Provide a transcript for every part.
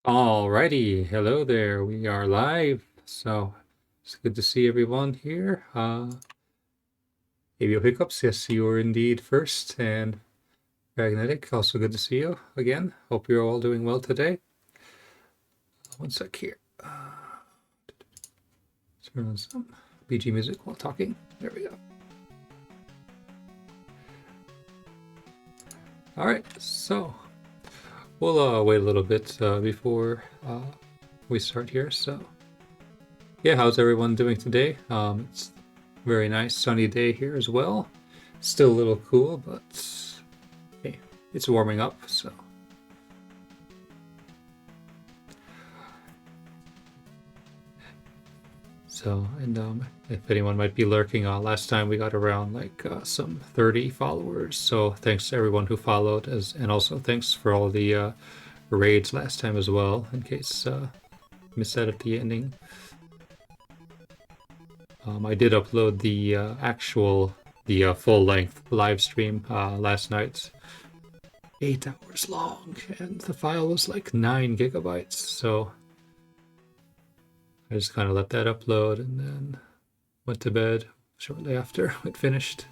Alrighty, hello there. We are live, so it's good to see everyone here. Avio Hiccups, yes, you are indeed first, and Magnetic, also good to see you again. Hope you're all doing well today. One sec here. Turn on some BG music while talking. There we go. All right, so we'll wait a little bit before we start here. So, yeah, how's everyone doing today? It's a very nice sunny day here as well. Still a little cool, but hey, it's warming up, so. And if anyone might be lurking, last time we got around like some 30 followers. So thanks to everyone who followed, and also thanks for all the raids last time as well, in case missed that at the ending. I did upload the full-length live stream last night. 8 hours long, and the file was like 9 gigabytes, so I just kind of let that upload and then went to bed shortly after it finished.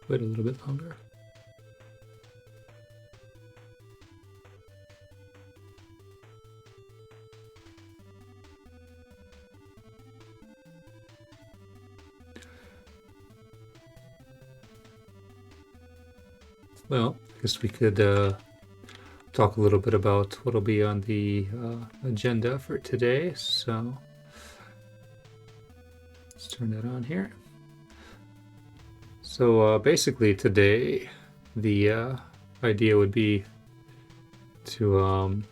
Wait a little bit longer. Well, I guess we could talk a little bit about what'll be on the agenda for today. So let's turn that on here. So basically today, the idea would be to going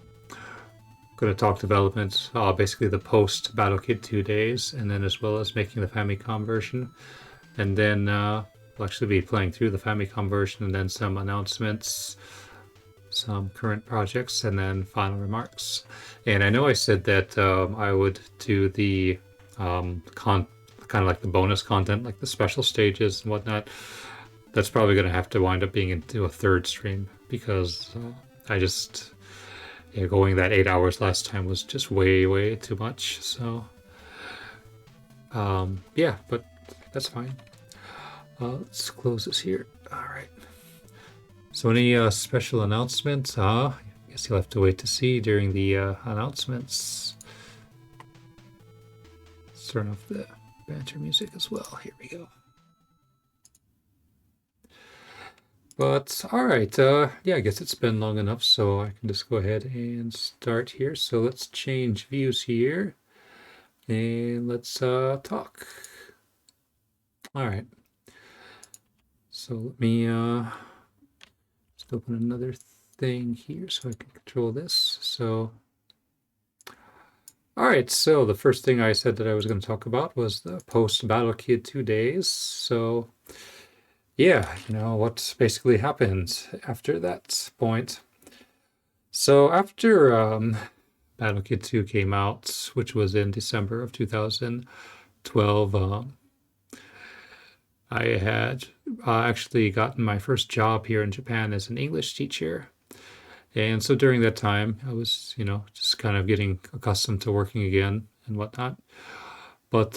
to talk development, basically the post Battle Kit 2 days, and then as well as making the Famicom version. And then we'll actually be playing through the Famicom version and then some announcements, some current projects, and then final remarks. And I know I said that I would do the kind of like the bonus content, like the special stages and whatnot. That's probably going to have to wind up being into a third stream because I just going that 8 hours last time was just way too much. So yeah, but that's fine. Let's close this here. All right. So any special announcements? I guess you'll have to wait to see during the announcements. Let's turn off the banter music as well. Here we go. But all right, yeah, I guess it's been long enough, so I can just go ahead and start here. So let's change views here, and let's talk. All right. So let me just open another thing here so I can control this. So, all right, so the first thing I said that I was going to talk about was the post-Battle Kit 2 days. So yeah, what basically happened after that point. So after Battle Kit 2 came out, which was in December of 2012, I had actually gotten my first job here in Japan as an English teacher. And so during that time, I was, just kind of getting accustomed to working again and whatnot. But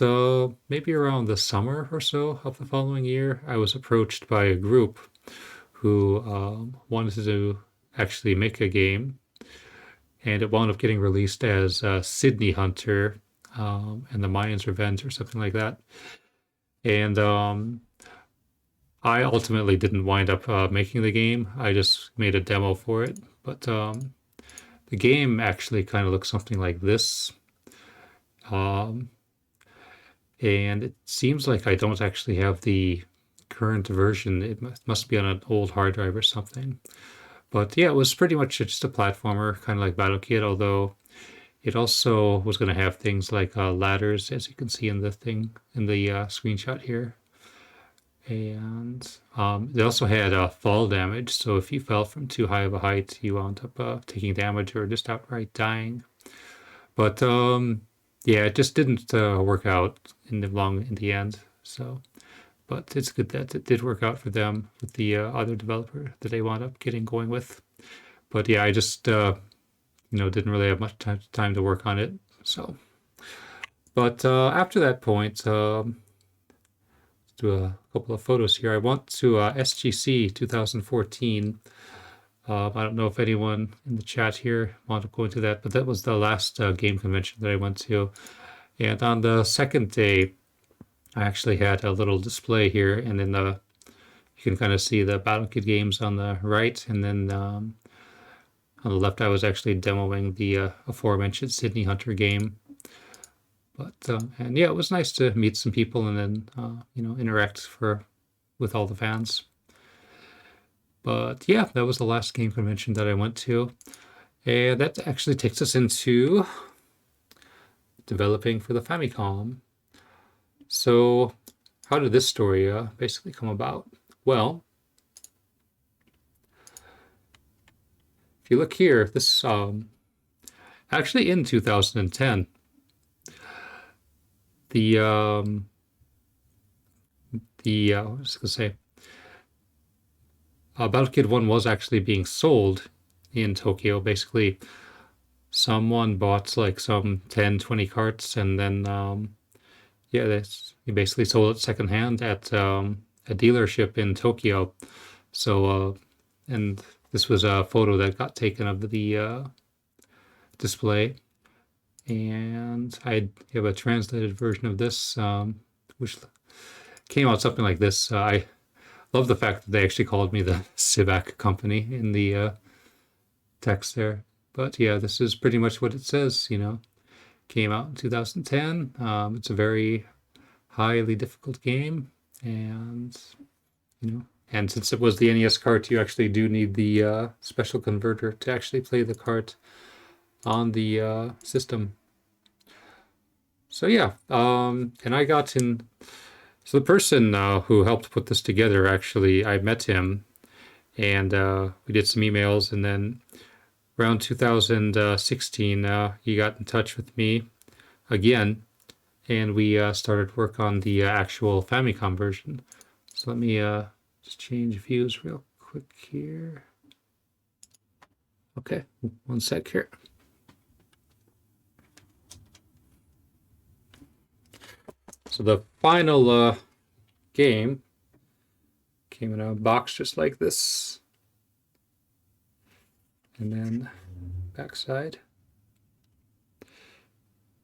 maybe around the summer or so of the following year, I was approached by a group who wanted to actually make a game. And it wound up getting released as Sydney Hunter and the Mayans' Revenge or something like that. And I ultimately didn't wind up making the game. I just made a demo for it. But the game actually kind of looks something like this. Um, and it seems like I don't actually have the current version. It must be on an old hard drive or something. But yeah, it was pretty much just a platformer, kind of like Battle Kit, although it also was going to have things like ladders, as you can see in the thing in the screenshot here. And it also had fall damage, so if you fell from too high of a height, you wound up taking damage or just outright dying. But yeah, it just didn't work out in the end. So, but it's good that it did work out for them with the other developer that they wound up getting going with. But yeah, I just didn't really have much time to work on it. So, but after that point, let's do a couple of photos here. I went to SGC 2014. I don't know if anyone in the chat here wanted to go into that, but that was the last game convention that I went to. And on the second day, I actually had a little display here, and then you can kind of see the BattleKit games on the right, and then on the left, I was actually demoing the aforementioned Sydney Hunter game. But and yeah, it was nice to meet some people and then interact with all the fans. But yeah, that was the last game convention that I went to, and that actually takes us into developing for the Famicom. So, how did this story basically come about? Well, if you look here, this actually in 2010, I was gonna say, BattleKit 1 was actually being sold in Tokyo. Basically, someone bought like some 10, 20 carts, and then he basically sold it secondhand at a dealership in Tokyo. So, and this was a photo that got taken of the display. And I have a translated version of this, which came out something like this. I love the fact that they actually called me the Sivak company in the text there. But yeah, this is pretty much what it says, Came out in 2010. It's a very highly difficult game, and and since it was the NES cart, you actually do need the special converter to actually play the cart on the system. So yeah, and I got in. So the person who helped put this together, actually, I met him, and we did some emails, and then around 2016, he got in touch with me again, and we started work on the actual Famicom version. So let me just change views real quick here. Okay, one sec here. So the final game came in a box just like this. And then backside,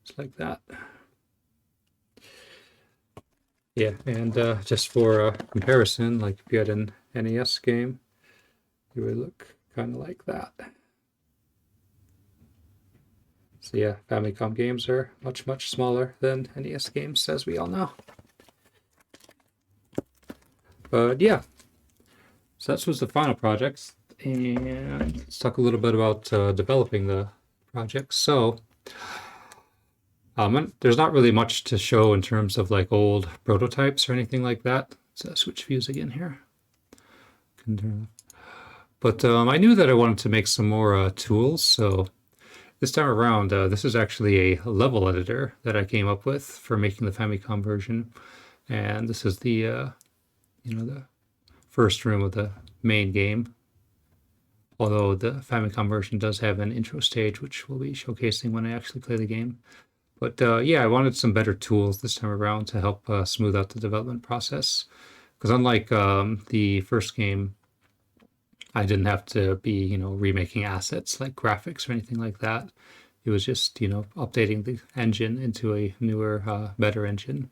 just like that. Yeah, and just for comparison, like if you had an NES game, it would look kind of like that. So yeah, Famicom games are much, much smaller than NES games, as we all know. But yeah, so that was the final project. And let's talk a little bit about developing the project. So there's not really much to show in terms of like old prototypes or anything like that. So switch views again here. But I knew that I wanted to make some more tools, so this time around, this is actually a level editor that I came up with for making the Famicom version, and this is the the first room of the main game. Although the Famicom version does have an intro stage, which we'll be showcasing when I actually play the game. But yeah, I wanted some better tools this time around to help smooth out the development process. Because unlike the first game, I didn't have to be, remaking assets like graphics or anything like that. It was just, updating the engine into a newer, better engine.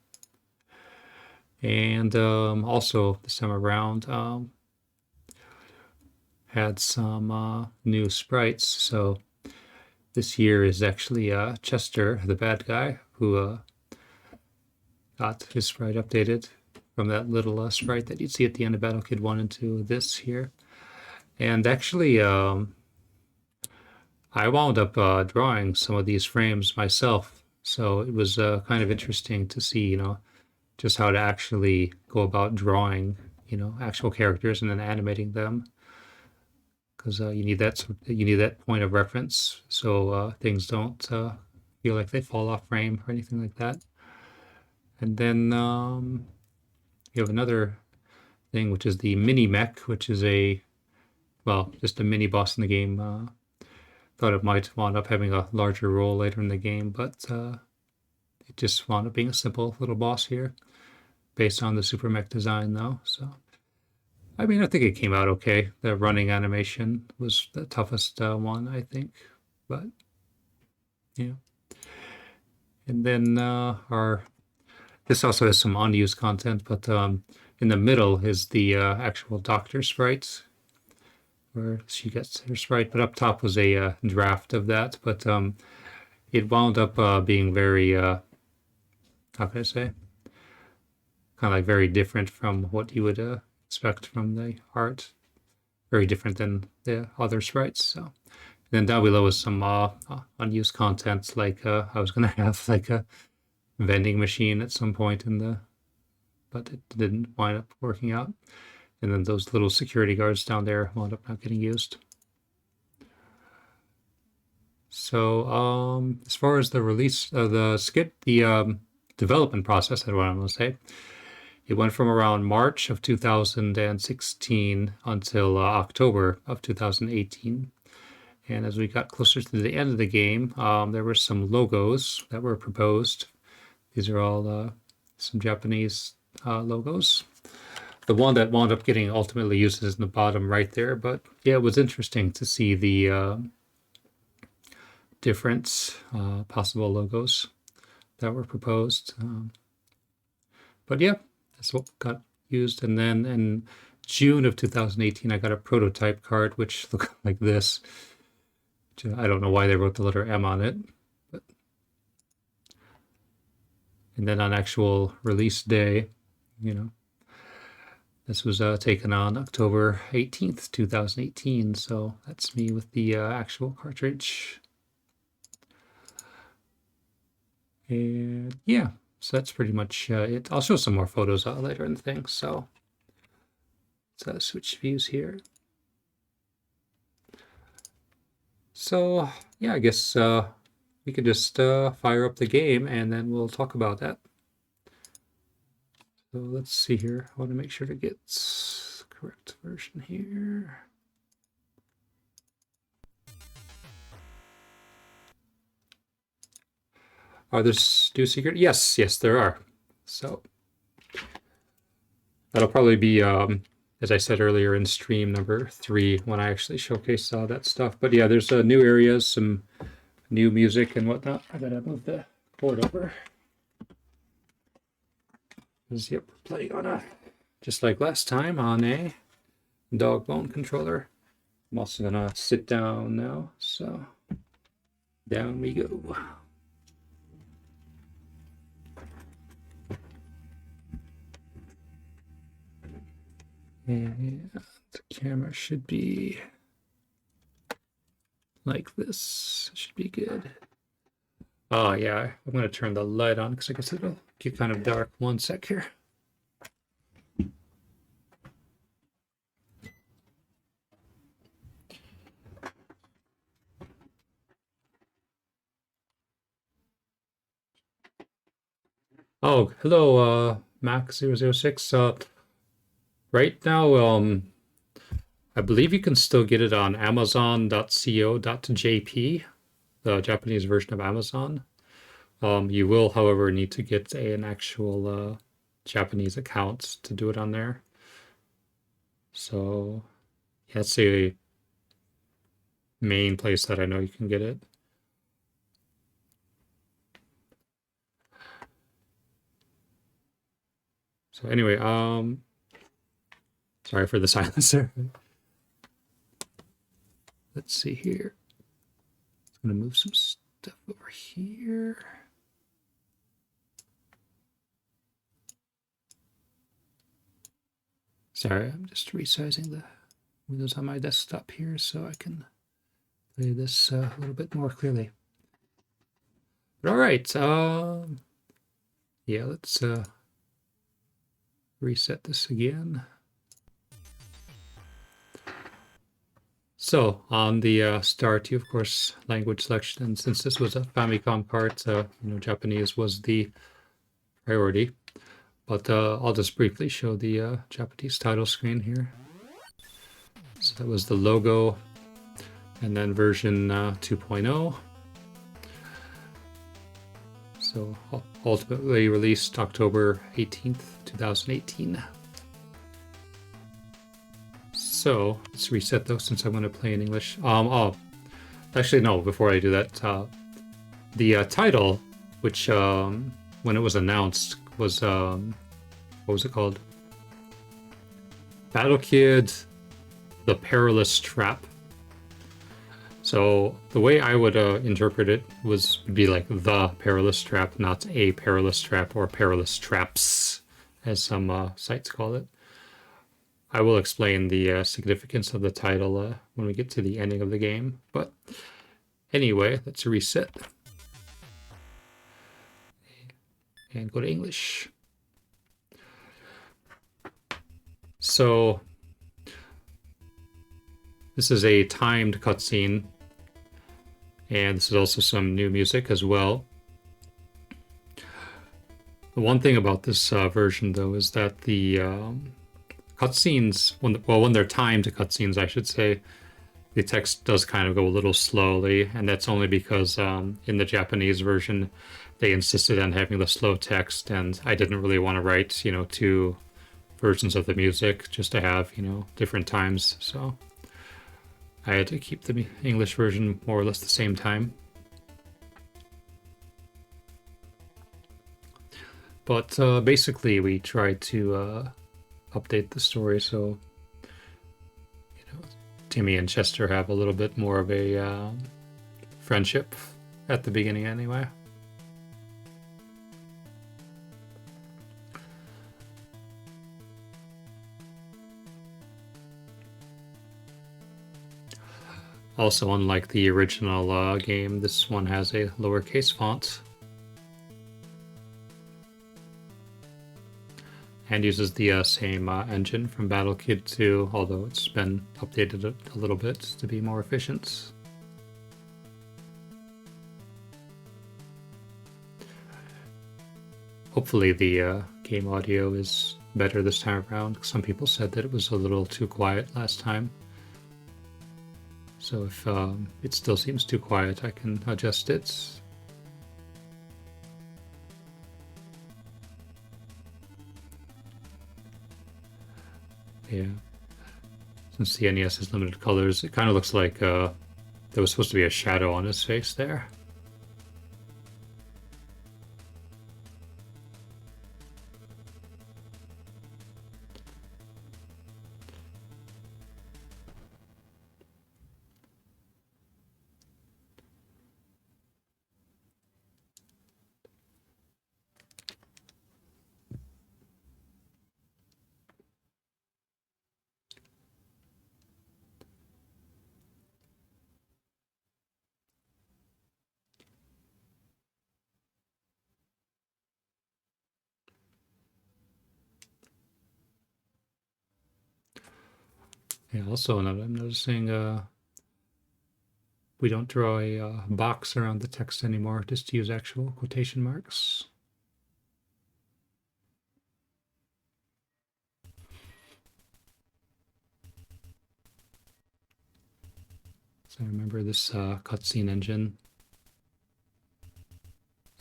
And also this time around, had some new sprites. So this here is actually Chester, the bad guy, who got his sprite updated from that little sprite that you'd see at the end of BattleKit 1 into this here. And actually, I wound up drawing some of these frames myself. So it was kind of interesting to see, just how to actually go about drawing, actual characters and then animating them. Because you need that point of reference so things don't feel like they fall off frame or anything like that. And then you have another thing, which is the mini mech, which is just a mini boss in the game. Thought it might wind up having a larger role later in the game, but it just wound up being a simple little boss here, based on the super mech design, though. So, I mean, I think it came out okay. The running animation was the toughest one, I think, but yeah. And then this also has some unused content, but in the middle is the actual doctor sprite, where she gets her sprite. But up top was a draft of that, but it wound up being very, how can I say, kind of like very different from what you would expect from the art. Very different than the other sprites. So, and then down below is some unused content, like I was gonna have like a vending machine at some point but it didn't wind up working out. And then those little security guards down there wound up not getting used. So as far as the release of the development process, that's what I'm going to say. It went from around March of 2016 until October of 2018. And as we got closer to the end of the game, there were some logos that were proposed. These are all some Japanese logos. The one that wound up getting ultimately used is in the bottom right there. But yeah, it was interesting to see the different possible logos that were proposed. But yeah, that's what got used. And then in June of 2018, I got a prototype card, which looked like this. I don't know why they wrote the letter M on it. And then on actual release day, this was taken on October 18th, 2018. So that's me with the actual cartridge. And yeah, so that's pretty much it. I'll show some more photos later in the thing. So let's switch views here. So yeah, I guess we could just fire up the game and then we'll talk about that. So let's see here. I want to make sure to get the correct version here. Are there new secret? Yes, there are. So that'll probably be, as I said earlier, in stream number 3 when I actually showcase all that stuff. But yeah, there's new areas, some new music and whatnot. I gotta move the board over. Yep, we're playing on just like last time, on a dog bone controller. I'm also gonna sit down now, so down we go. And the camera should be like this. Should be good. Oh yeah, I'm gonna turn the light on because I guess it'll get kind of dark. One sec here. Oh, hello, Mac006. Right now, I believe you can still get it on amazon.co.jp, the Japanese version of Amazon. You will, however, need to get an actual Japanese account to do it on there. So yeah, that's the main place that I know you can get it. So anyway, sorry for the silence there. Let's see here. I'm gonna move some stuff over here. Sorry, I'm just resizing the windows on my desktop here so I can play this a little bit more clearly. But all right, yeah, let's reset this again. So on the start, you of course language selection, and since this was a Famicom card, Japanese was the priority. But I'll just briefly show the Japanese title screen here. So that was the logo, and then version 2.0. So ultimately released October 18th, 2018. So let's reset those since I'm going to play in English. Actually, no, before I do that, the title, which when it was announced, was what was it called? Battle Kid: The Perilous Trap. So the way I would interpret it would be like the perilous trap, not a perilous trap or perilous traps, as some sites call it. I will explain the significance of the title when we get to the ending of the game. But anyway, let's reset and go to English. So this is a timed cutscene, and this is also some new music as well. The one thing about this version, though, is that the cutscenes, when they're timed cutscenes, I should say, the text does kind of go a little slowly, and that's only because in the Japanese version, they insisted on having the slow text, and I didn't really want to write, two versions of the music just to have, different times. So I had to keep the English version more or less the same time. But basically, we tried to update the story so Timmy and Chester have a little bit more of a friendship at the beginning anyway. Also, unlike the original game, this one has a lowercase font and uses the same engine from Battle Kid 2, although it's been updated a little bit to be more efficient. Hopefully the game audio is better this time around. Some people said that it was a little too quiet last time. So if it still seems too quiet, I can adjust it. Yeah. Since the NES has limited colors, it kind of looks like there was supposed to be a shadow on his face there. Yeah, also I'm noticing we don't draw a box around the text anymore, just use actual quotation marks. So I remember this cutscene engine,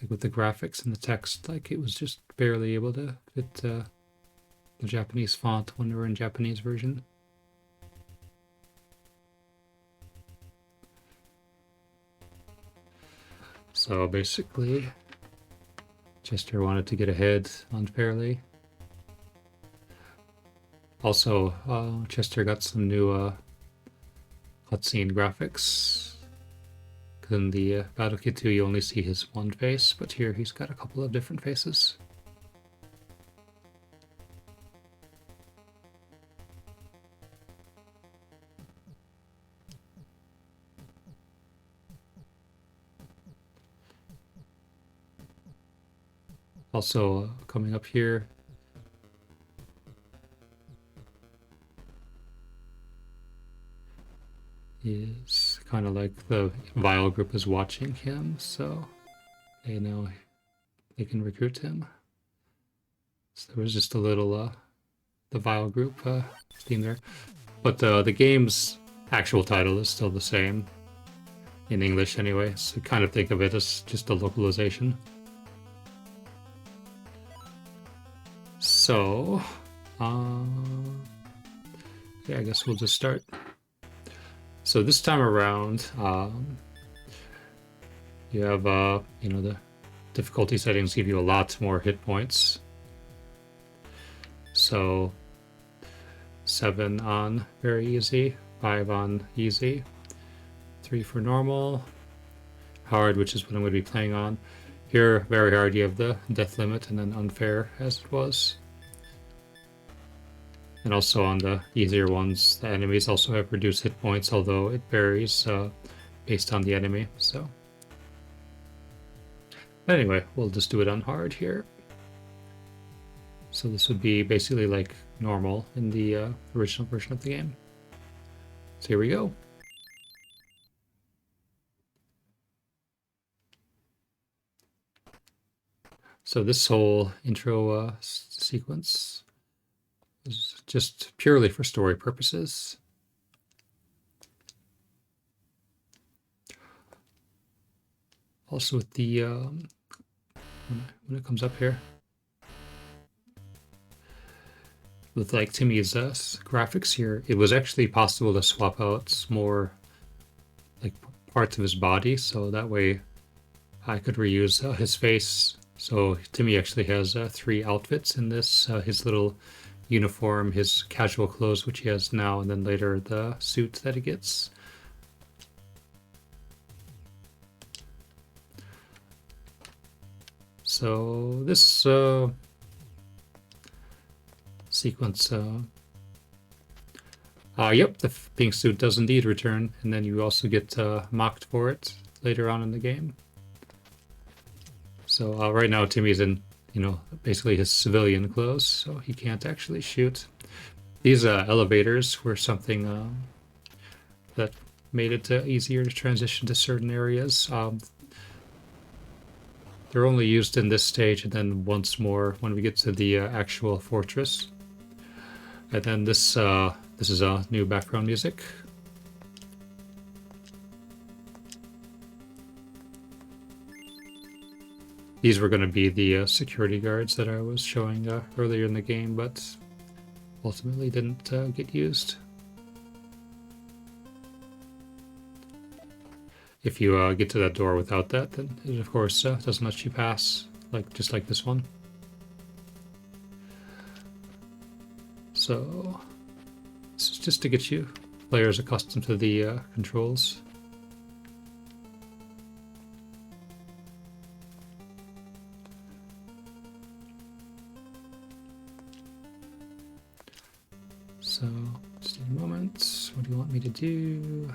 like with the graphics and the text, like it was just barely able to fit the Japanese font when we were in Japanese version. So basically, Chester wanted to get ahead unfairly. Also, Chester got some new cutscene graphics. In the Battle Kid 2, you only see his one face, but here he's got a couple of different faces. Also, coming up here, kind of like the Vile group is watching him, so they know they can recruit him. So there was just a little the Vile group theme there. But the game's actual title is still the same, in English anyway, so kind of think of it as just a localization. So, yeah, I guess we'll just start. So this time around, you have, you know, the difficulty settings give you a lot more hit points. So 7 on very easy, 5 on easy, 3 for normal, hard, which is what I'm going to be playing on. Here, very hard, you have the death limit, and then unfair as it was. And also on the easier ones, the enemies also have reduced hit points, although it varies based on the enemy. So, but anyway, we'll just do it on hard here. So this would be basically like normal in the original version of the game. So here we go. So this whole intro sequence is just purely for story purposes. Also with the, when it comes up here, with like Timmy's graphics here, it was actually possible to swap out more like parts of his body, so that way I could reuse his face. So Timmy actually has 3 outfits in this, his little uniform, his casual clothes, which he has now, and then later the suit that he gets. So this sequence, yep, the pink suit does indeed return, and then you also get mocked for it later on in the game. So right now Timmy's in, you know, basically his civilian clothes, so he can't actually shoot. These elevators were something that made it easier to transition to certain areas. They're only used in this stage, and then once more when we get to the actual fortress. And then this is new background music. These were going to be the security guards that I was showing earlier in the game, but ultimately didn't get used. If you get to that door without that, then it of course doesn't let you pass, just like this one. So this is just to get you players accustomed to the controls. So just a moment. What do you want me to do?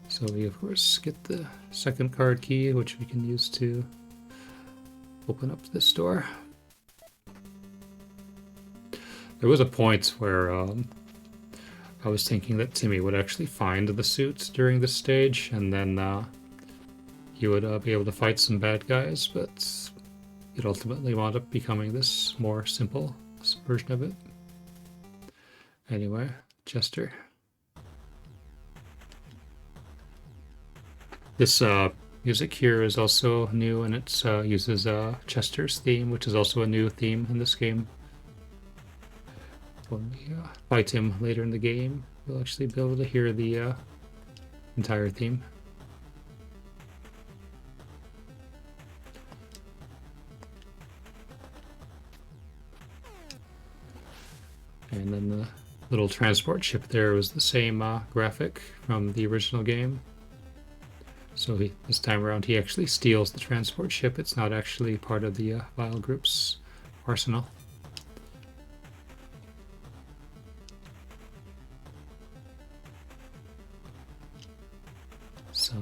So we of course get the second card key, which we can use to open up this door. There was a point where I was thinking that Timmy would actually find the suit during this stage, and then he would be able to fight some bad guys, but it ultimately wound up becoming this more simple version of it. Anyway, Chester. This music here is also new, and it uses Chester's theme, which is also a new theme in this game. When we fight him later in the game, we'll actually be able to hear the entire theme. And then the little transport ship there was the same graphic from the original game. So this time around he actually steals the transport ship. It's not actually part of the Vile group's arsenal. So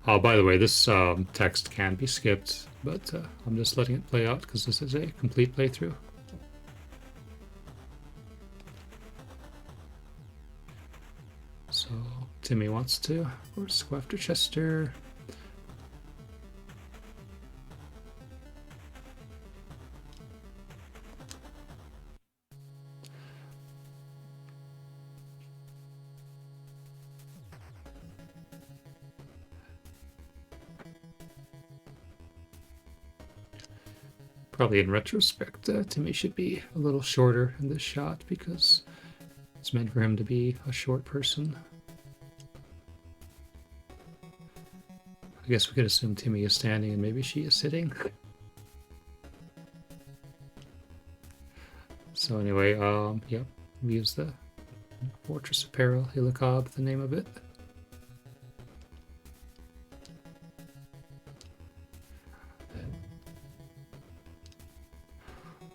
By the way, this text can be skipped, but I'm just letting it play out because this is a complete playthrough. So Timmy wants to, of course, go after Chester. Probably in retrospect, Timmy should be a little shorter in this shot because it's meant for him to be a short person. I guess we could assume Timmy is standing and maybe she is sitting. So anyway, yep, we use the Fortress Apparel, Helicop, the name of it.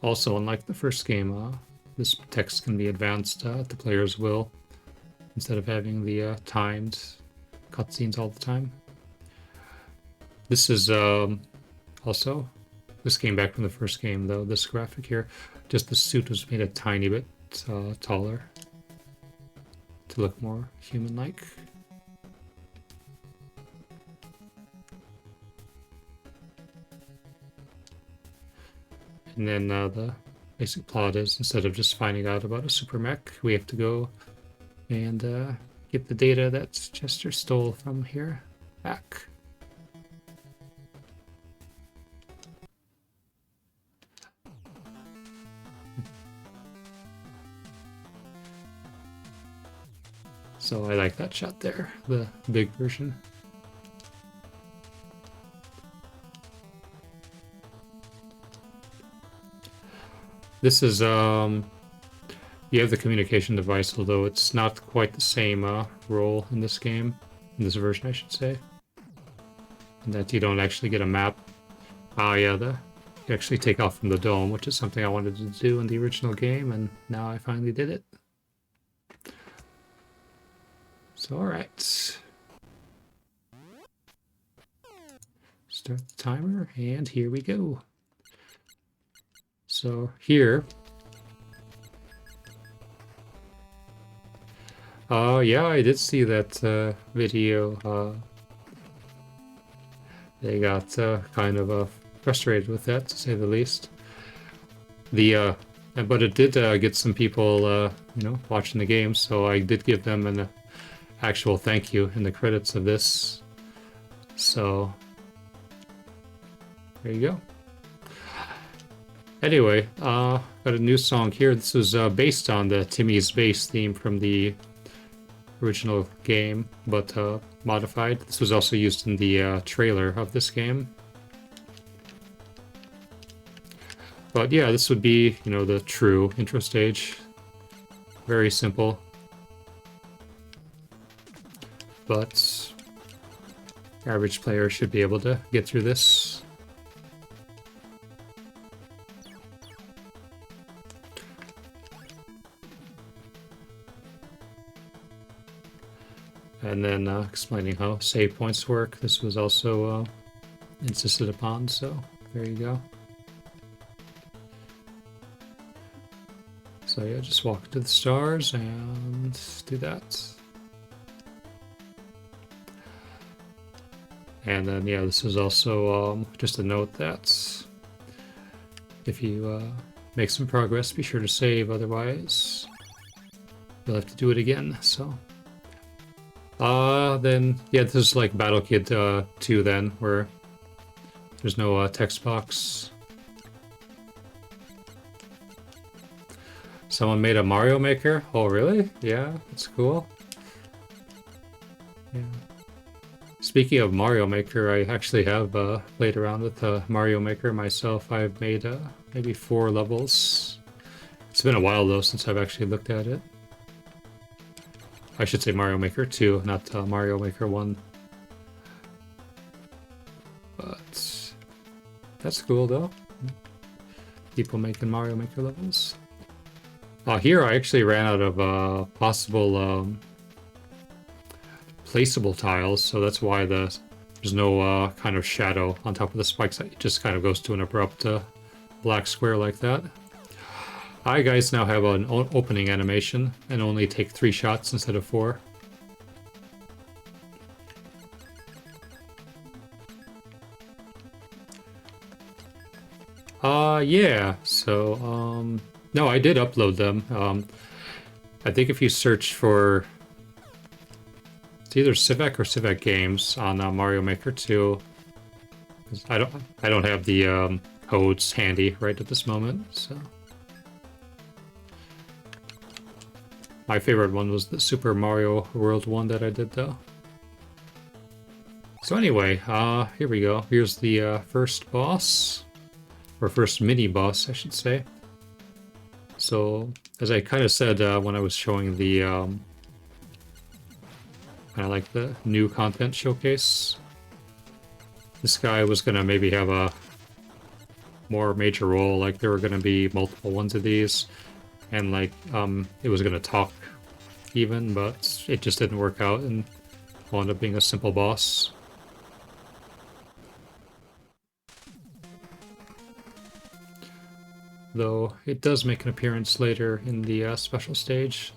Also, unlike the first game, this text can be advanced at the player's will instead of having the timed cutscenes all the time. This is also, this came back from the first game though, this graphic here. Just the suit was made a tiny bit taller to look more human-like. And then the basic plot is, instead of just finding out about a super mech, we have to go and get the data that Chester stole from here back. So I like that shot there, the big version. This is, you have the communication device, although it's not quite the same role in this game, in this version I should say. And that you don't actually get a map. Oh yeah, you actually take off from the dome, which is something I wanted to do in the original game, and now I finally did it. So alright. Start the timer, and here we go. So here, yeah, I did see that video. They got kind of frustrated with that, to say the least. But it did get some people, you know, watching the game, so I did give them an actual thank you in the credits of this. So there you go. Anyway, got a new song here. This was based on the Timmy's Bass theme from the original game, but modified. This was also used in the trailer of this game. But yeah, this would be, you know, the true intro stage. Very simple. But average player should be able to get through this. And then explaining how save points work. This was also insisted upon, so there you go. So yeah, just walk into the stars and do that. And then yeah, this is also just a note that if you make some progress, be sure to save, otherwise you'll have to do it again, so. Then, yeah, this is like Battle Kid 2 then, where there's no text box. Someone made a Mario Maker? Oh, really? Yeah, that's cool. Yeah. Speaking of Mario Maker, I actually have played around with Mario Maker myself. I've made maybe 4 levels. It's been a while though since I've actually looked at it. I should say Mario Maker 2, not Mario Maker 1. But that's cool though. People making Mario Maker levels. Here I actually ran out of possible placeable tiles, so that's why the There's no kind of shadow on top of the spikes. It just kind of goes to an abrupt black square like that. I guys now have an opening animation and only take 3 shots instead of 4. Yeah, so, no, I did upload them. I think if you search for, it's either Sivak or Sivak Games on Mario Maker 2. I don't have the codes handy right at this moment, so. My favorite one was the Super Mario World one that I did, though. So anyway, here we go. Here's the first boss. Or first mini-boss, I should say. So, as I kind of said when I was showing the, kind of like the new content showcase, this guy was going to maybe have a more major role, like there were going to be multiple ones of these, and like, it was going to talk even, but it just didn't work out and wound up being a simple boss. Though it does make an appearance later in the special stage.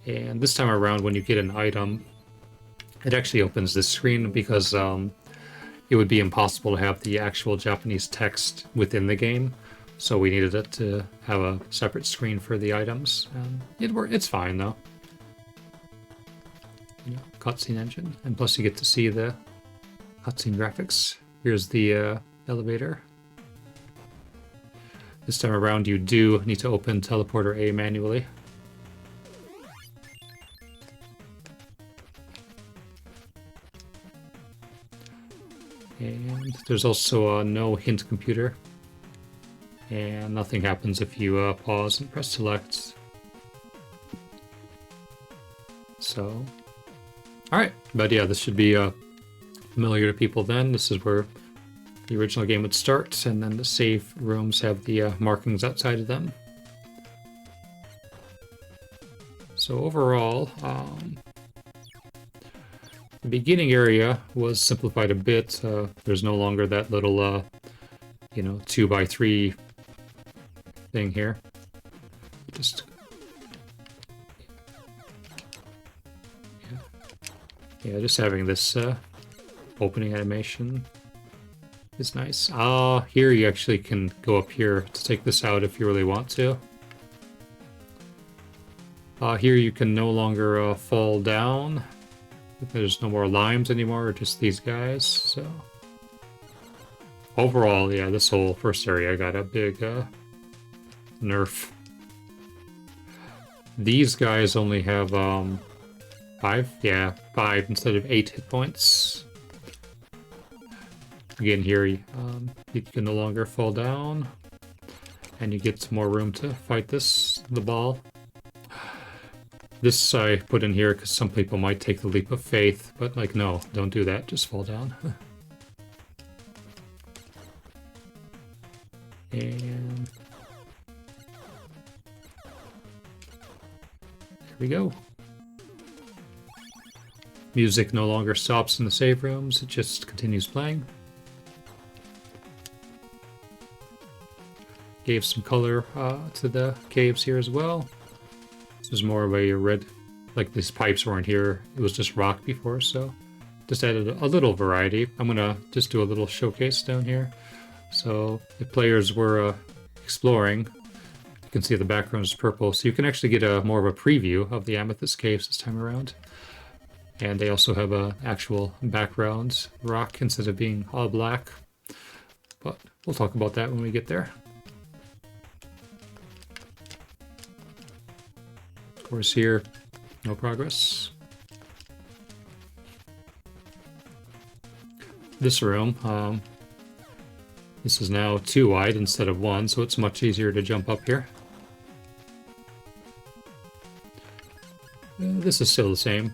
And this time around, when you get an item, it actually opens this screen because it would be impossible to have the actual Japanese text within the game. So we needed it to have a separate screen for the items. It's fine though. You know, cutscene engine, and plus you get to see the cutscene graphics. Here's the elevator. This time around, you do need to open Teleporter A manually. And there's also no hint computer. And nothing happens if you pause and press select. So, alright. But yeah, this should be familiar to people then. This is where the original game would start, and then the save rooms have the markings outside of them. So overall, the beginning area was simplified a bit. There's no longer that little, 2x3 thing here. Just just having this opening animation is nice. Here you actually can go up here to take this out if you really want to. Here you can no longer fall down. There's no more limes anymore, just these guys, so. Overall, yeah, this whole first area got a big nerf. These guys only have 5? Yeah, 5 instead of 8 hit points. Again, here you can no longer fall down, and you get some more room to fight the ball. This I put in here because some people might take the leap of faith, but like, no, don't do that, just fall down. And there we go. Music no longer stops in the save rooms, it just continues playing. Gave some color to the caves here as well. This is more of a red, like these pipes weren't here, it was just rock before, so just added a little variety. I'm gonna just do a little showcase down here. So if players were exploring, you can see the background is purple, so you can actually get more of a preview of the Amethyst Caves this time around. And they also have a actual background rock instead of being all black. But we'll talk about that when we get there. Of course here, no progress. This room, this is now 2 wide instead of 1, so it's much easier to jump up here. This is still the same.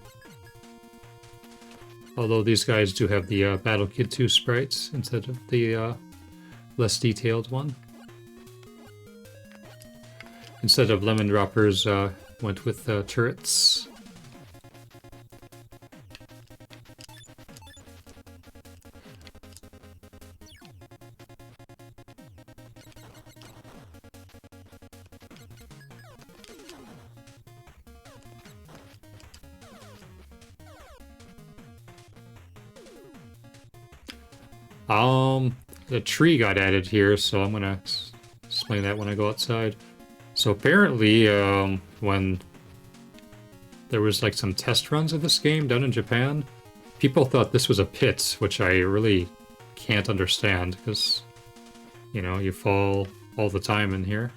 Although these guys do have the Battle Kid 2 sprites instead of the less detailed one. Instead of lemon droppers, went with turrets. The tree got added here, so I'm gonna explain that when I go outside. So apparently, when there was like some test runs of this game done in Japan, people thought this was a pit, which I really can't understand because, you know, you fall all the time in here.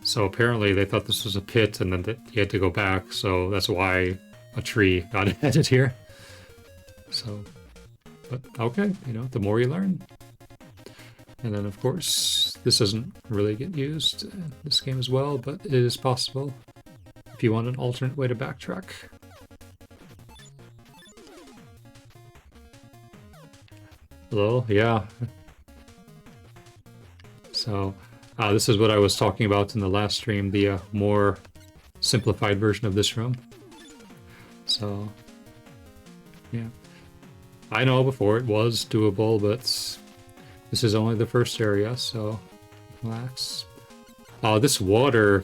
So apparently they thought this was a pit and then you had to go back, so that's why a tree got added here. So, but okay, you know, the more you learn. And then of course, this doesn't really get used in this game as well, but it is possible if you want an alternate way to backtrack. Hello? Yeah. So, this is what I was talking about in the last stream, the more simplified version of this room. So, yeah. I know before it was doable, but this is only the first area, so relax. This water,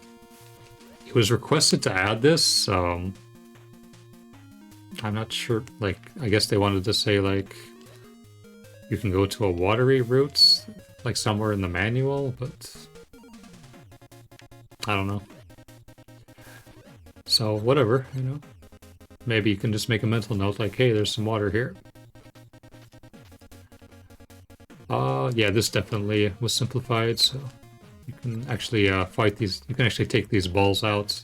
it was requested to add this. I'm not sure, like, I guess they wanted to say, like, you can go to a watery route, like somewhere in the manual, but I don't know. So whatever, you know. Maybe you can just make a mental note like, hey, there's some water here. Yeah, this definitely was simplified, so you can actually fight these, you can actually take these balls out.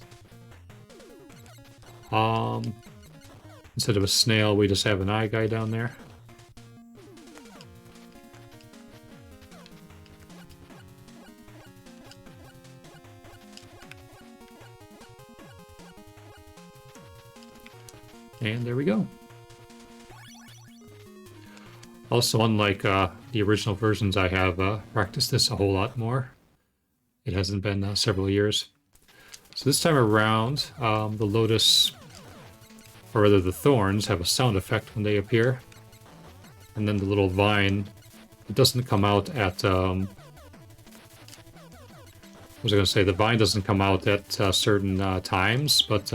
Instead of a snail, we just have an eye guy down there. And there we go. Also, unlike the original versions, I have practiced this a whole lot more. It hasn't been several years. So this time around, the lotus, or rather the thorns, have a sound effect when they appear. And then the little vine, it doesn't come out at... what was I going to say? The vine doesn't come out at certain times, but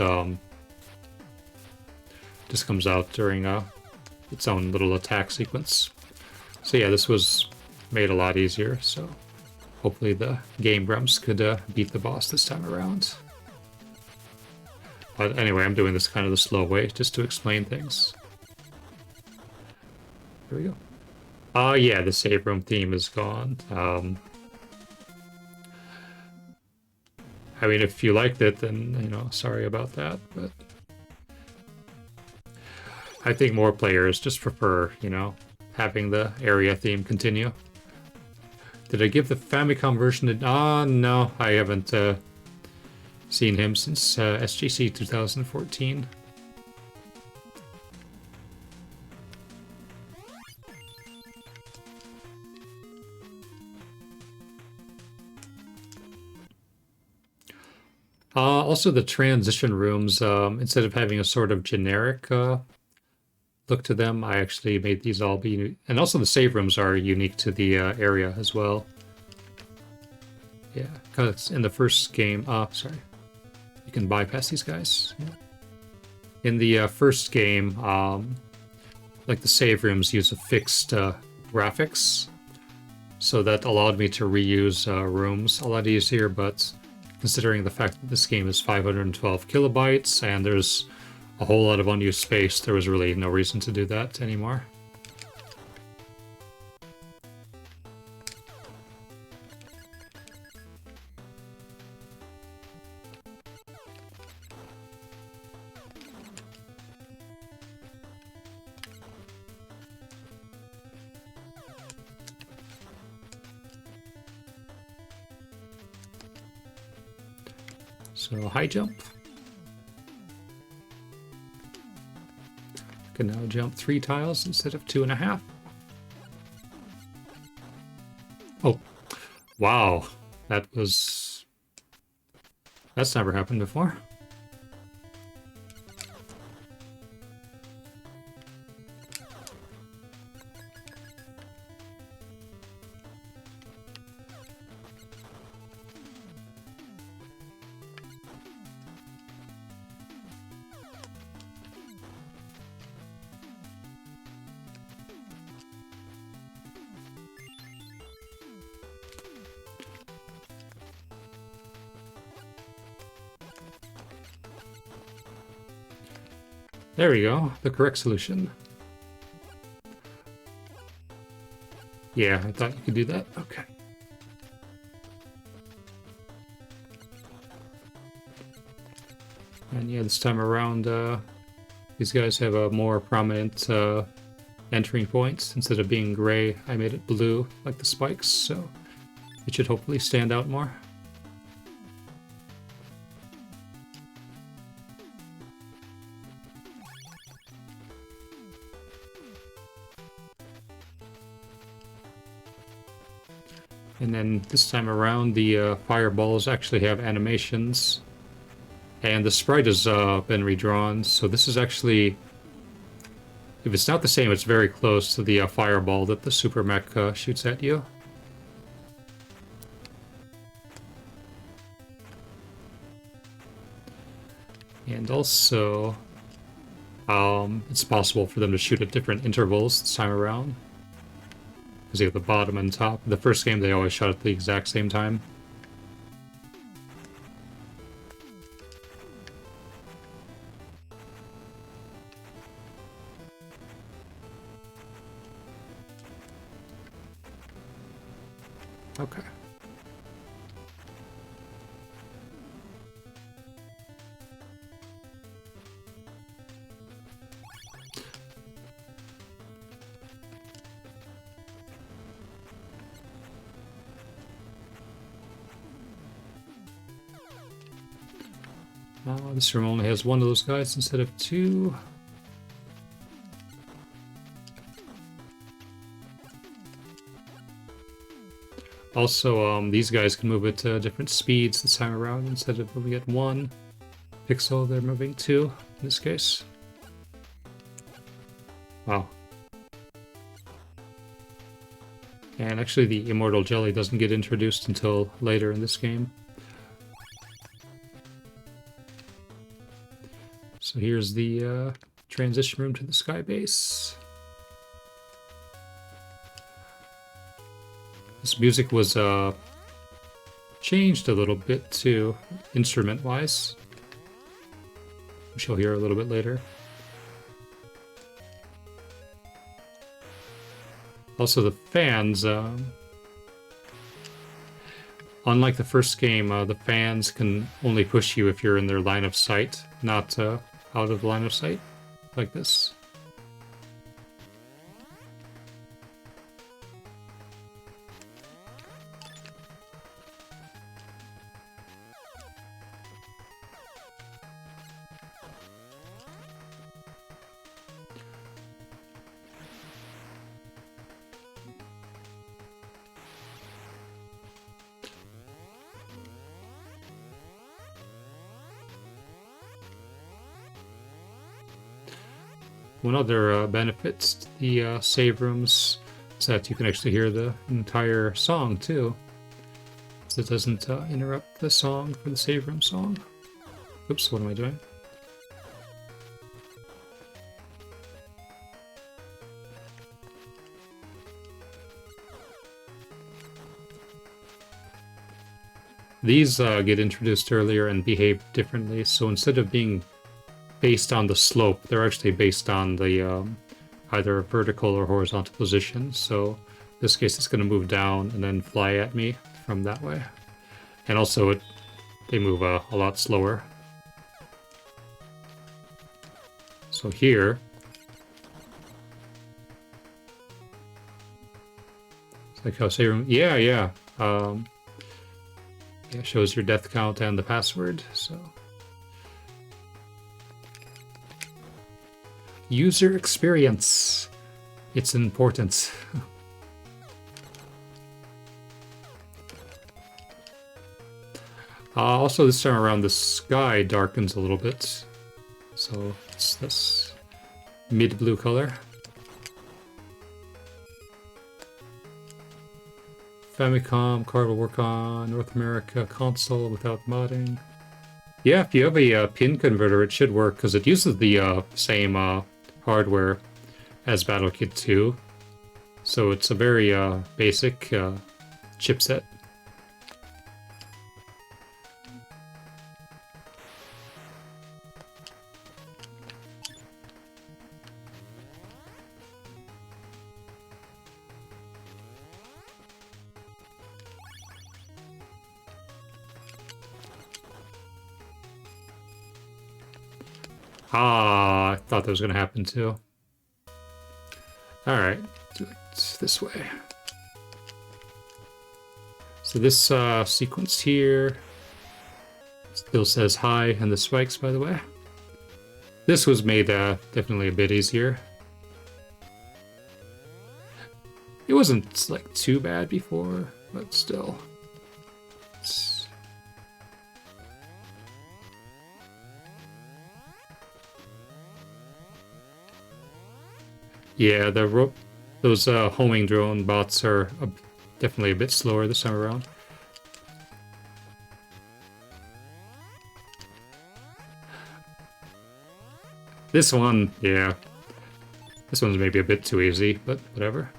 just comes out during its own little attack sequence. So yeah, this was made a lot easier, so hopefully the Game Grumps could beat the boss this time around. But anyway, I'm doing this kind of the slow way, just to explain things. Here we go. Yeah, the save room theme is gone. I mean, if you liked it, then, you know, sorry about that, but... I think more players just prefer, you know, having the area theme continue. Did I give the Famicom version a... no, I haven't seen him since SGC 2014. Also, the transition rooms, instead of having a sort of generic look to them, I actually made these all be... And also the save rooms are unique to the area as well. Yeah, because in the first game... sorry. You can bypass these guys. Yeah. In the first game, like the save rooms use a fixed graphics, so that allowed me to reuse rooms a lot easier, but considering the fact that this game is 512 kilobytes and there's a whole lot of unused space, there was really no reason to do that anymore. So high jump. Can now jump 3 tiles instead of 2.5. Oh, wow. That's never happened before. There we go, the correct solution. Yeah, I thought you could do that. Okay. And yeah, this time around, these guys have a more prominent entering point. Instead of being gray, I made it blue, like the spikes, so it should hopefully stand out more. And then this time around, the fireballs actually have animations. And the sprite has been redrawn, so this is actually... If it's not the same, it's very close to the fireball that the Super Mech shoots at you. And also, it's possible for them to shoot at different intervals this time around. Because you have the bottom and top. The first game, they always shot at the exact same time. Okay. This room only has one of those guys instead of two. Also, these guys can move at different speeds this time around. Instead of moving at 1 pixel, they're moving 2 in this case. Wow. And actually the Immortal Jelly doesn't get introduced until later in this game. So here's the transition room to the sky base. This music was changed a little bit too, instrument-wise, which you'll hear a little bit later. Also, the fans, unlike the first game, the fans can only push you if you're in their line of sight, not out of line of sight, like this. One other benefit to the save rooms is that you can actually hear the entire song too. So it doesn't interrupt the song for the save room song. Oops, what am I doing? These get introduced earlier and behave differently, so instead of being based on the slope, they're actually based on the either vertical or horizontal position. So in this case, it's going to move down and then fly at me from that way. And also, they move a lot slower. So here, it's like how say, yeah, it shows your death count and the password. So. User experience. It's important. Also, this time around, the sky darkens a little bit. So it's this mid-blue color. Famicom card will work on North America console without modding. Yeah, if you have a pin converter, it should work, because it uses the same hardware as BattleKit 2. So it's a very basic chipset. Ah, I thought that was going to happen too. Alright, do it this way. So this sequence here still says hi and the spikes, by the way. This was made definitely a bit easier. It wasn't like too bad before, but still. Yeah, those homing drone bots are definitely a bit slower this time around. This one, yeah. This one's maybe a bit too easy, but whatever.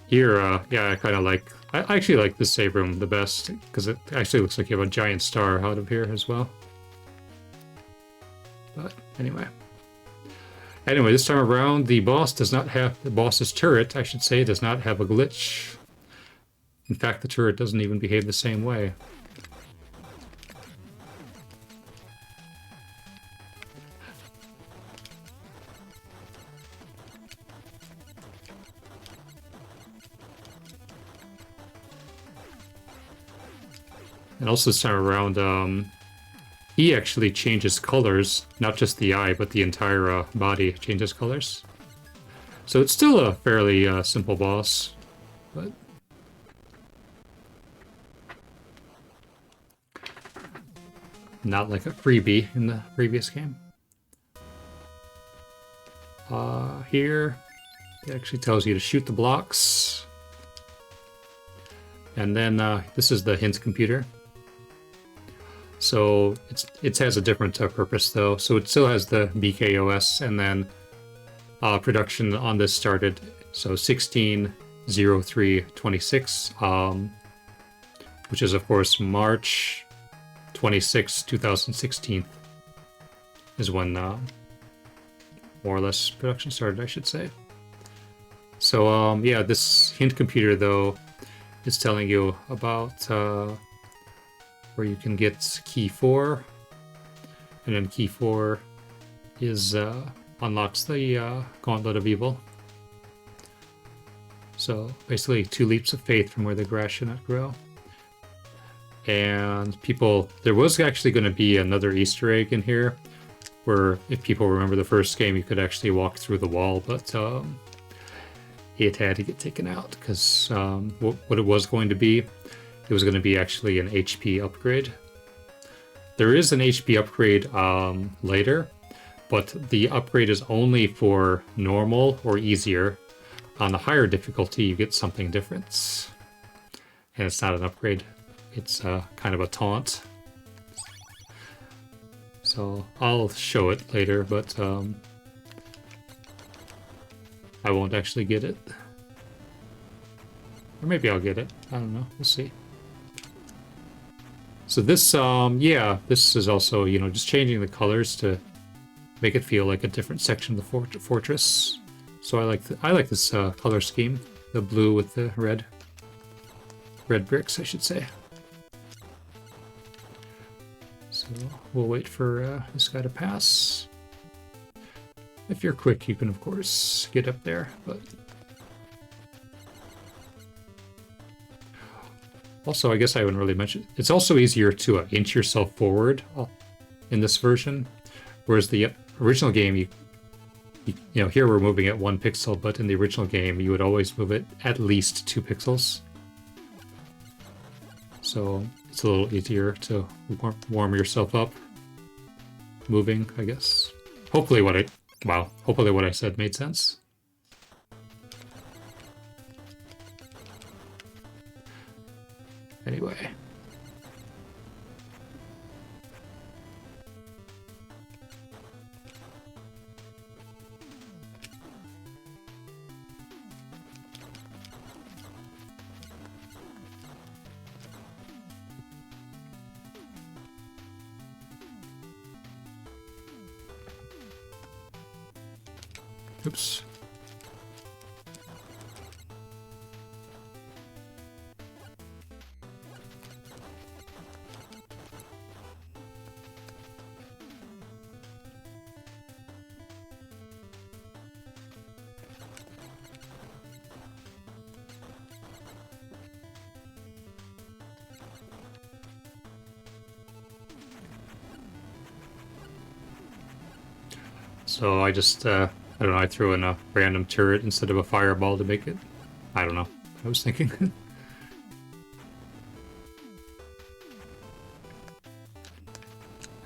Here, yeah, I kind of like... I actually like this save room the best, because it actually looks like you have a giant star out of here as well. But anyway. Anyway, this time around, the boss's turret, I should say, does not have a glitch. In fact, the turret doesn't even behave the same way. And also this time around, he actually changes colors, not just the eye, but the entire body changes colors. So it's still a fairly simple boss, but... not like a freebie in the previous game. Here, it actually tells you to shoot the blocks. And then this is the hint computer. So it has a different purpose though. So it still has the BKOS, and then production on this started so 16/03/26, which is of course March 26, 2016 is when more or less production started, I should say. So yeah, this hint computer though is telling you about where you can get key 4, and then key 4 is unlocks the gauntlet of evil. So basically 2 leaps of faith from where the grass should not grow. And there was actually going to be another Easter egg in here, where if people remember the first game, you could actually walk through the wall, but it had to get taken out because what it was going to be, it was going to be actually an HP upgrade. There is an HP upgrade later, but the upgrade is only for normal or easier. On the higher difficulty, you get something different. And it's not an upgrade. It's kind of a taunt. So I'll show it later, but I won't actually get it. Or maybe I'll get it. I don't know. We'll see. So this, yeah, this is also, you know, just changing the colors to make it feel like a different section of the fortress. So I like this color scheme, the blue with the red bricks, I should say. So we'll wait for this guy to pass. If you're quick, you can of course get up there, but also, I guess I haven't really mentioned, it's also easier to inch yourself forward in this version, whereas the original game, you know, here we're moving at 1 pixel, but in the original game, you would always move it at least 2 pixels. So it's a little easier to warm yourself up moving, I guess. Hopefully what I said made sense. Anyway. Oops. So I just, I don't know, I threw in a random turret instead of a fireball to make it. I don't know. I was thinking.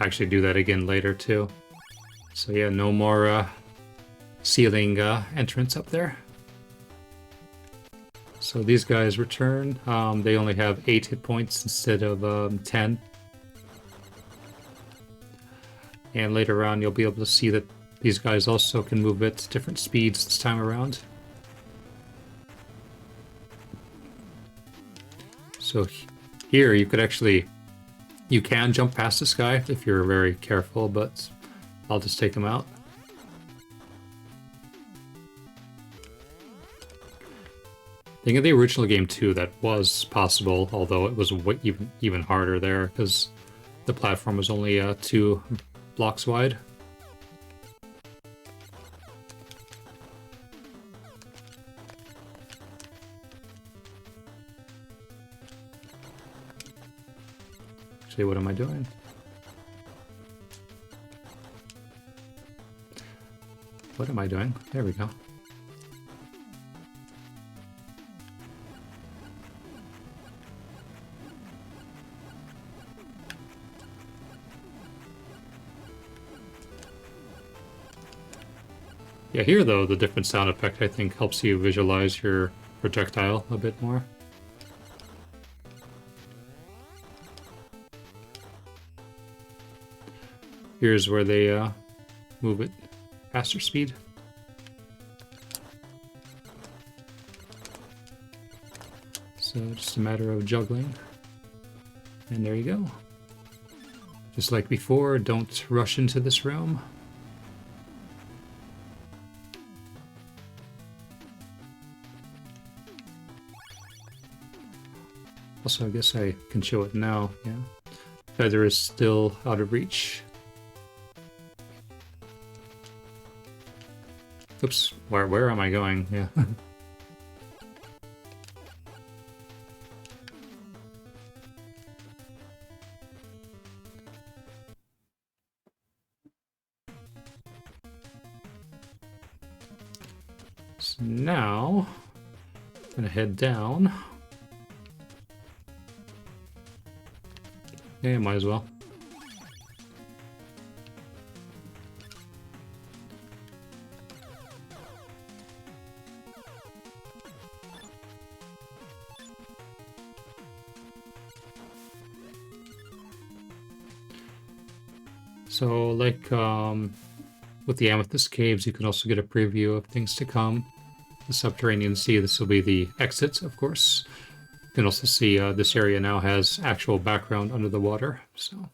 Actually do that again later too. So yeah, no more ceiling entrance up there. So these guys return. They only have 8 hit points instead of 10. And later on you'll be able to see that these guys also can move at different speeds this time around. So here you could actually... You can jump past this guy if you're very careful, but I'll just take him out. I think in the original game too, that was possible, although it was even harder there because the platform was only 2 blocks wide. Actually, what am I doing? What am I doing? There we go. Yeah, here though, the different sound effect I think helps you visualize your projectile a bit more. Here's where they move it faster speed. So just a matter of juggling. And there you go. Just like before, don't rush into this realm. Also, I guess I can show it now, yeah. Feather is still out of reach. Oops, where am I going? Yeah. So now, I'm gonna head down. Yeah, might as well. So, like with the Amethyst Caves, you can also get a preview of things to come. The Subterranean Sea, this will be the exit, of course. You can also see this area now has actual background under the water, so...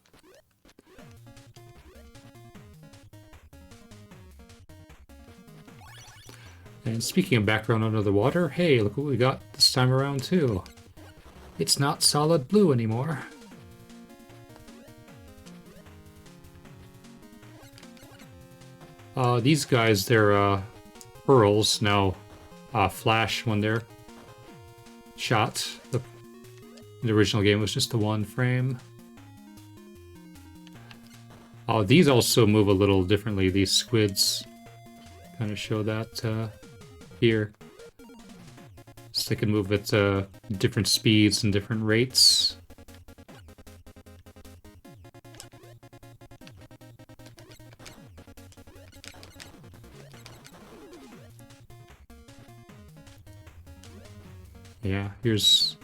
And speaking of background under the water, hey, look what we got this time around, too. It's not solid blue anymore. These guys, they're pearls, now flash when they're shot. The original game was just the 1 frame. These also move a little differently. These squids kind of show that here. So they can move at different speeds and different rates. Yeah, here's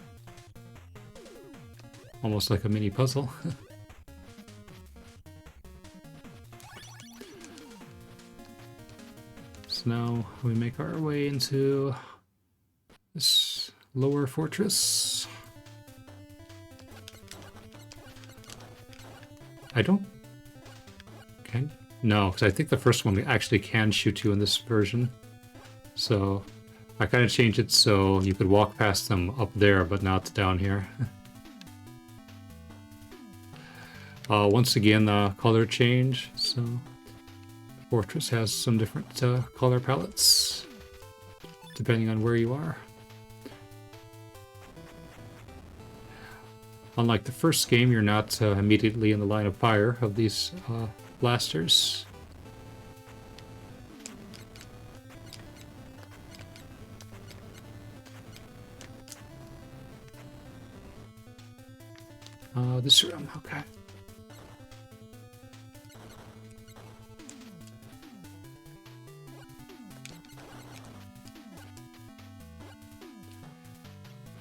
almost like a mini puzzle. So now we make our way into this lower fortress. I don't... Okay. No, because I think the first one actually can shoot you in this version. So... I kind of changed it so you could walk past them up there, but not down here. Once again, the color change. So, Fortress has some different color palettes, depending on where you are. Unlike the first game, you're not immediately in the line of fire of these blasters. This room, okay.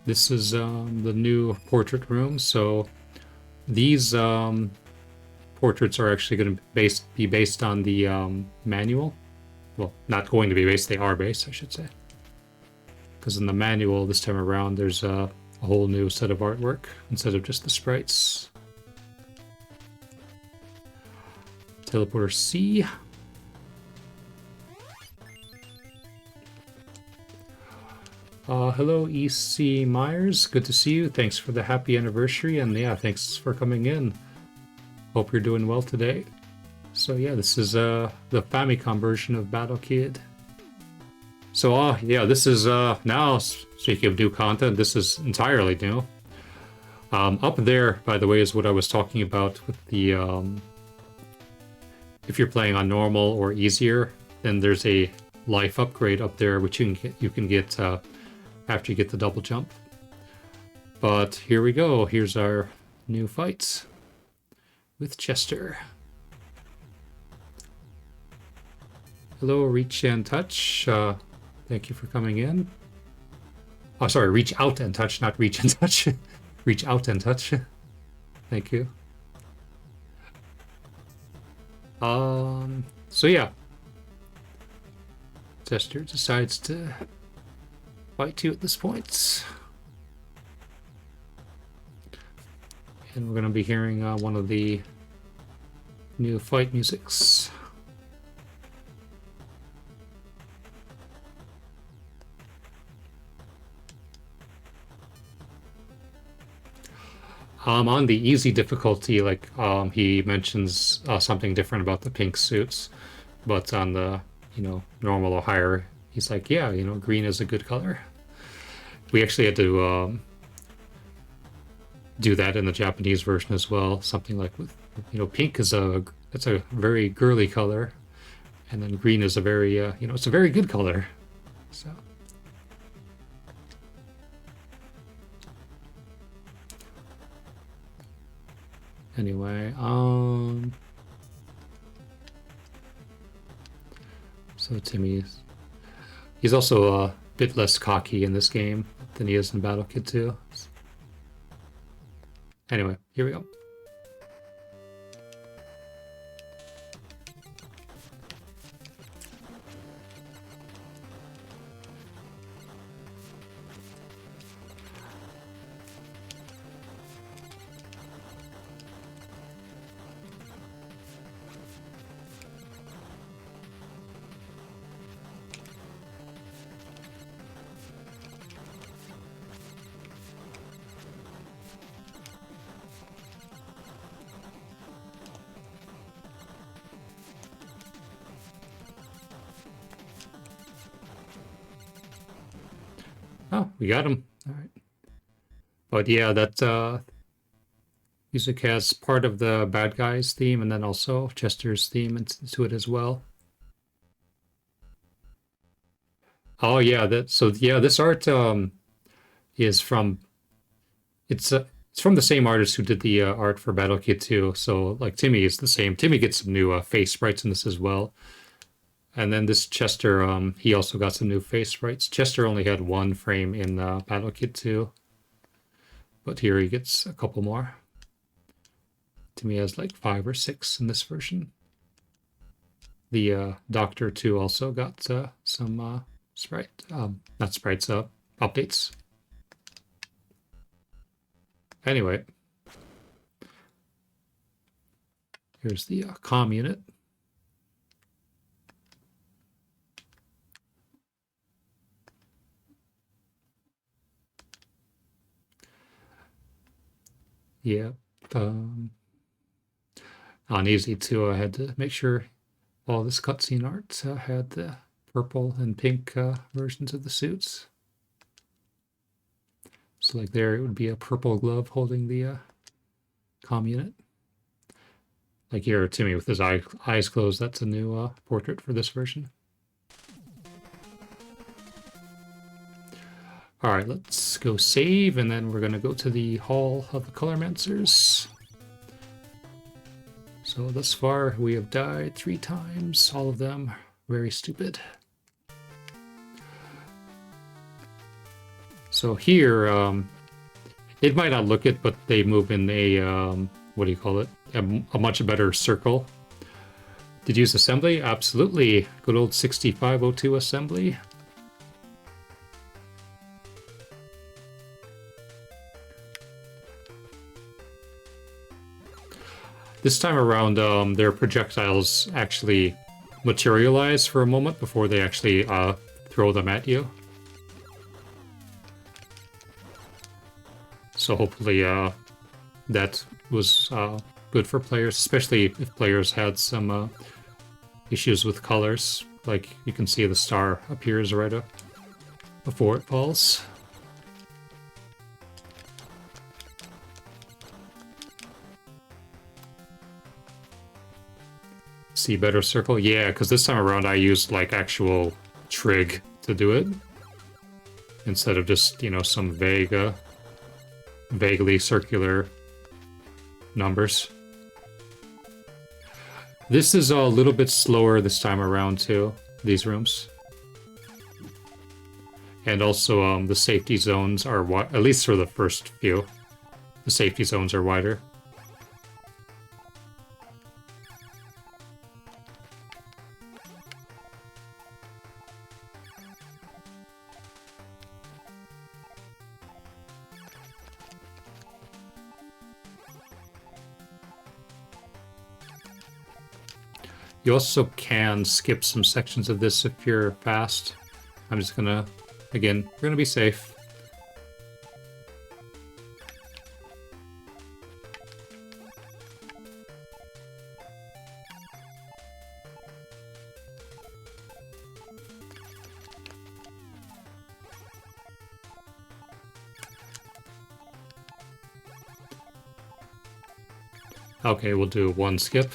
This is the new portrait room, so these portraits are actually going to be based on the manual. Well, not going to be based, they are based, I should say. Because in the manual this time around, there's a whole new set of artwork instead of just the sprites. Teleporter C. Hello, EC Myers. Good to see you. Thanks for the happy anniversary, and yeah, thanks for coming in. Hope you're doing well today. So yeah, this is the Famicom version of Battle Kid. So yeah, this is now, speaking of new content, this is entirely new. Up there, by the way, is what I was talking about with the if you're playing on normal or easier, then there's a life upgrade up there which you can get after you get the double jump. But here we go. Here's our new fights with Chester. Hello, Reach and Touch. Thank you for coming in. Oh, sorry, Reach Out and Touch, not Reach and Touch. Reach Out and Touch. Thank you. So yeah. Chester decides to fight you at this point. And we're going to be hearing one of the new fight musics. On the easy difficulty, like he mentions something different about the pink suits, but on the normal or higher, he's like, yeah, green is a good color. We actually had to do that in the Japanese version as well. Something like with pink is it's a very girly color, and then green is a very it's a very good color. So. Anyway, so he's also a bit less cocky in this game than he is in Battle Kid 2. Anyway, here we go. Oh, we got him. All right. But yeah, that music has part of the bad guys theme and then also Chester's theme into it as well. Oh yeah, this art is from it's from the same artist who did the art for Battle Kid 2. So like Timmy is the same. Timmy gets some new face sprites in this as well. And then this Chester, he also got some new face sprites. Chester only had one frame in Battle Kid 2. But here he gets a couple more. Timmy has like 5 or 6 in this version. The Doctor 2 also got some not sprites, updates. Anyway. Here's the comm unit. Yeah. On Easy 2, I had to make sure all this cutscene art had the purple and pink versions of the suits. So like there, it would be a purple glove holding the comm unit. Like here, Timmy with his eyes closed, that's a new portrait for this version. Alright, let's go save, and then we're gonna go to the Hall of the Colormancers. So thus far, we have died 3 times, all of them very stupid. So here, it might not look it, but they move in a, what do you call it? A much better circle. Did you use assembly? Absolutely. Good old 6502 assembly. This time around, their projectiles actually materialize for a moment before they actually throw them at you. So hopefully that was good for players, especially if players had some issues with colors. Like you can see the star appears right up before it falls. See better circle? Yeah, because this time around I used like actual trig to do it. Instead of just, you know, some vaguely circular numbers. This is a little bit slower this time around too, these rooms. And also the safety zones are, at least for the first few, the safety zones are wider. You also can skip some sections of this if you're fast. I'm just gonna, again, we're gonna be safe. Okay, we'll do one skip.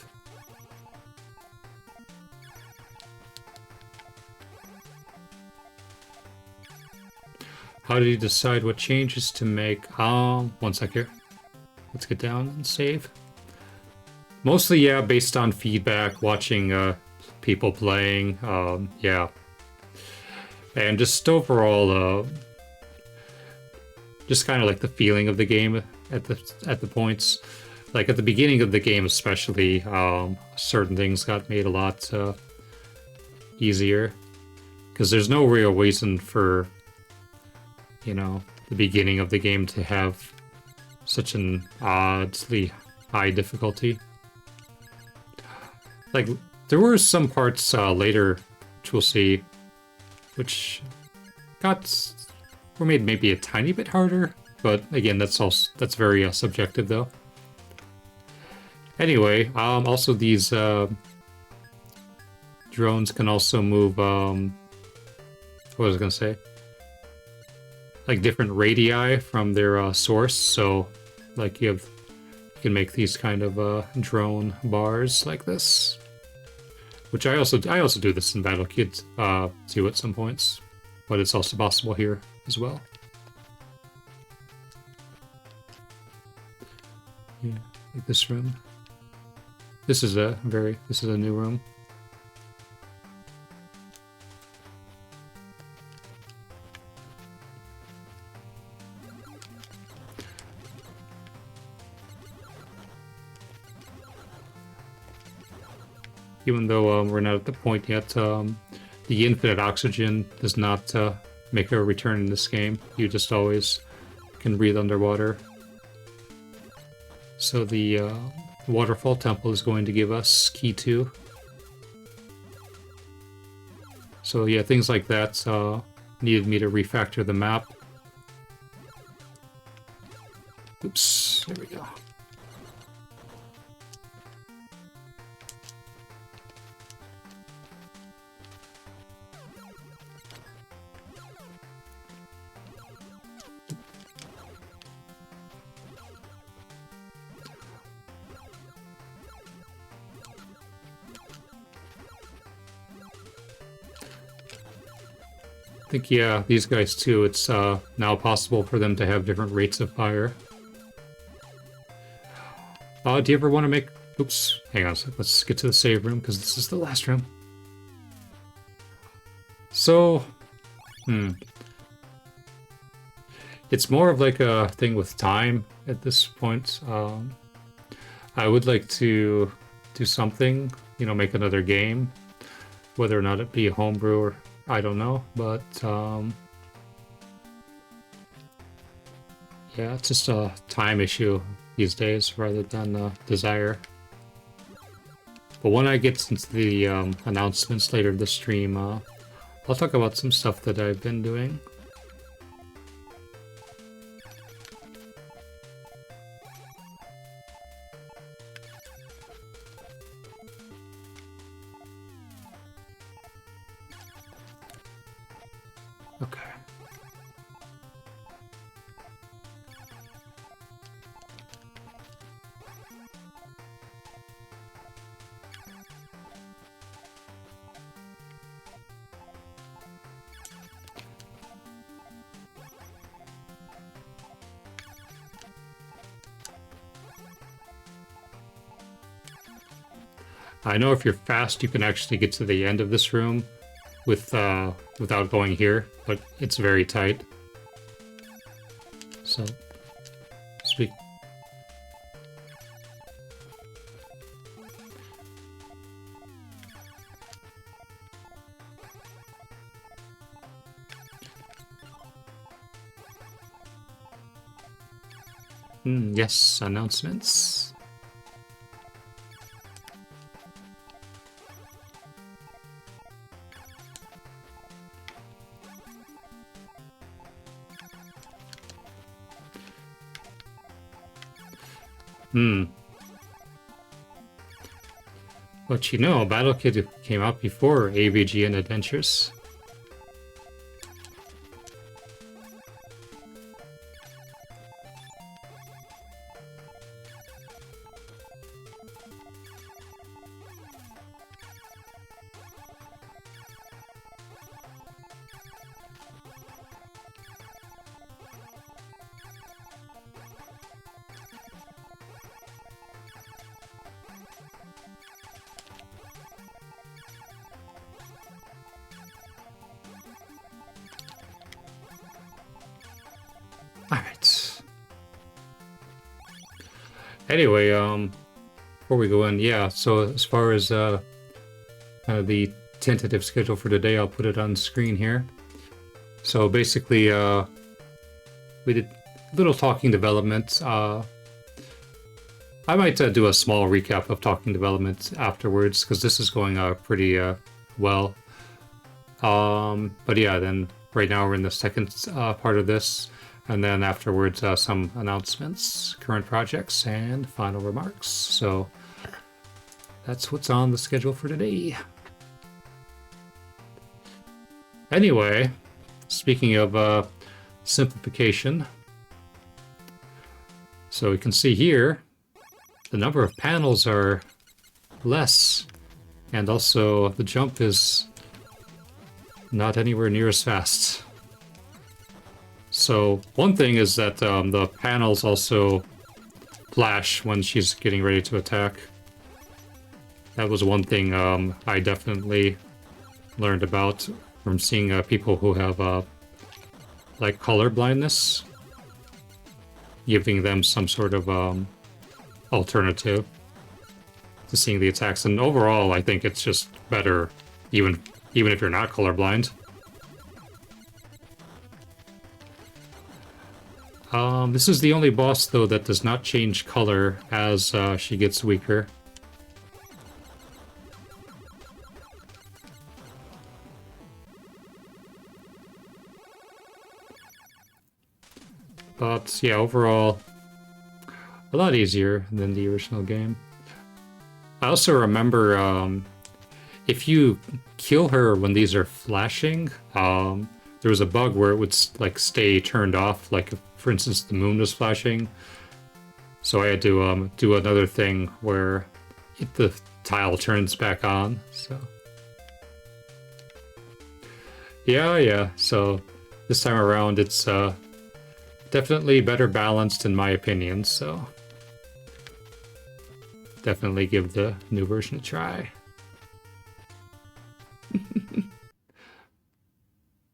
How did you decide what changes to make? 1 sec here. Let's get down and save. Mostly, yeah, based on feedback, watching people playing, yeah. And just overall, just kind of like the feeling of the game at the points. Like at the beginning of the game especially, certain things got made a lot easier. Because there's no real reason for, you know, the beginning of the game to have such an oddly high difficulty. Like, there were some parts later, which we'll see, which were made maybe a tiny bit harder, but again, that's very subjective though. Anyway, also these drones can also move, what was I gonna say? Like different radii from their source, so like you can make these kind of drone bars like this, which I also do this in Battle Kid too at some points, but it's also possible here as well. Yeah, like this room. This is a new room. Even though we're not at the point yet, the infinite oxygen does not make a return in this game. You just always can breathe underwater. So the Waterfall Temple is going to give us Key 2. So yeah, things like that needed me to refactor the map. Oops, there we go. think, yeah, these guys too, it's now possible for them to have different rates of fire. Do you ever want to make... Oops, hang on a sec. Let's get to the save room, because this is the last room. So, it's more of like a thing with time at this point. I would like to do something, you know, make another game. Whether or not it be a homebrew or I don't know, but yeah, it's just a time issue these days rather than a desire. But when I get into the announcements later in the stream, I'll talk about some stuff that I've been doing. Okay. I know if you're fast, you can actually get to the end of this room with without going here, but it's very tight. So, speak. Yes, announcements. But you know, Battle Kid came out before AVG and Adventures. Alright. Anyway, before we go in, yeah, so as far as the tentative schedule for today, I'll put it on screen here. So basically, we did a little talking development. I might do a small recap of talking development afterwards, because this is going pretty well. But yeah, then right now we're in the second part of this. And then afterwards, some announcements, current projects, and final remarks. So that's what's on the schedule for today. Anyway, speaking of simplification, so we can see here, the number of panels are less, and also the jump is not anywhere near as fast. So one thing is that the panels also flash when she's getting ready to attack. That was one thing I definitely learned about from seeing people who have like color blindness, giving them some sort of alternative to seeing the attacks. And overall, I think it's just better, even if you're not colorblind. This is the only boss, though, that does not change color as she gets weaker. But, yeah, overall, a lot easier than the original game. I also remember, if you kill her when these are flashing, there was a bug where it would, like, stay turned off, like, for instance, the moon was flashing. So I had to do another thing where the tile turns back on, so... Yeah. So this time around, it's definitely better balanced in my opinion. So definitely give the new version a try.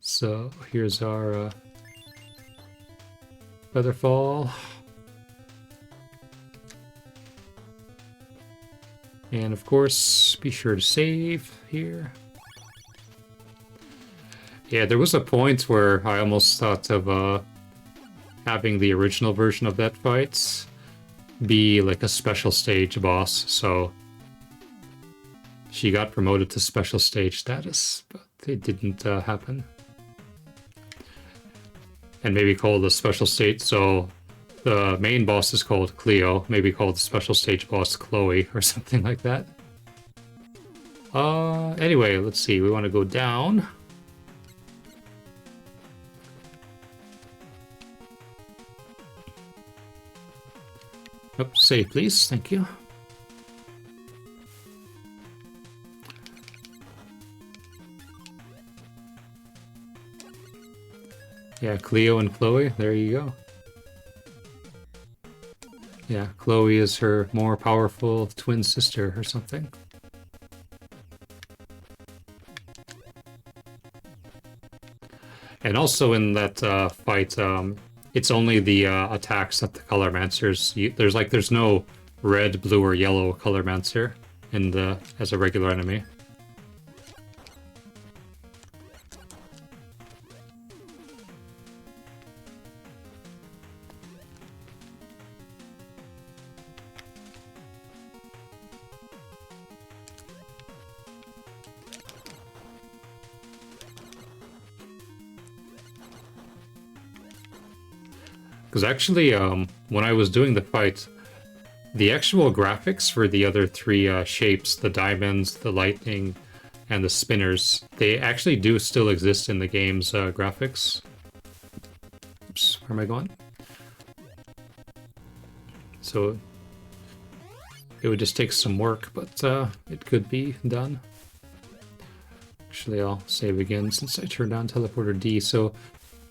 So here's our Featherfall. And of course, be sure to save here. Yeah, there was a point where I almost thought of having the original version of that fight be like a special stage boss, so she got promoted to special stage status, but it didn't happen. And maybe called a special stage, so the main boss is called Cleo, maybe called the special stage boss Chloe or something like that. Anyway, let's see, we want to go down. Oh, save please, thank you. Yeah, Cleo and Chloe, there you go. Yeah, Chloe is her more powerful twin sister or something. And also in that fight, it's only the attacks that the Colormancers. There's no red, blue, or yellow Colormancer in the as a regular enemy. Because actually, when I was doing the fight, the actual graphics for the other three shapes, the diamonds, the lightning, and the spinners, they actually do still exist in the game's graphics. Oops, where am I going? So it would just take some work, but it could be done. Actually, I'll save again since I turned on teleporter D. So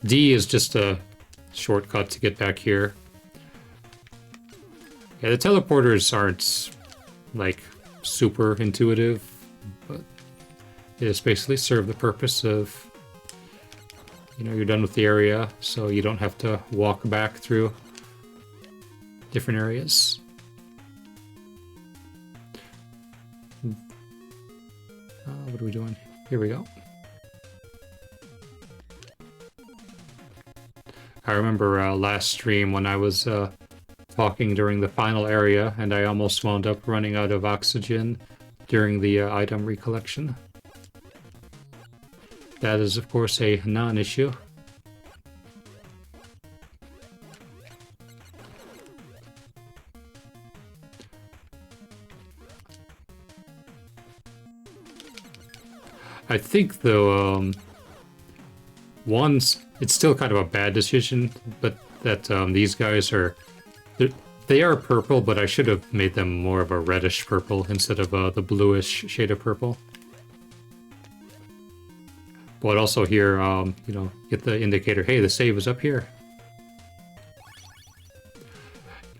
D is just a shortcut to get back here. Yeah, the teleporters aren't like super intuitive, but they just basically serve the purpose of, you know, you're done with the area, so you don't have to walk back through different areas. What are we doing? Here we go. I remember last stream when I was talking during the final area, and I almost wound up running out of oxygen during the item recollection. That is, of course, a non-issue. I think, though, it's still kind of a bad decision, but that these guys are... They are purple, but I should have made them more of a reddish purple instead of the bluish shade of purple. But also here, you know, get the indicator, hey, the save is up here.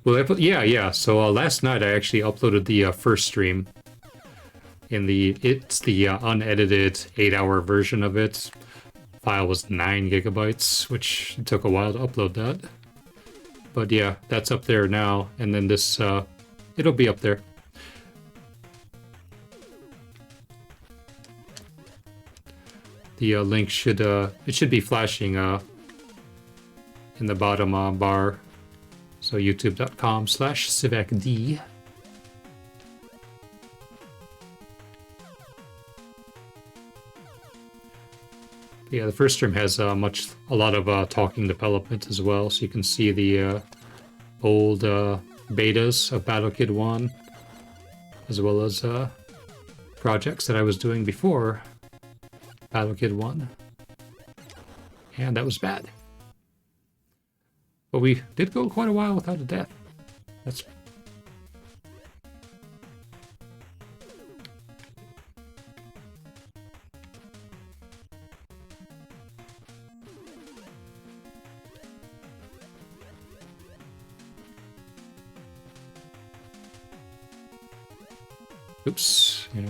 Well, yeah. So last night I actually uploaded the first stream. It's the unedited 8-hour version of it. File was 9 gigabytes, which took a while to upload that. But yeah, that's up there now, and then this, it'll be up there. The link should, it should be flashing in the bottom bar. So youtube.com/SivakD. Yeah, the first stream has a lot of talking development as well, so you can see the old betas of Battle Kid 1, as well as projects that I was doing before Battle Kid 1. And that was bad. But we did go quite a while without a death. That's... Oops, yeah.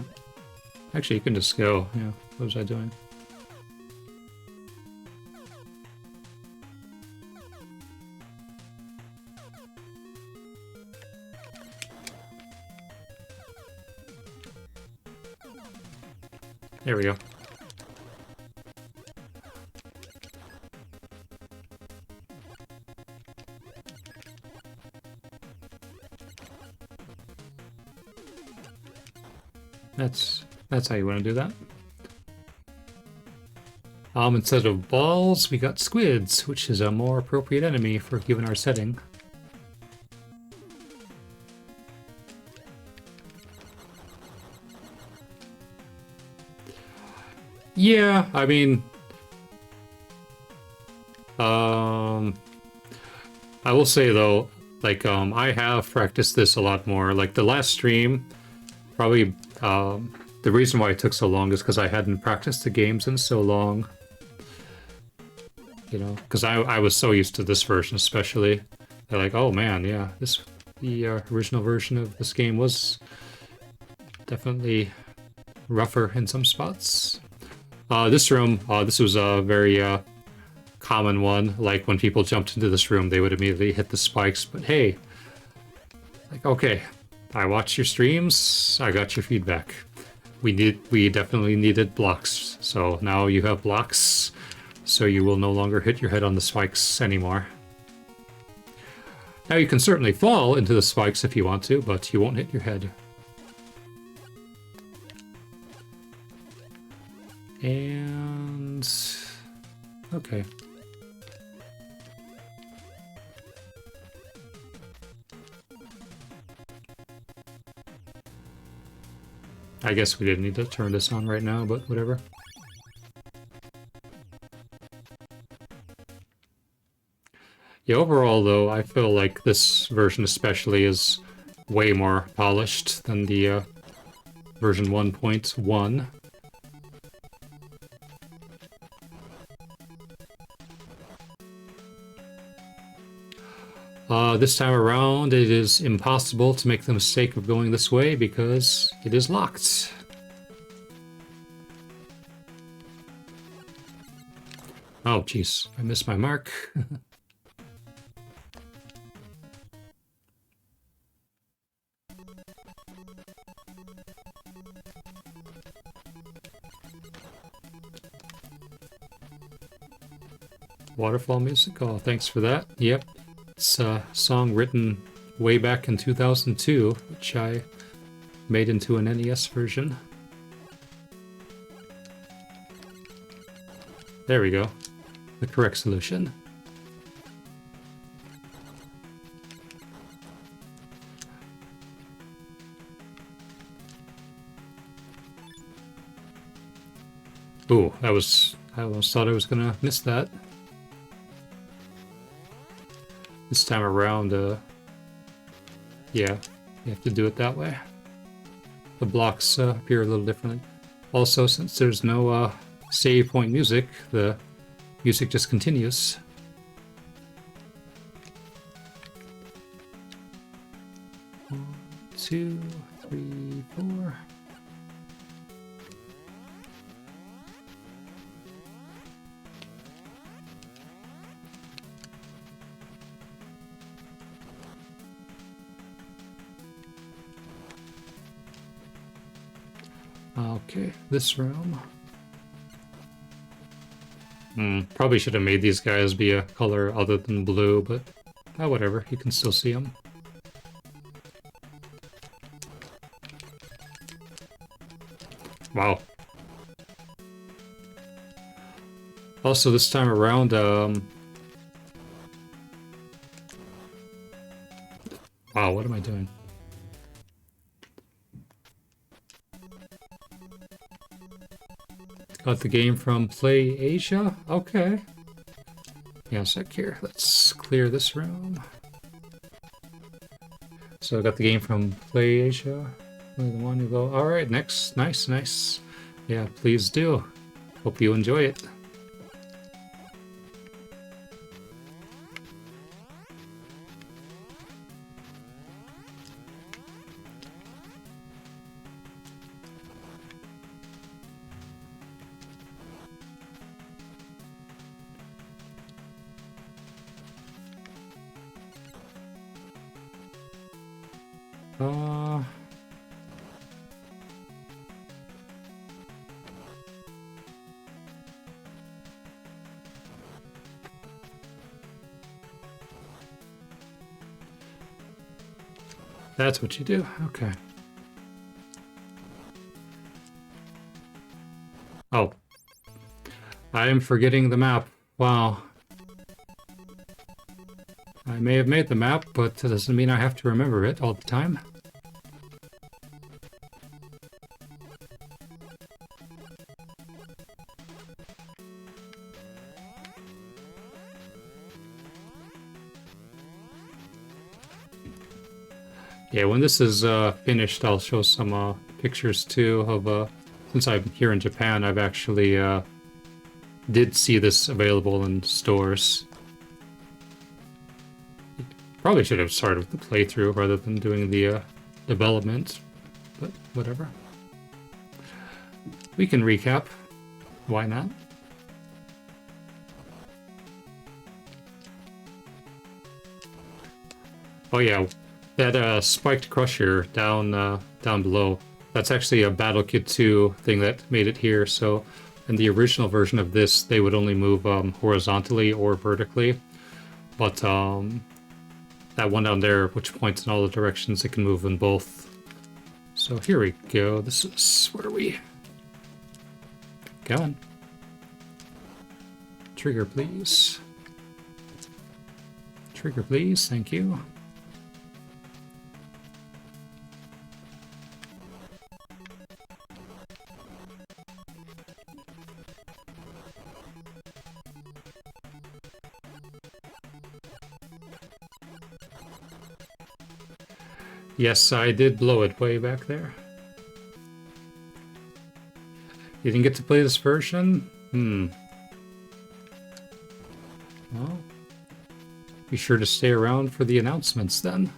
Actually, you can just go. Yeah, what was I doing? There we go. That's how you want to do that. Instead of balls, we got squids, which is a more appropriate enemy for given our setting. Yeah, I mean, I will say though, like, I have practiced this a lot more. Like the last stream, probably, the reason why it took so long is because I hadn't practiced the games in so long. You know, because I was so used to this version, especially. They're like, oh man, yeah, the original version of this game was definitely rougher in some spots. This room, this was a very common one. Like when people jumped into this room, they would immediately hit the spikes. But hey, like, okay, I watched your streams, I got your feedback. We definitely needed blocks, so now you have blocks, so you will no longer hit your head on the spikes anymore. Now you can certainly fall into the spikes if you want to, but you won't hit your head. And... okay. I guess we didn't need to turn this on right now, but whatever. Yeah, overall though, I feel like this version especially is way more polished than the version 1.1. This time around, it is impossible to make the mistake of going this way because it is locked. Oh, jeez, I missed my mark. Waterfall music? Oh, thanks for that. Yep. It's a song written way back in 2002, which I made into an NES version. There we go. The correct solution. Ooh, I almost thought I was gonna miss that. This time around, yeah, you have to do it that way. The blocks appear a little differently. Also, since there's no save point music, the music just continues. One, 2, 3, 4. Okay, this room. Probably should have made these guys be a color other than blue, but whatever, you can still see them. Wow. Also, this time around, wow, what am I doing? Got the game from Play Asia? Okay. Yeah, a sec here. Let's clear this room. So I got the game from Play Asia. The one you go, alright, next. Nice, nice. Yeah, please do. Hope you enjoy it. Uh... That's what you do? Okay. Oh. I am forgetting the map. Wow. I may have made the map, but that doesn't mean I have to remember it all the time. Yeah, when this is finished, I'll show some pictures too of, since I'm here in Japan, I've actually did see this available in stores. Probably should have started with the playthrough rather than doing the development, but whatever. We can recap. Why not? Oh yeah, that spiked crusher down down below. That's actually a Battle Kit 2 thing that made it here. So in the original version of this, they would only move horizontally or vertically, but that one down there, which points in all the directions, it can move in both. So here we go. This is where we going. Trigger, please. Trigger, please. Thank you. Yes, I did blow it way back there. You didn't get to play this version? Well, be sure to stay around for the announcements then.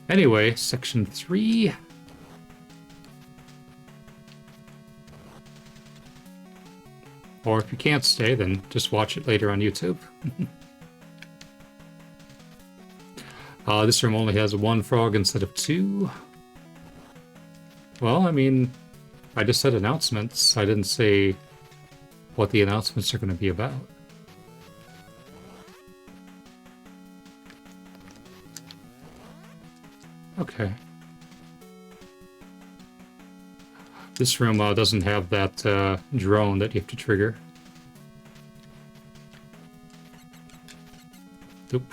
Anyway, section 3. Or if you can't stay, then just watch it later on YouTube. This room only has 1 frog instead of 2. Well, I mean, I just said announcements. I didn't say what the announcements are going to be about. Okay. This room doesn't have that drone that you have to trigger. Oop.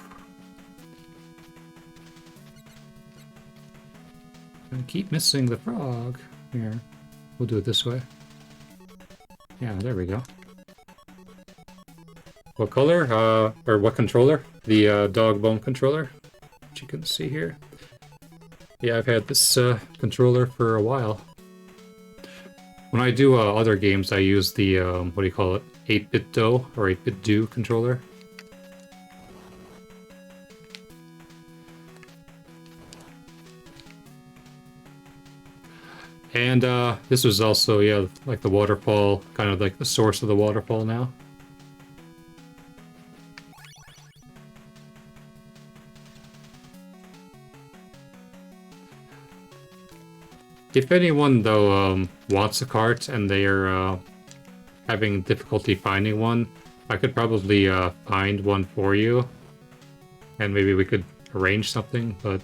I keep missing the frog. Here, we'll do it this way. Yeah, there we go. What color? Or what controller? The dog bone controller, which you can see here. Yeah, I've had this controller for a while. When I do other games, I use the, what do you call it? 8-bit Do or 8-bit Do controller. And this was also, yeah, like the waterfall, kind of like the source of the waterfall now. If anyone, though, wants a cart and they are having difficulty finding one, I could probably find one for you. And maybe we could arrange something, but...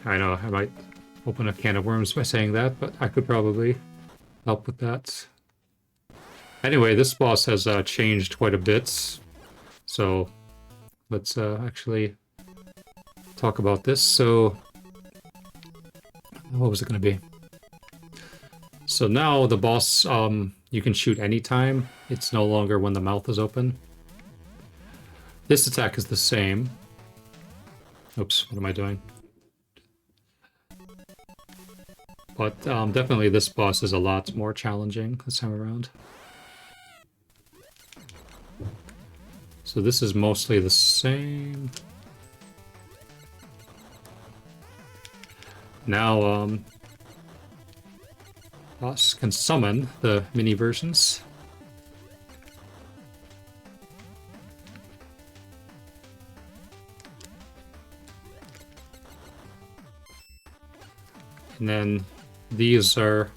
I know, I might open a can of worms by saying that, but I could probably help with that. Anyway, this boss has changed quite a bit, so let's actually talk about this. So, what was it going to be? So now the boss, you can shoot anytime. It's no longer when the mouth is open. This attack is the same. Oops, what am I doing? But definitely this boss is a lot more challenging this time around. So this is mostly the same. Now, boss can summon the mini versions. And then these are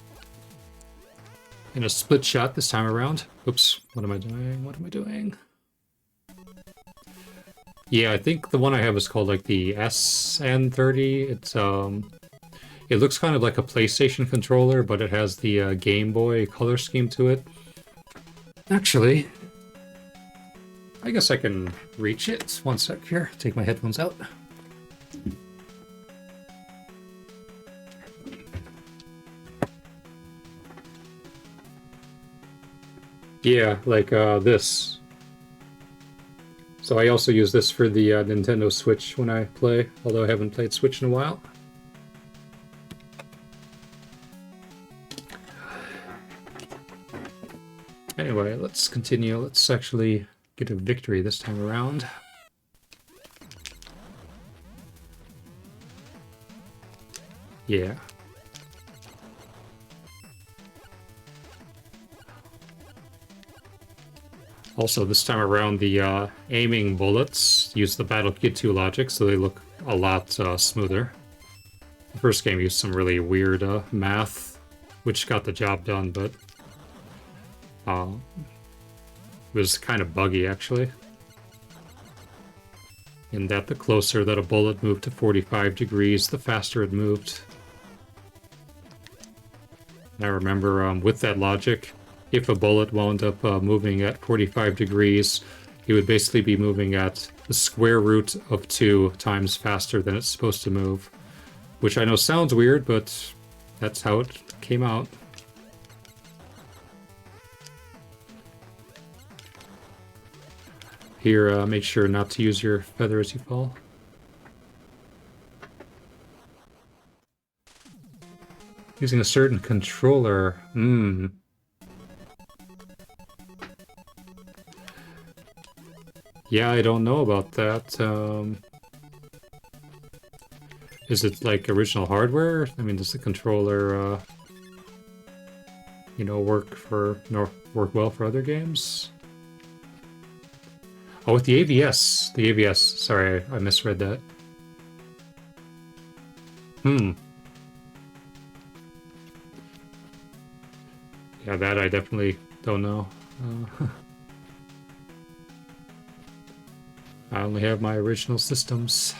in a split shot this time around. Oops, what am I doing? What am I doing? Yeah, I think the one I have is called like the SN30. It looks kind of like a PlayStation controller, but it has the Game Boy color scheme to it. Actually, I guess I can reach it. One sec here. Take my headphones out. Yeah, like this. So I also use this for the Nintendo Switch when I play, although I haven't played Switch in a while. Anyway, let's continue. Let's actually get a victory this time around. Yeah. Also, this time around, the aiming bullets use the Battle Kit 2 logic, so they look a lot smoother. The first game used some really weird math, which got the job done, but it was kind of buggy, actually. In that the closer that a bullet moved to 45 degrees, the faster it moved. And I remember with that logic, if a bullet wound up moving at 45 degrees, it would basically be moving at the square root of 2 times faster than it's supposed to move. Which I know sounds weird, but that's how it came out. Here, make sure not to use your feather as you fall. Using a certain controller. Yeah, I don't know about that. Is it like original hardware? I mean, does the controller, you know, work well for other games? Oh, with the AVS. The AVS. Sorry, I misread that. Yeah, that I definitely don't know. I only have my original systems.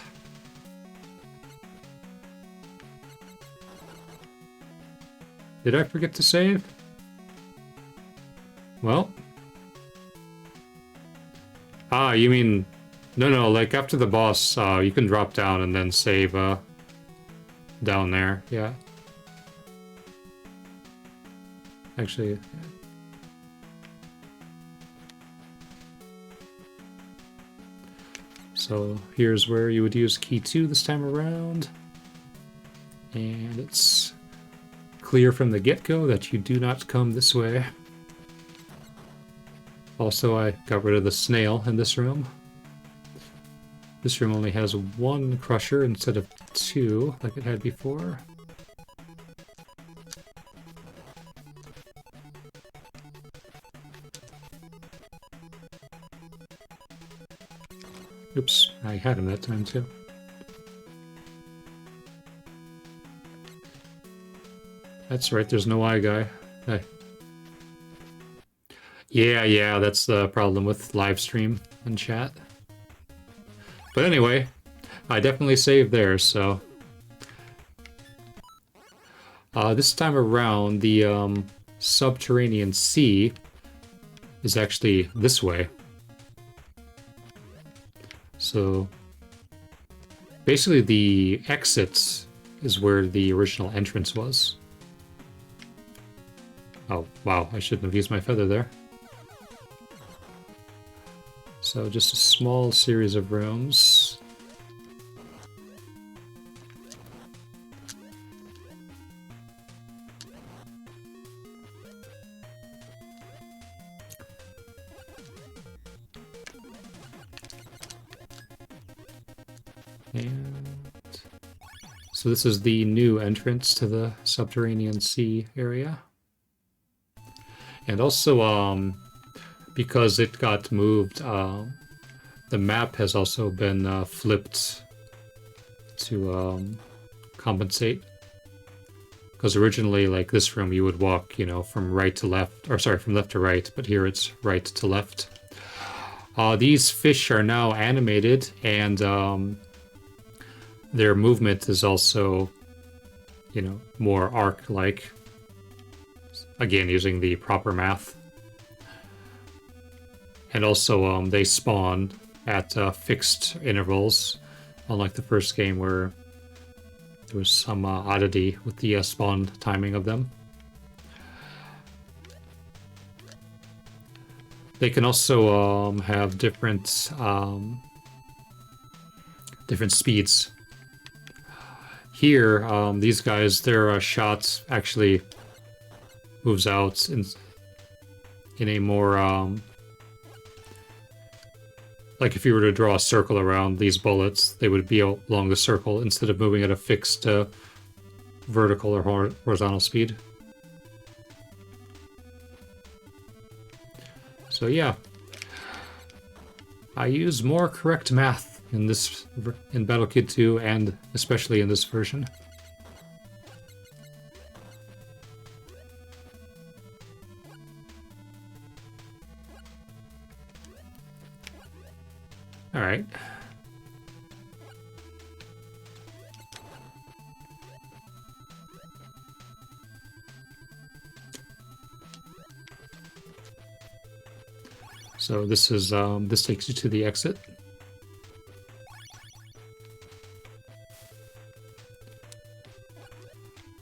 Did I forget to save? Well. Ah, you mean... No, like after the boss, you can drop down and then save down there, yeah. Actually... So here's where you would use key 2 this time around. And it's clear from the get-go that you do not come this way. Also, I got rid of the snail in this room. This room only has 1 crusher instead of 2, like it had before. Oops, I had him that time too. That's right, there's no eye guy. Hey. Yeah, that's the problem with live stream and chat. But anyway, I definitely saved there, so... this time around, the subterranean sea is actually this way. So basically the exit is where the original entrance was. Oh, wow, I shouldn't have used my feather there. So just a small series of rooms. And so this is the new entrance to the subterranean sea area. And also, because it got moved, the map has also been flipped to compensate. Because originally, like this room, you would walk, you know, from right to left, or sorry, from left to right, but here it's right to left. These fish are now animated, and their movement is also, you know, more arc-like. Again, using the proper math. And also, they spawn at fixed intervals, unlike the first game where there was some oddity with the spawn timing of them. They can also have different speeds. Here, these guys, their shot actually moves out in a more like if you were to draw a circle around these bullets, they would be along the circle instead of moving at a fixed vertical or horizontal speed. So yeah, I use more correct math in Battle Kid 2 and especially in this version. All right. So this is this takes you to the exit.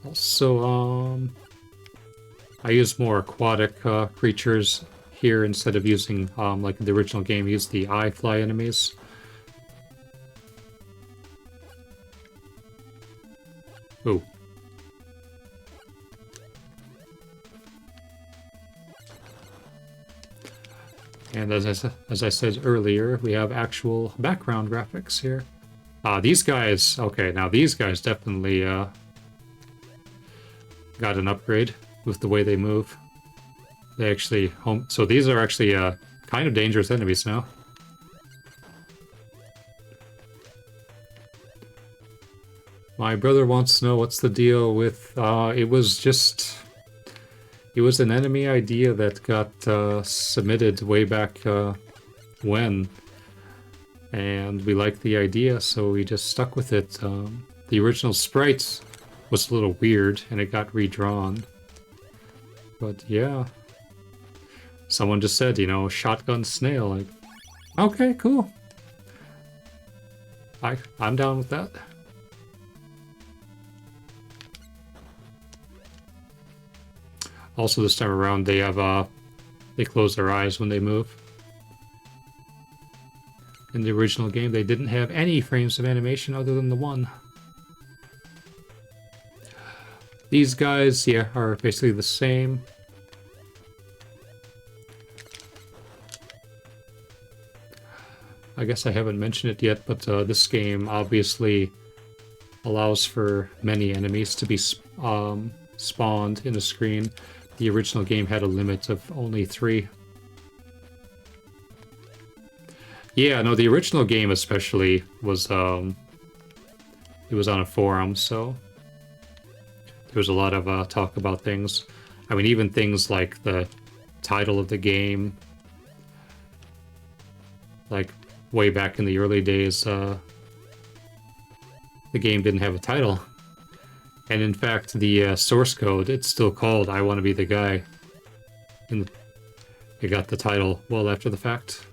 Also, I use more aquatic creatures here instead of using, like in the original game, use the eye fly enemies. Ooh. And as I said earlier, we have actual background graphics here. These guys, okay, now these guys definitely got an upgrade with the way they move. They actually so these are actually kind of dangerous enemies now. My brother wants to know what's the deal with it was an enemy idea that got submitted way back when, and we liked the idea, so we just stuck with it. The original sprite was a little weird, and it got redrawn. But yeah, someone just said, you know, shotgun snail. Like, okay, cool. I'm down with that. Also, this time around, they have they close their eyes when they move. In the original game, they didn't have any frames of animation other than the one. These guys, yeah, are basically the same. I guess I haven't mentioned it yet, but this game obviously allows for many enemies to be spawned in a screen. The original game had a limit of only 3. Yeah, no, the original game especially was, it was on a forum, so there was a lot of talk about things. I mean, even things like the title of the game, like way back in the early days, the game didn't have a title. And in fact, the source code, it's still called I Want to Be the Guy. And it got the title well after the fact.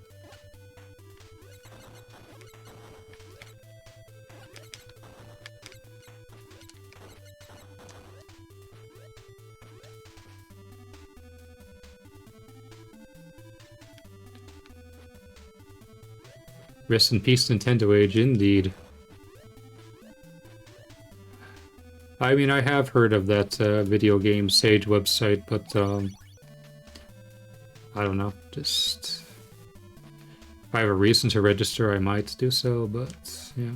Rest in peace, Nintendo Age, indeed. I mean, I have heard of that video game Sage website, but I don't know. Just if I have a reason to register, I might do so. But yeah,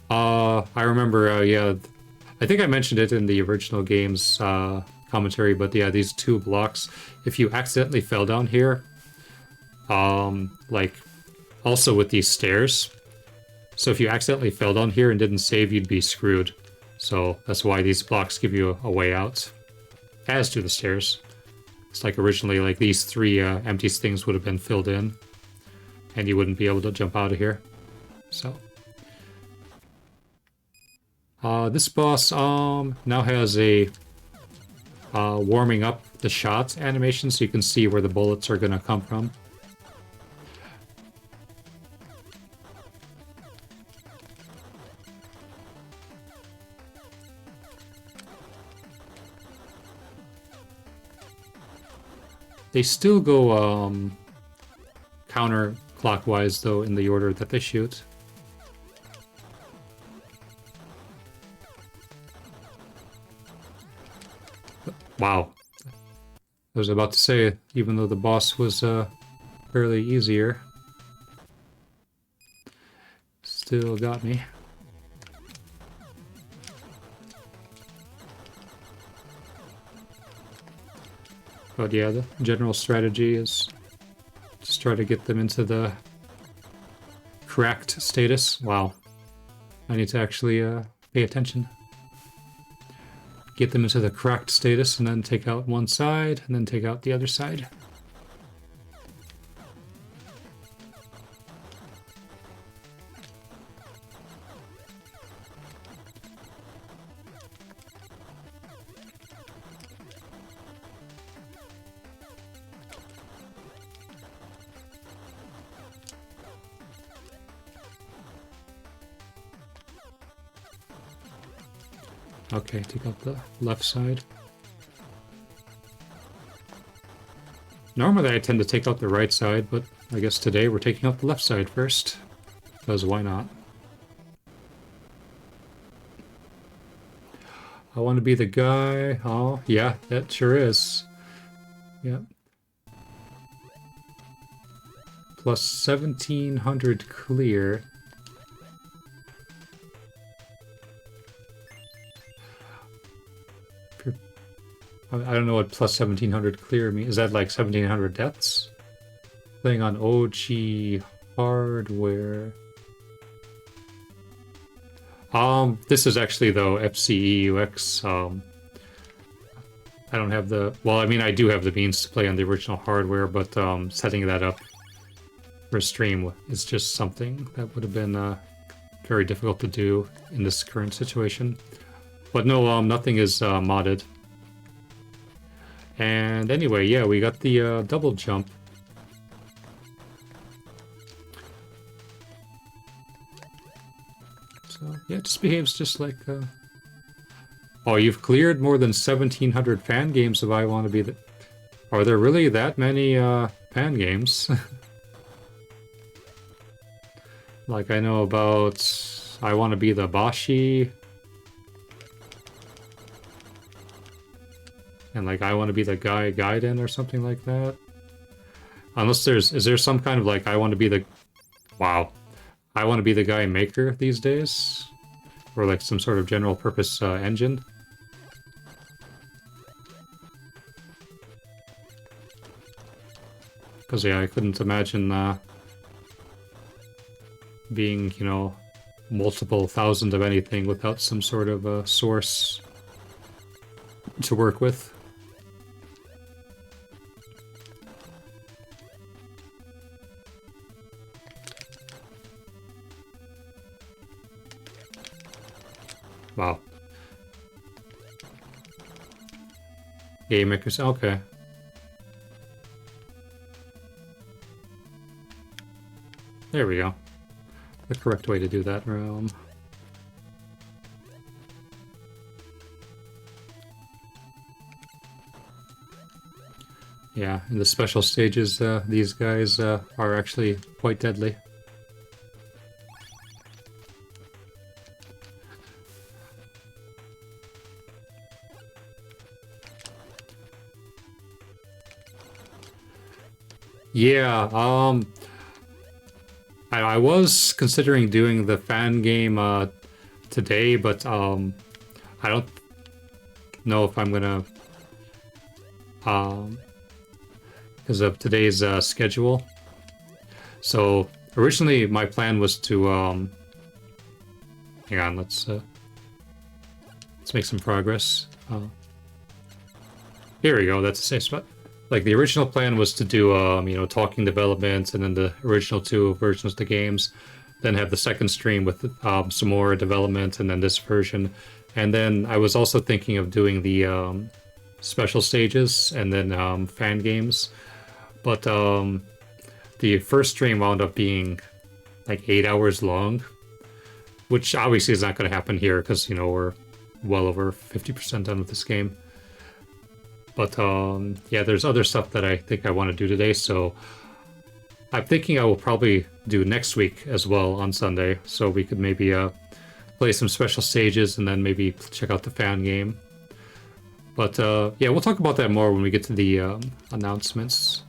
I remember. Yeah, I think I mentioned it in the original game's commentary. But yeah, these 2 blocks. If you accidentally fell down here, like also with these stairs. So if you accidentally fell down here and didn't save, you'd be screwed. So that's why these blocks give you a way out, as do the stairs. It's like originally, like these three empty things would have been filled in, and you wouldn't be able to jump out of here. So this boss now has a warming up the shot animation, so you can see where the bullets are gonna come from. They still go counterclockwise, though, in the order that they shoot. Wow. I was about to say, even though the boss was fairly easier, still got me. But yeah, the general strategy is just try to get them into the cracked status. Wow. I need to actually pay attention. Get them into the cracked status and then take out one side and then take out the other side. Okay, take out the left side. Normally I tend to take out the right side, but I guess today we're taking out the left side first. Because why not? I want to be the guy. Oh, yeah, that sure is. Yeah. Plus 1700 clear. I don't know what plus 1700 clear means. Is that like 1700 deaths? Playing on OG hardware. This is actually though FCEUX. I don't have the, well, I mean, I do have the means to play on the original hardware, but setting that up for a stream is just something that would have been very difficult to do in this current situation. But no, nothing is modded. And anyway, yeah, we got the double jump. So, yeah, it just behaves just like... Oh, you've cleared more than 1,700 fan games of I Want to Be the... Are there really that many fan games? Like, I know about I Want to Be the Bashi... And like, I want to be the guy Gaiden or something like that. Unless is there some kind of like, I want to be the, wow. I want to be the guy maker these days? Or like some sort of general purpose engine? Because yeah, I couldn't imagine being, you know, multiple thousand of anything without some sort of source to work with. Wow. Game makers, okay. There we go. The correct way to do that realm. Yeah, in the special stages, these guys are actually quite deadly. Yeah, I was considering doing the fan game today, but I don't know if I'm gonna because of today's schedule. So originally my plan was to hang on, let's let's make some progress. Here we go. That's the same spot. Like the original plan was to do, you know, talking developments, and then the original 2 versions of the games, then have the second stream with some more development, and then this version. And then I was also thinking of doing the special stages and then fan games. But the first stream wound up being like 8 hours long, which obviously is not going to happen here because, you know, we're well over 50% done with this game. But yeah, there's other stuff that I think I want to do today, so I'm thinking I will probably do next week as well on Sunday, so we could maybe play some special stages and then maybe check out the fan game. But yeah, we'll talk about that more when we get to the announcements.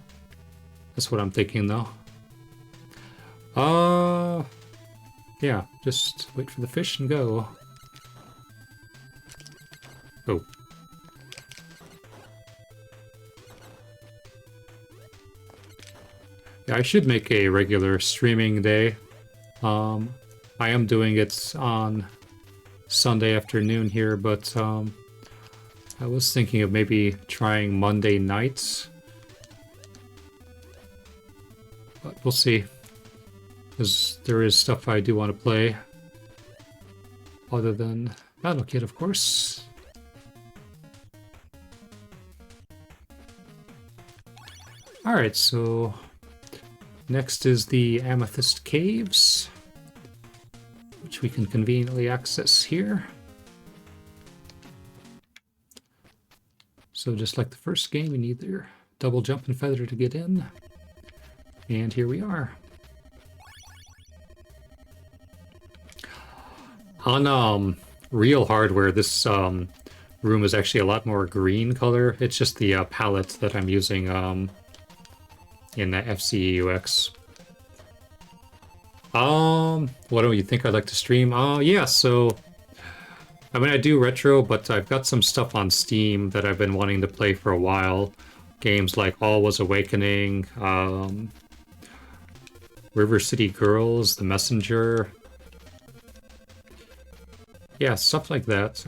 That's what I'm thinking, though. Yeah, just wait for the fish and go. Oh. Yeah, I should make a regular streaming day. I am doing it on Sunday afternoon here, but I was thinking of maybe trying Monday nights. But we'll see. Because there is stuff I do want to play. Other than Battle Kit, of course. Alright, so next is the Amethyst Caves, which we can conveniently access here. So just like the first game, we need their double jump and feather to get in. And here we are. On real hardware, this room is actually a lot more green color. It's just the palette that I'm using in the FCEUX. What do you think I'd like to stream? Yeah, so I mean, I do retro, but I've got some stuff on Steam that I've been wanting to play for a while. Games like All Was Awakening, River City Girls, The Messenger. Yeah, stuff like that.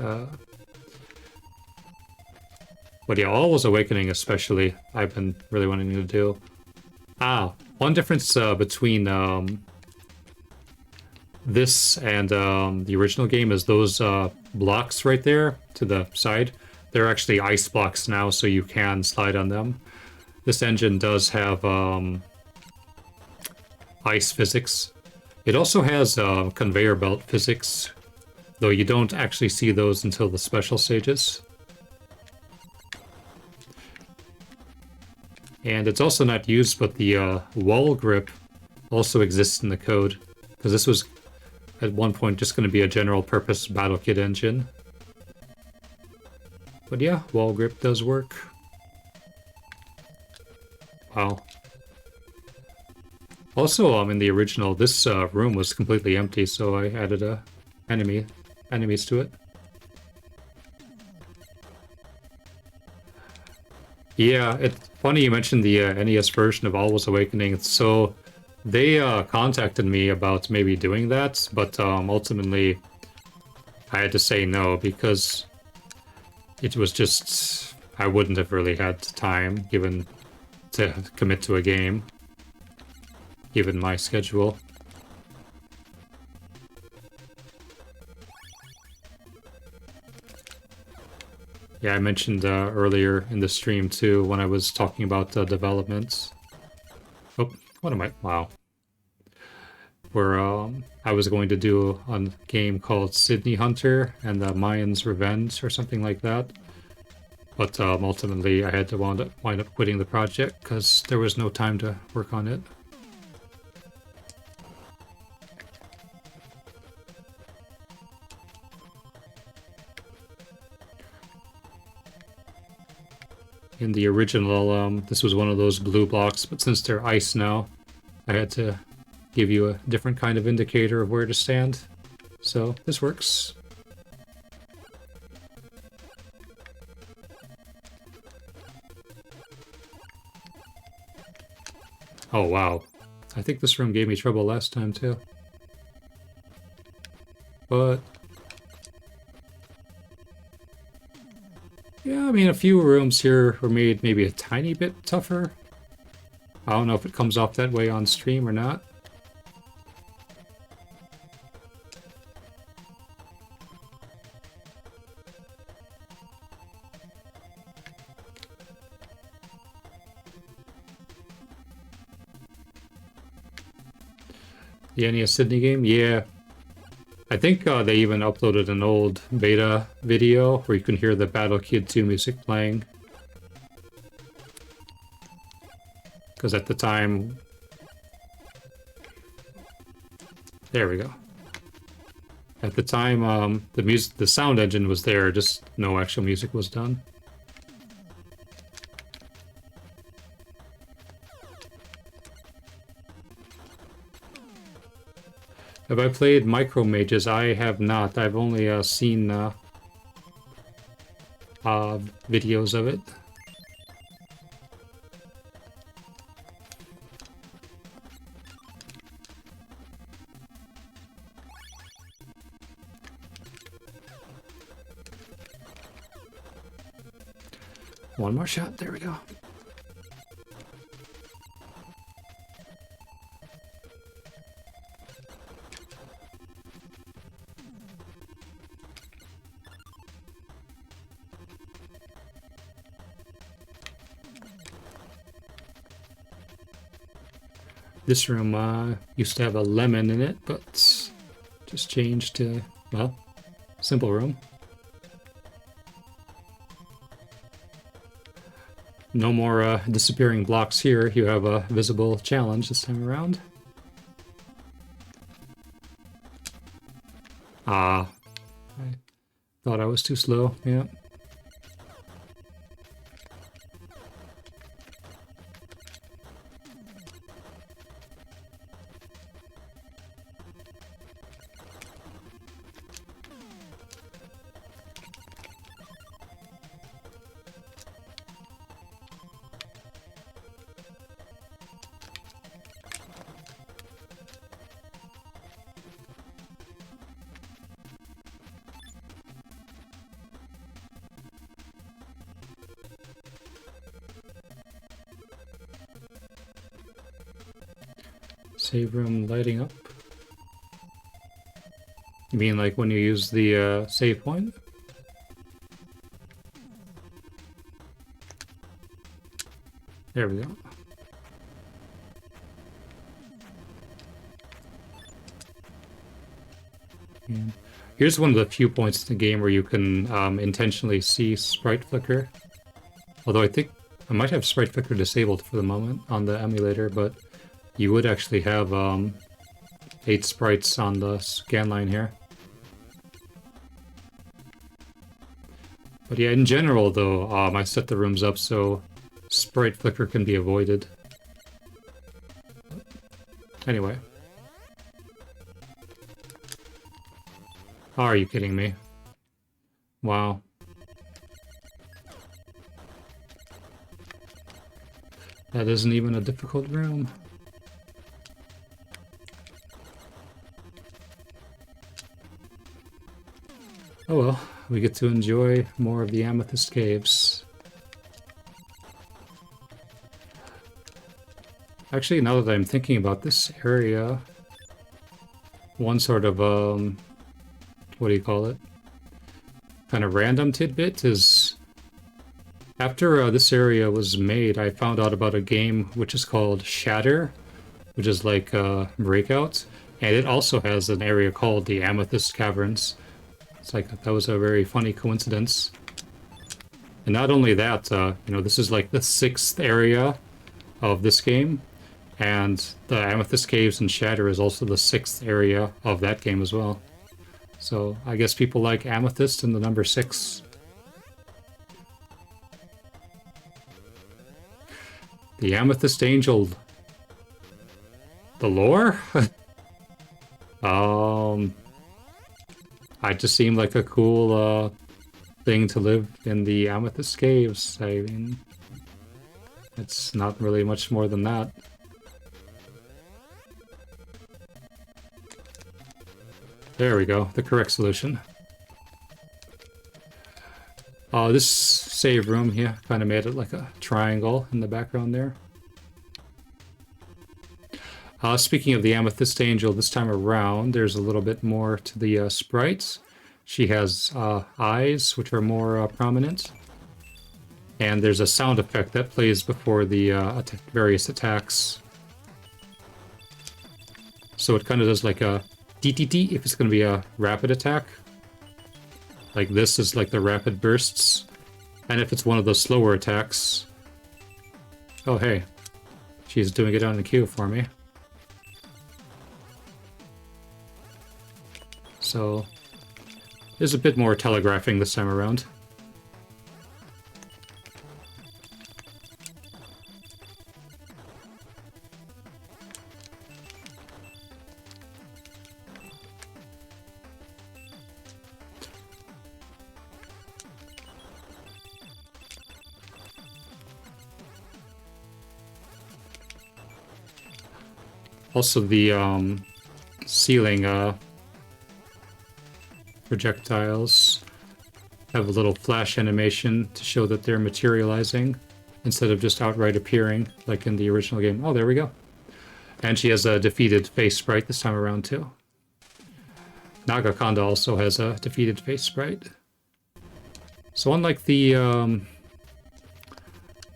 But yeah, All Was Awakening especially, I've been really wanting to do. One difference between this and the original game is those blocks right there to the side. They're actually ice blocks now, so you can slide on them. This engine does have ice physics. It also has conveyor belt physics, though you don't actually see those until the special stages. And it's also not used, but the wall grip also exists in the code, because this was at one point just going to be a general purpose battle kit engine. But yeah, wall grip does work. Wow. Also, in the original, this room was completely empty, so I added enemies to it. Yeah, it's funny you mentioned the NES version of All Was Awakening. So they contacted me about maybe doing that, but ultimately I had to say no because it was just, I wouldn't have really had time given to commit to a game, given my schedule. Yeah, I mentioned earlier in the stream too when I was talking about developments. Oh, what am I? Wow. Where I was going to do a game called Sydney Hunter and the Mayans' Revenge or something like that. But ultimately I had to wind up quitting the project because there was no time to work on it. In the original, this was one of those blue blocks, but since they're ice now, I had to give you a different kind of indicator of where to stand. So, this works. Oh, wow. I think this room gave me trouble last time, too. But Yeah, I mean, a few rooms here were made maybe a tiny bit tougher. I don't know if it comes off that way on stream or not. The NES Sydney game? Yeah. I think they even uploaded an old beta video where you can hear the Battle Kid 2 music playing. Because at the time... There we go. At the time, the sound engine was there, just no actual music was done. Have I played Micro Mages? I have not. I've only seen videos of it. One more shot. There we go. This room used to have a lemon in it, but just changed to, well, simple room. No more disappearing blocks here. You have a visible challenge this time around. Ah, I thought I was too slow, yeah. Save room lighting up. You mean like when you use the save point? There we go. And here's one of the few points in the game where you can intentionally see sprite flicker. Although I think I might have sprite flicker disabled for the moment on the emulator, but you would actually have 8 sprites on the scan line here. But yeah, in general though, I set the rooms up so sprite flicker can be avoided. Anyway. Are you kidding me? Wow. That isn't even a difficult room. Oh well, we get to enjoy more of the Amethyst Caves. Actually, now that I'm thinking about this area, one sort of, what do you call it? Kind of random tidbit is, after this area was made, I found out about a game which is called Shatter, which is like Breakout, and it also has an area called the Amethyst Caverns. It's like, that was a very funny coincidence. And not only that, you know, this is like the 6th area of this game, and the Amethyst Caves and Shatter is also the 6th area of that game as well. So I guess people like Amethyst and the number 6. The Amethyst Angel. The lore? I just seemed like a cool thing to live in the Amethyst Caves. I mean, it's not really much more than that. There we go, the correct solution. This save room here kind of made it like a triangle in the background there. Speaking of the Amethyst Angel, this time around, there's a little bit more to the sprites. She has eyes, which are more prominent. And there's a sound effect that plays before the various attacks. So it kind of does like a DTT if it's going to be a rapid attack. Like this is like the rapid bursts. And if it's one of those slower attacks... Oh, hey. She's doing it on the queue for me. So there's a bit more telegraphing this time around. Also the ceiling projectiles have a little flash animation to show that they're materializing instead of just outright appearing like in the original game. Oh, there we go. And she has a defeated face sprite this time around too. Nagakonda also has a defeated face sprite. So unlike the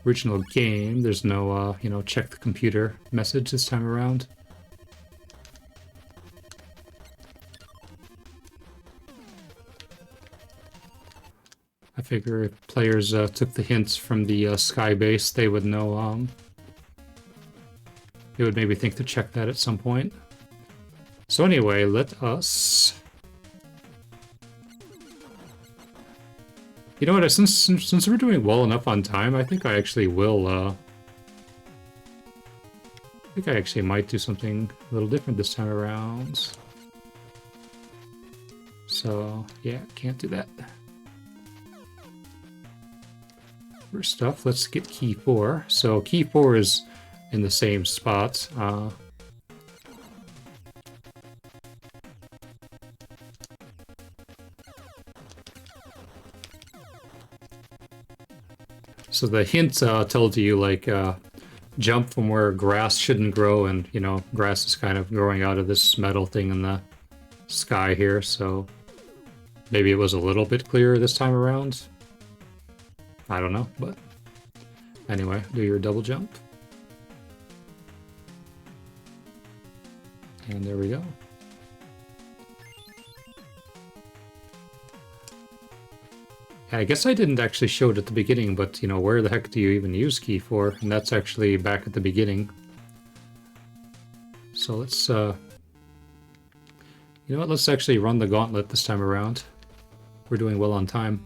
original game, there's no, you know, check the computer message this time around. I figure if players took the hints from the Sky base, they would know, they would maybe think to check that at some point. So anyway, let us... You know what, since we're doing well enough on time, I think I actually will, I think I actually might do something a little different this time around. So, yeah, can't do that. First off, let's get key 4. So key 4 is in the same spot. So the hint told you, like, jump from where grass shouldn't grow, and, you know, grass is kind of growing out of this metal thing in the sky here, so maybe it was a little bit clearer this time around. I don't know, but anyway, do your double jump. And there we go. I guess I didn't actually show it at the beginning, but, you know, where the heck do you even use key 4? And that's actually back at the beginning. So let's, you know what, let's actually run the gauntlet this time around. We're doing well on time.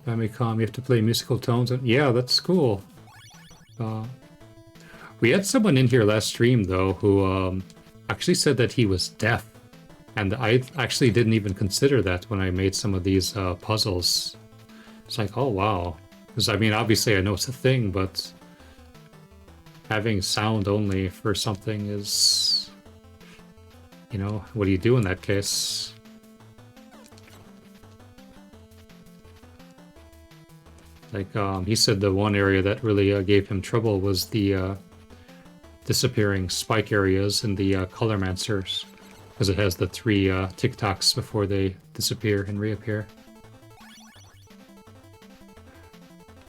Famicom, you have to play musical tones. And yeah, that's cool. We had someone in here last stream, though, who actually said that he was deaf. And I actually didn't even consider that when I made some of these puzzles. It's like, oh, wow. Because, I mean, obviously I know it's a thing, but having sound only for something is... You know, what do you do in that case? Like, he said the one area that really gave him trouble was the disappearing spike areas in the Colormancers, because it has the 3 tick-tocks before they disappear and reappear.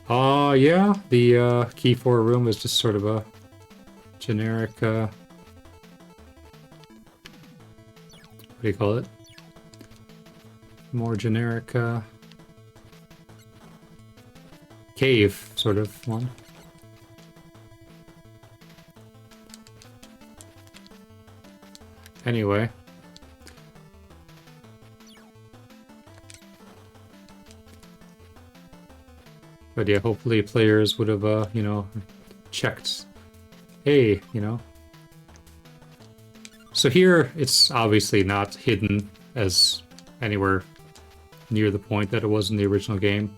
Yeah, the key 4 room is just sort of a generic, what do you call it? More generic, cave sort of one. Anyway. But yeah, hopefully players would have, you know, checked. Hey, you know. So here, it's obviously not hidden as anywhere near the point that it was in the original game.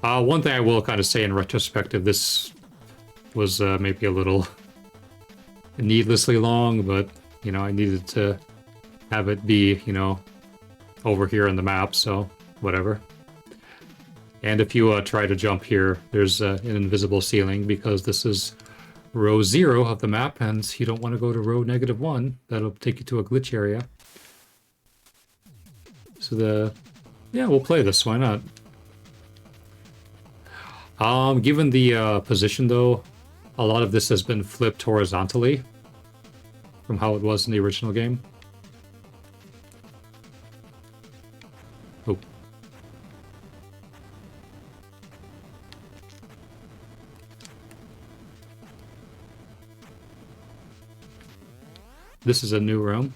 One thing I will kind of say in retrospective, this was maybe a little needlessly long, but, you know, I needed to have it be, you know, over here on the map, so whatever. And if you try to jump here, there's an invisible ceiling because this is row 0 of the map, and you don't want to go to row -1. That'll take you to a glitch area. So yeah, we'll play this. Why not? Given the position, though, a lot of this has been flipped horizontally from how it was in the original game. Oh. This is a new room.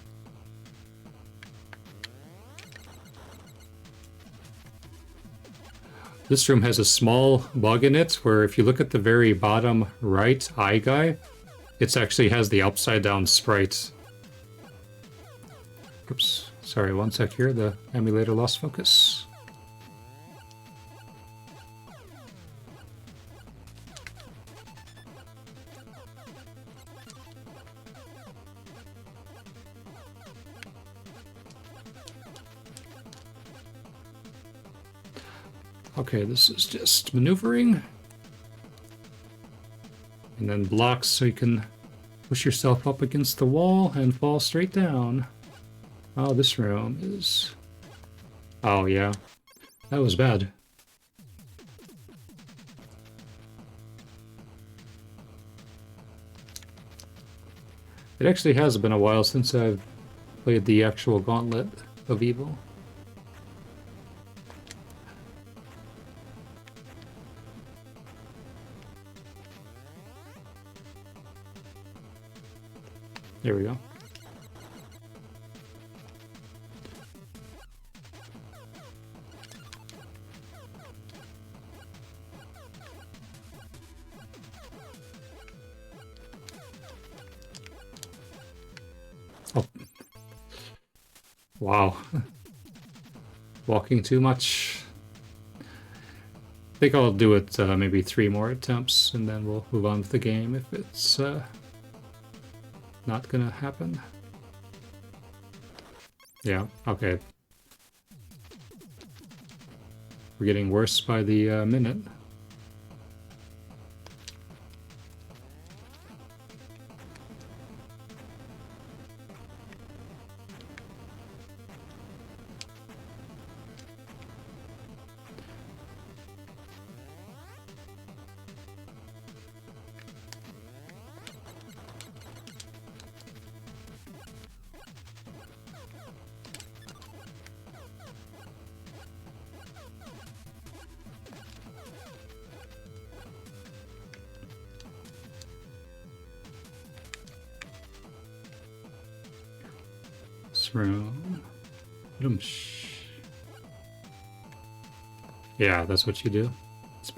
This room has a small bug in it where if you look at the very bottom right eye guy, it actually has the upside down sprite. Oops, sorry, one sec here, the emulator lost focus. Okay, this is just maneuvering. And then blocks so you can push yourself up against the wall and fall straight down. Oh, this room is... Oh, yeah. That was bad. It actually has been a while since I've played the actual Gauntlet of Evil. There we go. Oh. Wow. Walking too much. I think I'll do it maybe 3 more attempts and then we'll move on with the game if it's not gonna happen. Yeah, okay. We're getting worse by the minute. Room. Yeah, that's what you do. It's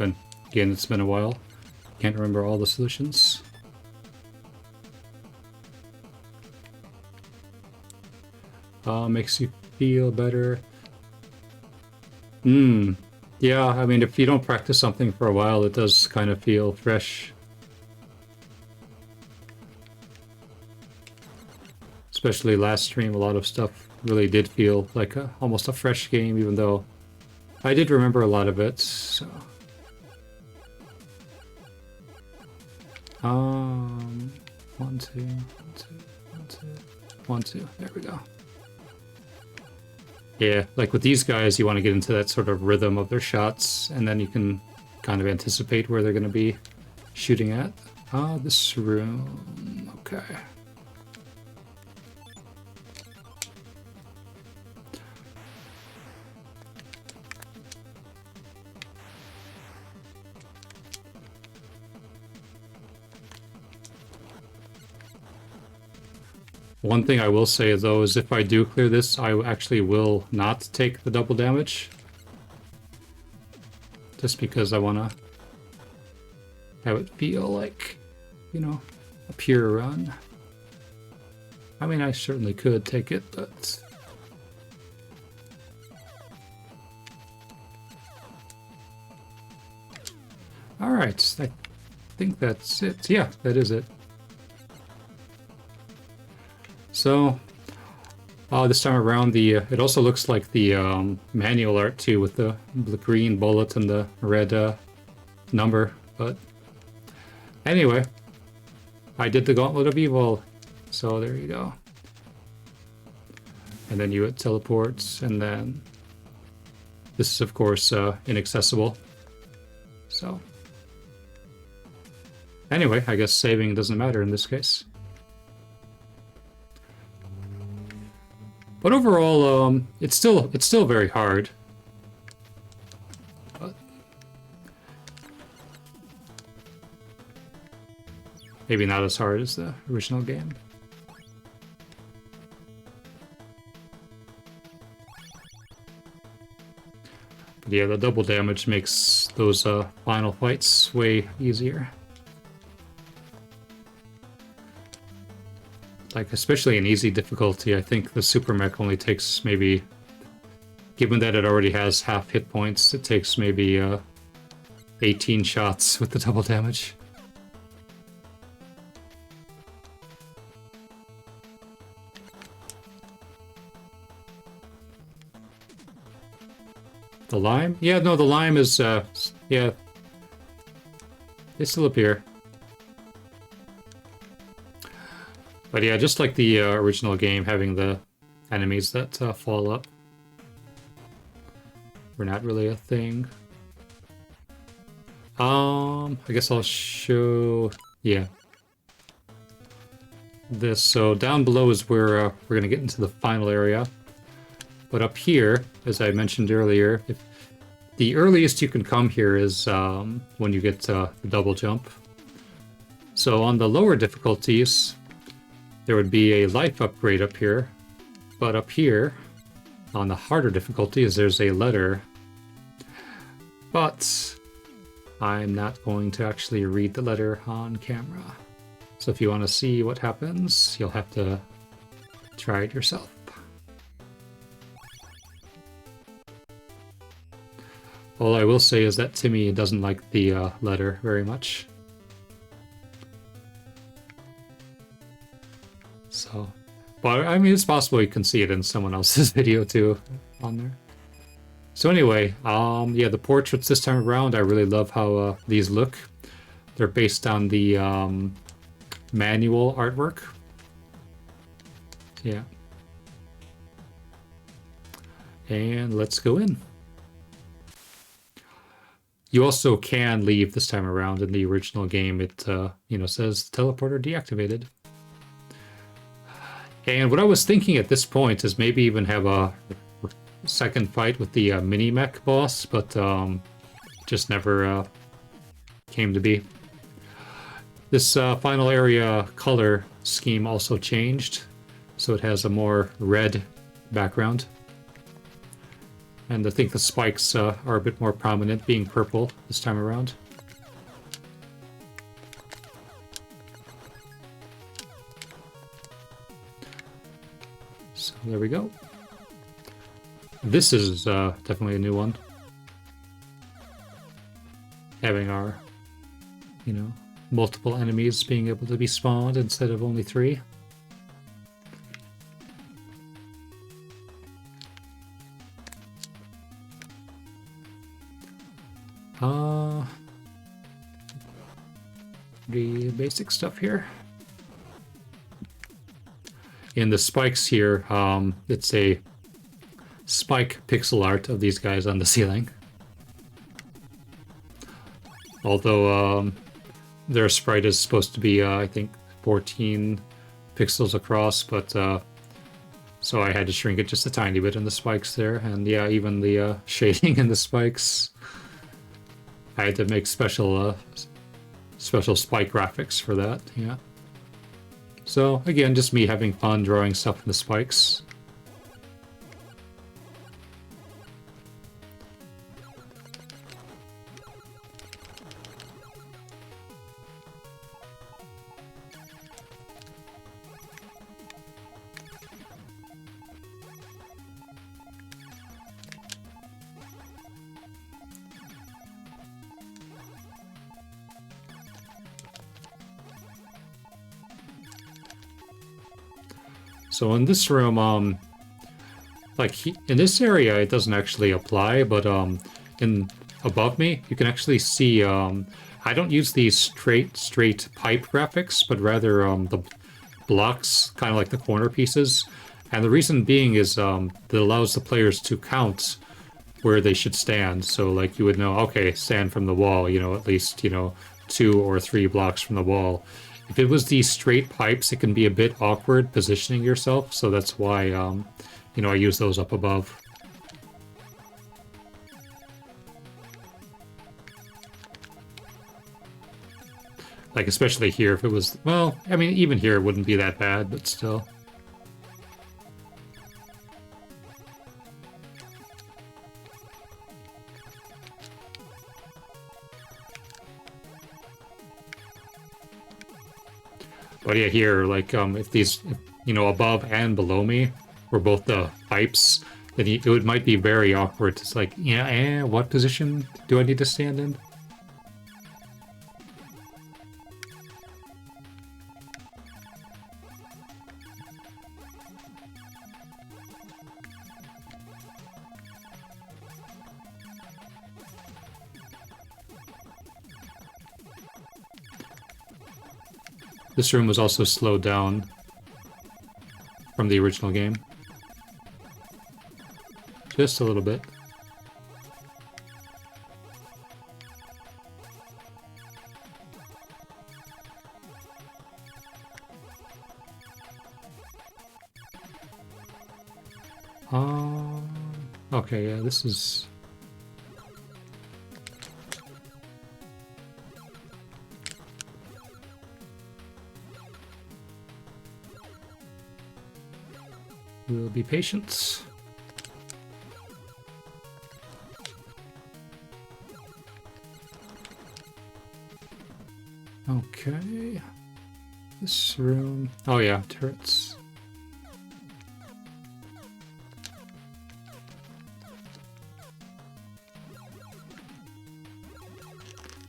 been a while. Can't remember all the solutions. Makes you feel better. Yeah, I mean, if you don't practice something for a while, it does kind of feel fresh. Especially last stream, a lot of stuff really did feel like almost a fresh game, even though I did remember a lot of it, so... 1, 2, 1, 2, 1, 2, 1, 2, there we go. Yeah, like with these guys, you want to get into that sort of rhythm of their shots, and then you can kind of anticipate where they're going to be shooting at. This room, okay. One thing I will say, though, is if I do clear this, I actually will not take the double damage. Just because I want to have it feel like, you know, a pure run. I mean, I certainly could take it, but... Alright, I think that's it. Yeah, that is it. So, This time around, the it also looks like the manual art too, with the green bullet and the red number. But anyway, I did the Gauntlet of Evil, so there you go. And then you hit teleports, and then this is of course inaccessible. So anyway, I guess saving doesn't matter in this case. But overall, it's still very hard. But maybe not as hard as the original game. But yeah, the double damage makes those final fights way easier. Like, especially in easy difficulty, I think the Super Mech only takes maybe, given that it already has half hit points, it takes maybe 18 shots with the double damage. The lime? Yeah, no, the lime is, yeah, they still appear. But yeah, just like the original game, having the enemies that fall up were not really a thing. I guess I'll show, yeah, this. So down below is where we're gonna get into the final area. But up here, as I mentioned earlier, if the earliest you can come here is when you get the double jump. So on the lower difficulties, there would be a life upgrade up here, but up here, on the harder difficulties, there's a letter. But I'm not going to actually read the letter on camera. So if you want to see what happens, you'll have to try it yourself. All I will say is that Timmy doesn't like the letter very much. So, but I mean, it's possible you can see it in someone else's video too on there. So anyway, yeah, the portraits this time around, I really love how these look. They're based on the manual artwork. Yeah. And let's go in. You also can leave this time around. In the original game, it says teleporter deactivated. And what I was thinking at this point is maybe even have a second fight with the mini-mech boss, but just never came to be. This final area color scheme also changed, so it has a more red background. And I think the spikes are a bit more prominent, being purple this time around. So there we go. This is definitely a new one. Having our, multiple enemies being able to be spawned instead of only 3. The basic stuff here. In the spikes here, it's a spike pixel art of these guys on the ceiling. Although their sprite is supposed to be, I think, 14 pixels across, but so I had to shrink it just a tiny bit in the spikes there, and yeah, even the shading in the spikes, I had to make special spike graphics for that. Yeah. So again, just me having fun drawing stuff in the spikes. So in this room, like in this area it doesn't actually apply, but in above me you can actually see I don't use these straight pipe graphics, but rather the blocks, kind of like the corner pieces. And the reason being is that allows the players to count where they should stand. So like you would know, okay, stand from the wall, you know, at least, you know, 2 or 3 blocks from the wall. If it was these straight pipes, it can be a bit awkward positioning yourself. So that's why, you know, I use those up above. Like, especially here, if it was, well, I mean, even here it wouldn't be that bad, but still. But yeah, here, like, if these, you know, above and below me were both the pipes, then it might be very awkward. It's like, yeah, what position do I need to stand in? This room was also slowed down from the original game. Just a little bit. Okay, yeah, this is... We'll be patient. Okay. This room... Oh yeah, turrets.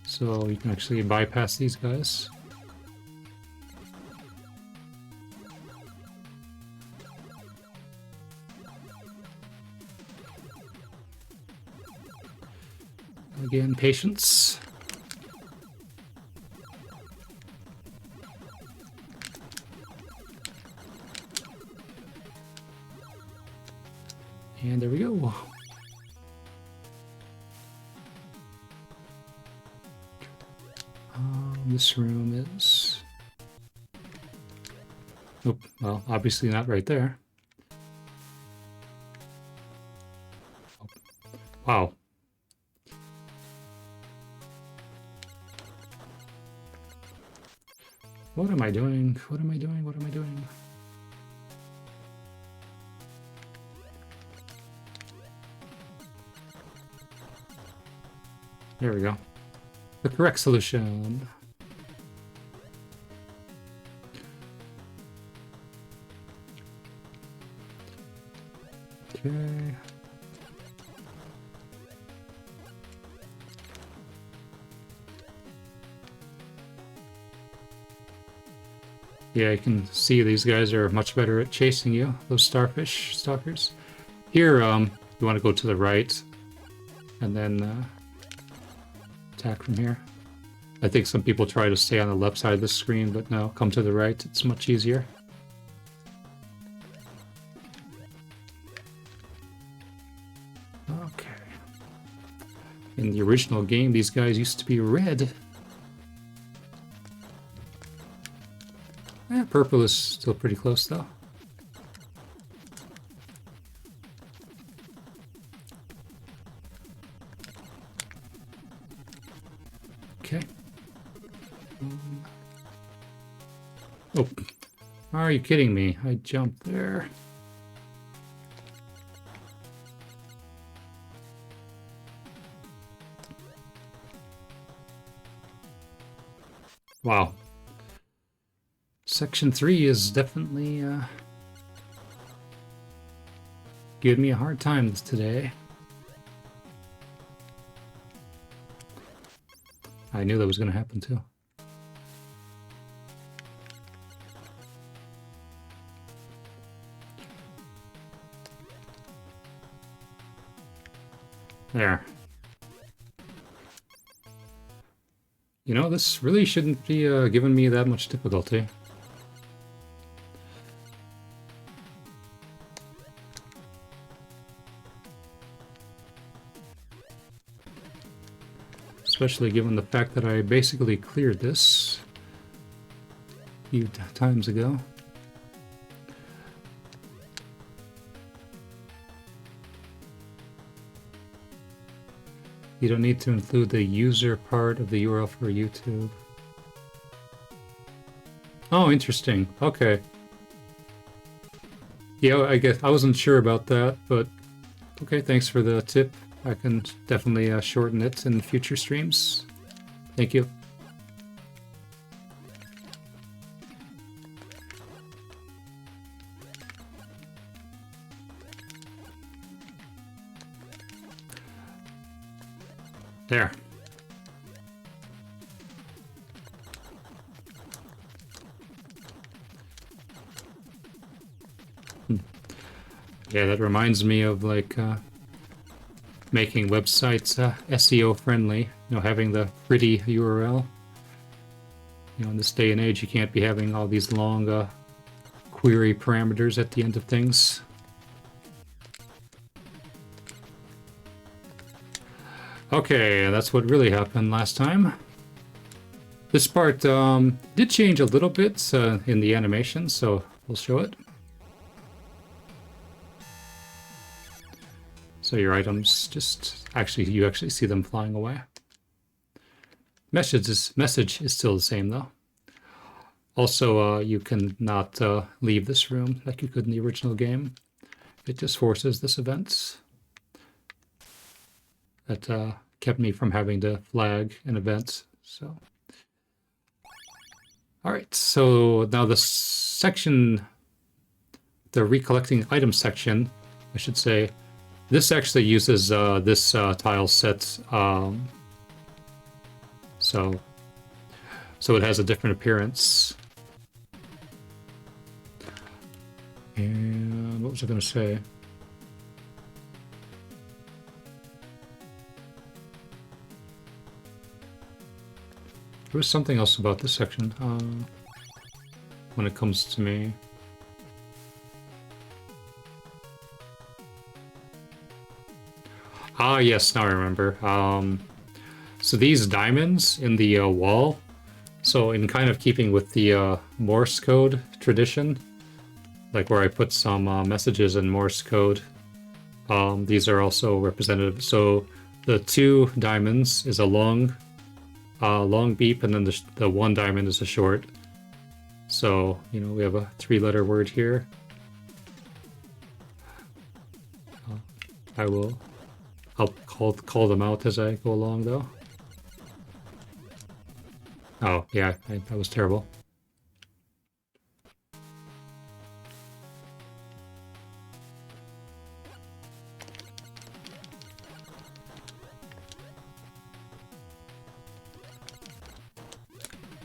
So you can actually bypass these guys. Again, patience. And there we go. This room is... Oh, well, obviously not right there. Wow. What am I doing? What am I doing? What am I doing? There we go. The correct solution. Okay. Yeah, you can see these guys are much better at chasing you, those starfish stalkers. Here, you want to go to the right, and then attack from here. I think some people try to stay on the left side of the screen, but no, come to the right, it's much easier. Okay. In the original game, these guys used to be red. Purple is still pretty close, though. Okay. Oh, are you kidding me? I jumped there. Wow. Section 3 is definitely giving me a hard time today. I knew that was going to happen too. There. You know, this really shouldn't be giving me that much difficulty. Especially given the fact that I basically cleared this a few times ago. You don't need to include the user part of the URL for YouTube. Oh, interesting. Okay. Yeah, I guess I wasn't sure about that, but okay, thanks for the tip. I can definitely shorten it in future streams. Thank you. There. Yeah, that reminds me of like making websites SEO friendly. You know, having the pretty URL. You know, in this day and age, you can't be having all these long query parameters at the end of things. Okay, that's what really happened last time. This part did change a little bit in the animation, so we'll show it. So your items just you actually see them flying away. Message is still the same though. Also, you can not leave this room like you could in the original game. It just forces this event. That kept me from having to flag an event. So, all right. So now the section, the recollecting items section, I should say, this actually uses this tile set. So it has a different appearance. And what was I going to say? There was something else about this section when it comes to me. Ah, yes, now I remember. So these diamonds in the wall, so in kind of keeping with the Morse code tradition, like where I put some messages in Morse code, these are also representative. So the 2 diamonds is a long beep, and then the 1 diamond is a short. So, you know, we have a 3-letter word here. I'll call them out as I go along, though. Oh, yeah, that was terrible.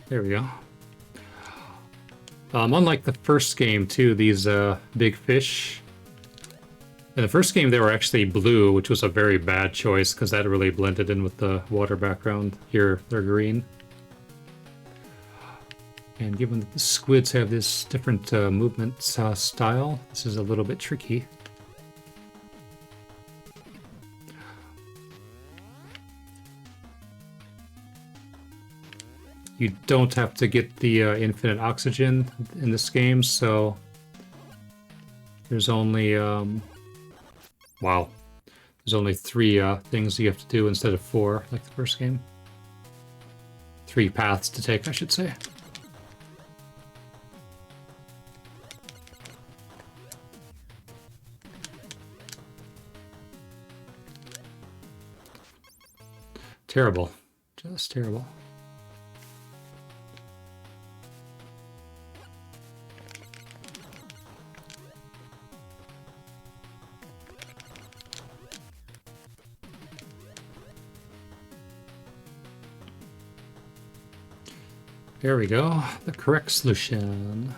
There we go. Unlike the first game, too, these big fish... In the first game, they were actually blue, which was a very bad choice, because that really blended in with the water background. Here, they're green. And given that the squids have this different movement style, this is a little bit tricky. You don't have to get the infinite oxygen in this game, so there's only wow, there's only 3 things you have to do instead of 4 like the first game. 3 paths to take, I should say. Terrible, just terrible. There we go, the correct solution.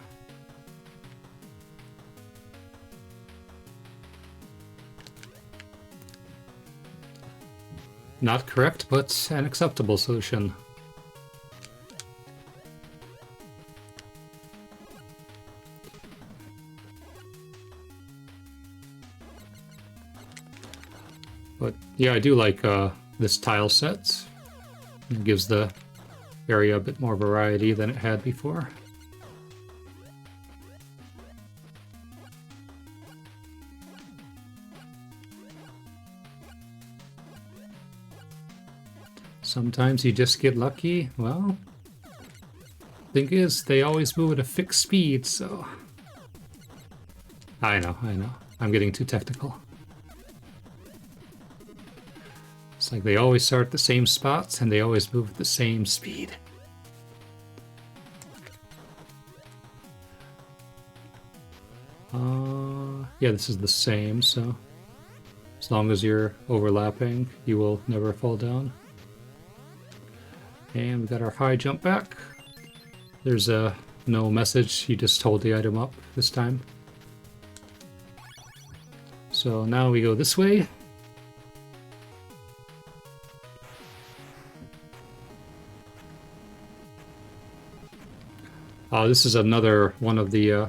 Not correct, but an acceptable solution. But yeah, I do like this tile set. It gives the area a bit more variety than it had before. Sometimes you just get lucky. Well, thing is, they always move at a fixed speed, so... I know. I'm getting too technical. It's like they always start at the same spots, and they always move at the same speed. Yeah, this is the same, so... As long as you're overlapping, you will never fall down. And we got our high jump back. There's no message, you just hold the item up this time. So now we go this way. This is another one of the...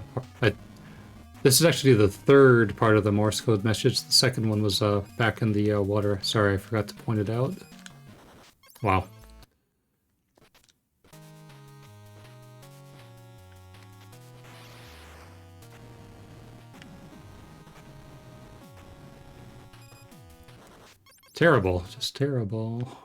this is actually the third part of the Morse code message. The second one was back in the water. Sorry, I forgot to point it out. Wow. Terrible, just terrible.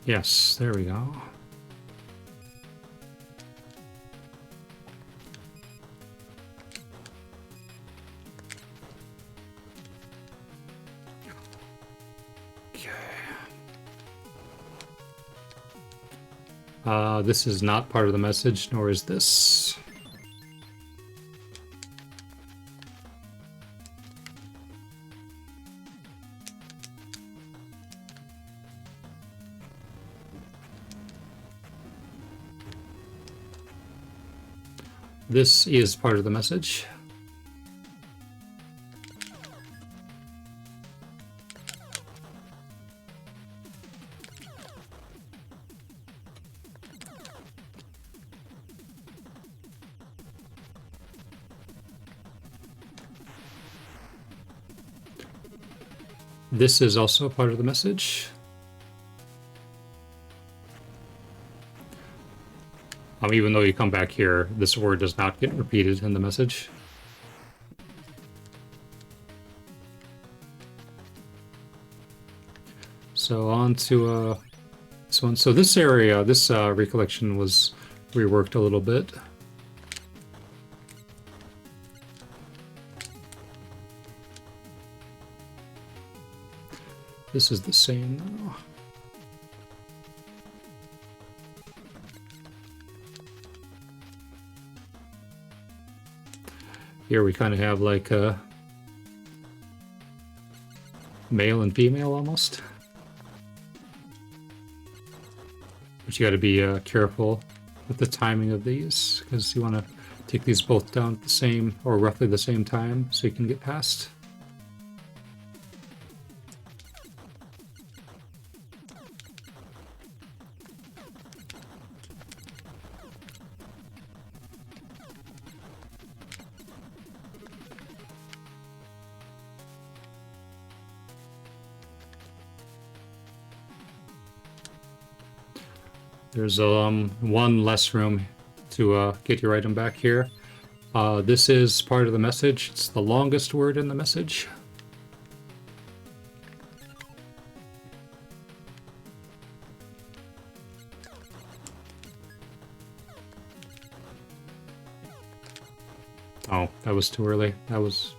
Yes, there we go. This is not part of the message, nor is this. This is part of the message. This is also part of the message. Even though you come back here, this word does not get repeated in the message. So on to this one. So this area, this recollection was reworked a little bit. This is the same though. Here we kind of have like a male and female almost. But you got to be careful with the timing of these, because you want to take these both down at the same or roughly the same time so you can get past. There's one less room to get your item back here. This is part of the message. It's the longest word in the message. Oh, that was too early. That was...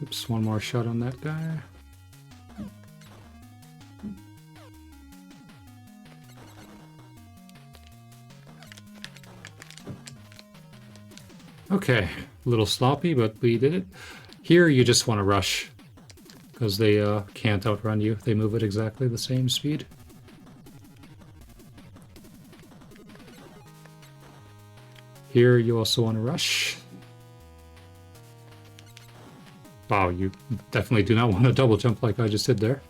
Oops, one more shot on that guy. Okay, a little sloppy, but we did it. Here you just want to rush, because they can't outrun you. They move at exactly the same speed. Here you also want to rush. Wow, you definitely do not want to double jump like I just did there.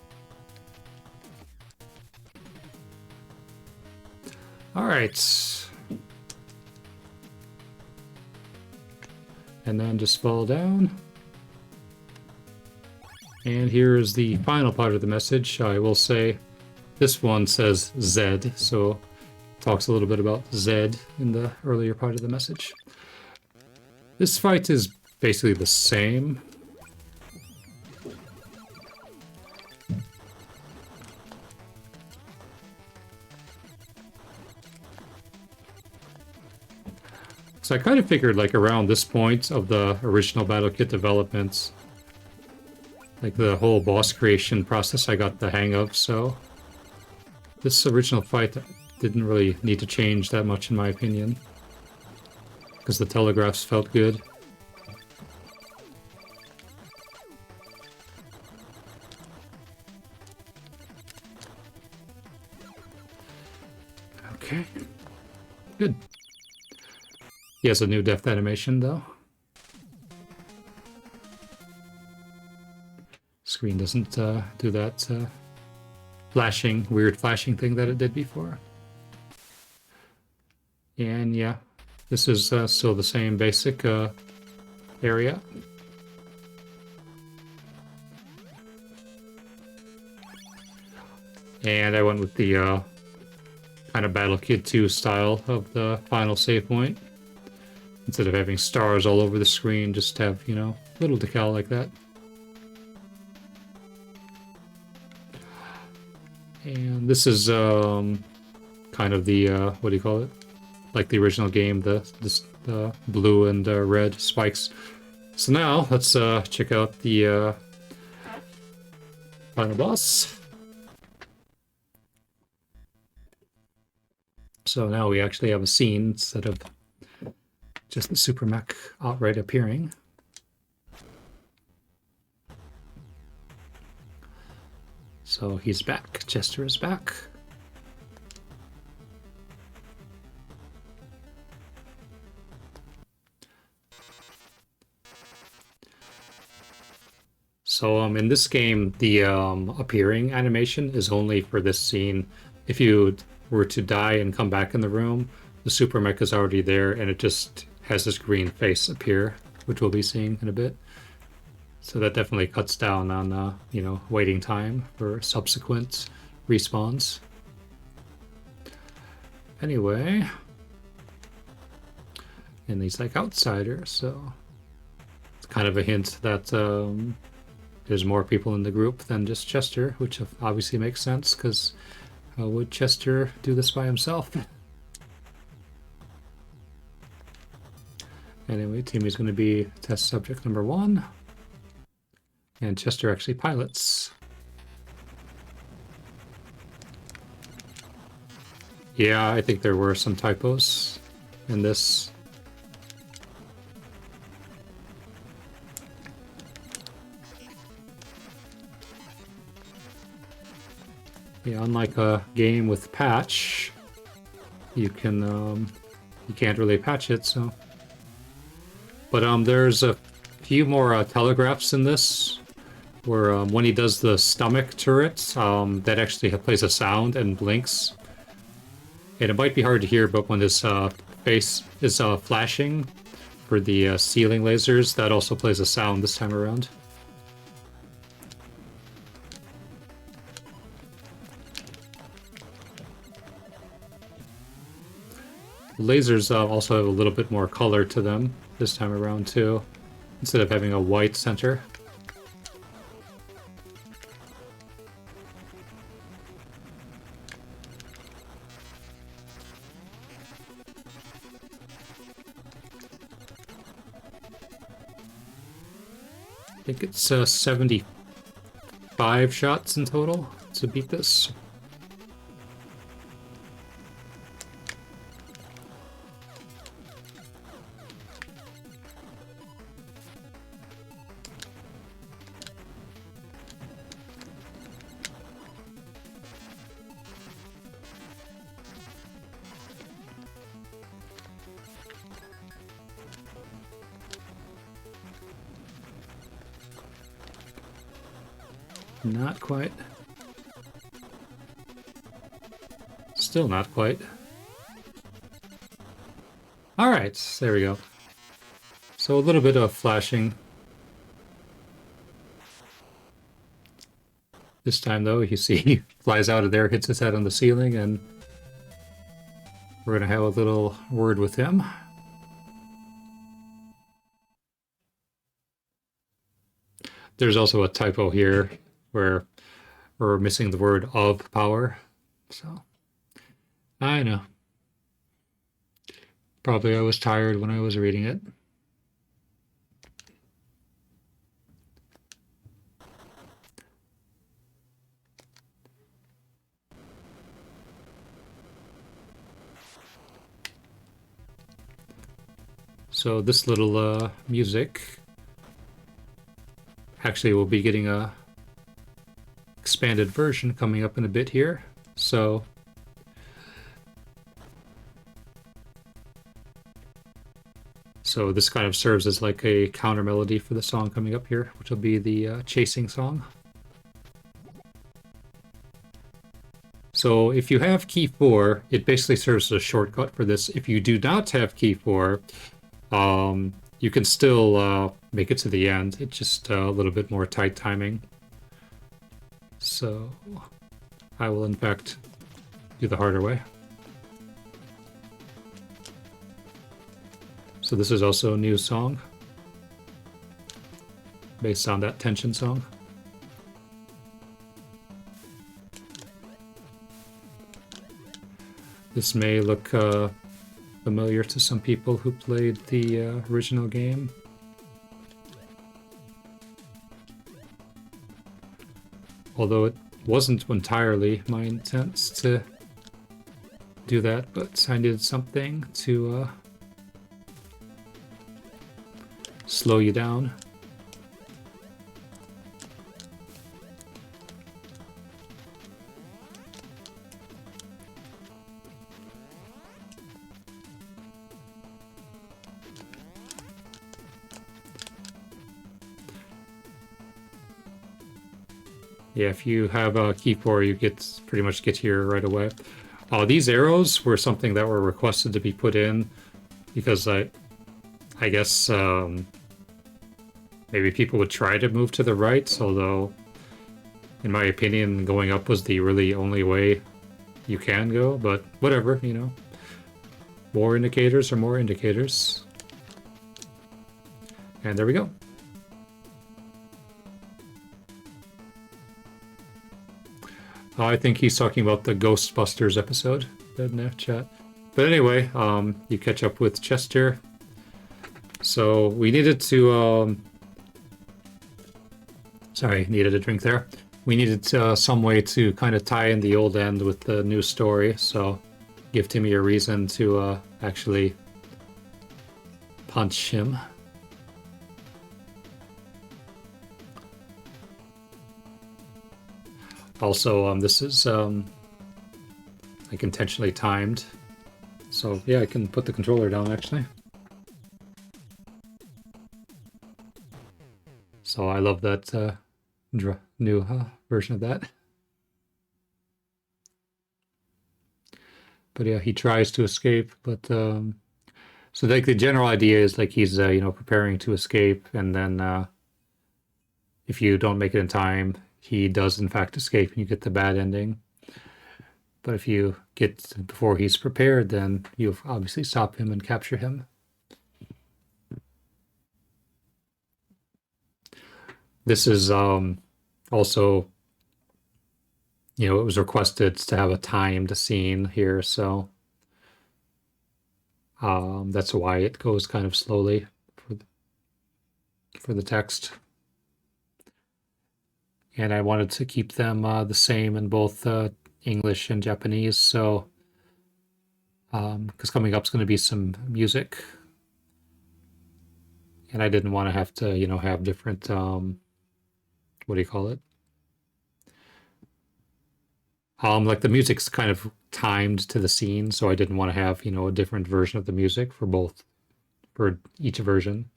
Alright. And then just fall down. And here is the final part of the message. I will say this one says Z, so it talks a little bit about Z in the earlier part of the message. This fight is basically the same. So I kind of figured, like, around this point of the original Battle Kit development, like the whole boss creation process I got the hang of, so this original fight didn't really need to change that much in my opinion, because the telegraphs felt good. Okay, good. He has a new depth animation, though. Screen doesn't do that weird flashing thing that it did before. And yeah, this is still the same basic area. And I went with the kind of Battle Kid 2 style of the final save point. Instead of having stars all over the screen, just have, you know, little decal like that. And this is kind of the, what do you call it? Like the original game, the blue and red spikes. So now, let's check out the final boss. So now we actually have a scene instead of just the super mech outright appearing. So he's back. Chester is back. So in this game, the appearing animation is only for this scene. If you were to die and come back in the room, the super mech is already there, and it just has this green face appear, which we'll be seeing in a bit. So that definitely cuts down on, you know, waiting time for subsequent respawns. Anyway, and he's like outsiders, so it's kind of a hint that there's more people in the group than just Chester, which obviously makes sense, because how would Chester do this by himself? Anyway, Timmy's going to be test subject number 1. And Chester actually pilots. Yeah, I think there were some typos in this. Yeah, unlike a game with patch, you can't really patch it, so. But there's a few more telegraphs in this, where when he does the stomach turret, that actually plays a sound and blinks. And it might be hard to hear, but when his face is flashing for the ceiling lasers, that also plays a sound this time around. The lasers also have a little bit more color to them this time around too, instead of having a white center. think it's 75 shots in total to beat this. Not quite. Still not quite. All right, there we go. So a little bit of flashing. This time, though, you see he flies out of there, hits his head on the ceiling, and we're going to have a little word with him. There's also a typo here where we're missing the word of power. So, I know. Probably I was tired when I was reading it. So this little music, actually we'll be getting a expanded version coming up in a bit here. So this kind of serves as like a counter melody for the song coming up here, which will be the chasing song. So if you have key 4, it basically serves as a shortcut for this. If you do not have key 4, you can still make it to the end. It's just a little bit more tight timing. So I will in fact do the harder way. So this is also a new song based on that tension song. This may look familiar to some people who played the original game. Although it wasn't entirely my intent to do that, but I needed something to slow you down. Yeah, if you have a key 4, you pretty much get here right away. These arrows were something that were requested to be put in because I guess maybe people would try to move to the right, although in my opinion going up was the really only way you can go, but whatever, you know. More indicators are more indicators. And there we go. I think he's talking about the Ghostbusters episode in the chat. But anyway, you catch up with Chester. So we needed to... sorry, needed a drink there. We needed some way to kind of tie in the old end with the new story. So give Timmy a reason to actually punch him. Also, this is like intentionally timed. So yeah, I can put the controller down actually. So I love that new version of that. But yeah, he tries to escape, but so like the general idea is like he's you know, preparing to escape, and then if you don't make it in time, he does in fact escape and you get the bad ending. But if you get before he's prepared, then you obviously stop him and capture him. This is also, you know, it was requested to have a timed scene here, so that's why it goes kind of slowly for the text. and I wanted to keep them the same in both English and Japanese. So, because coming up is going to be some music, and I didn't want to have to, have different, what do you call it? Like the music's kind of timed to the scene, so I didn't want to have, a different version of the music for each version.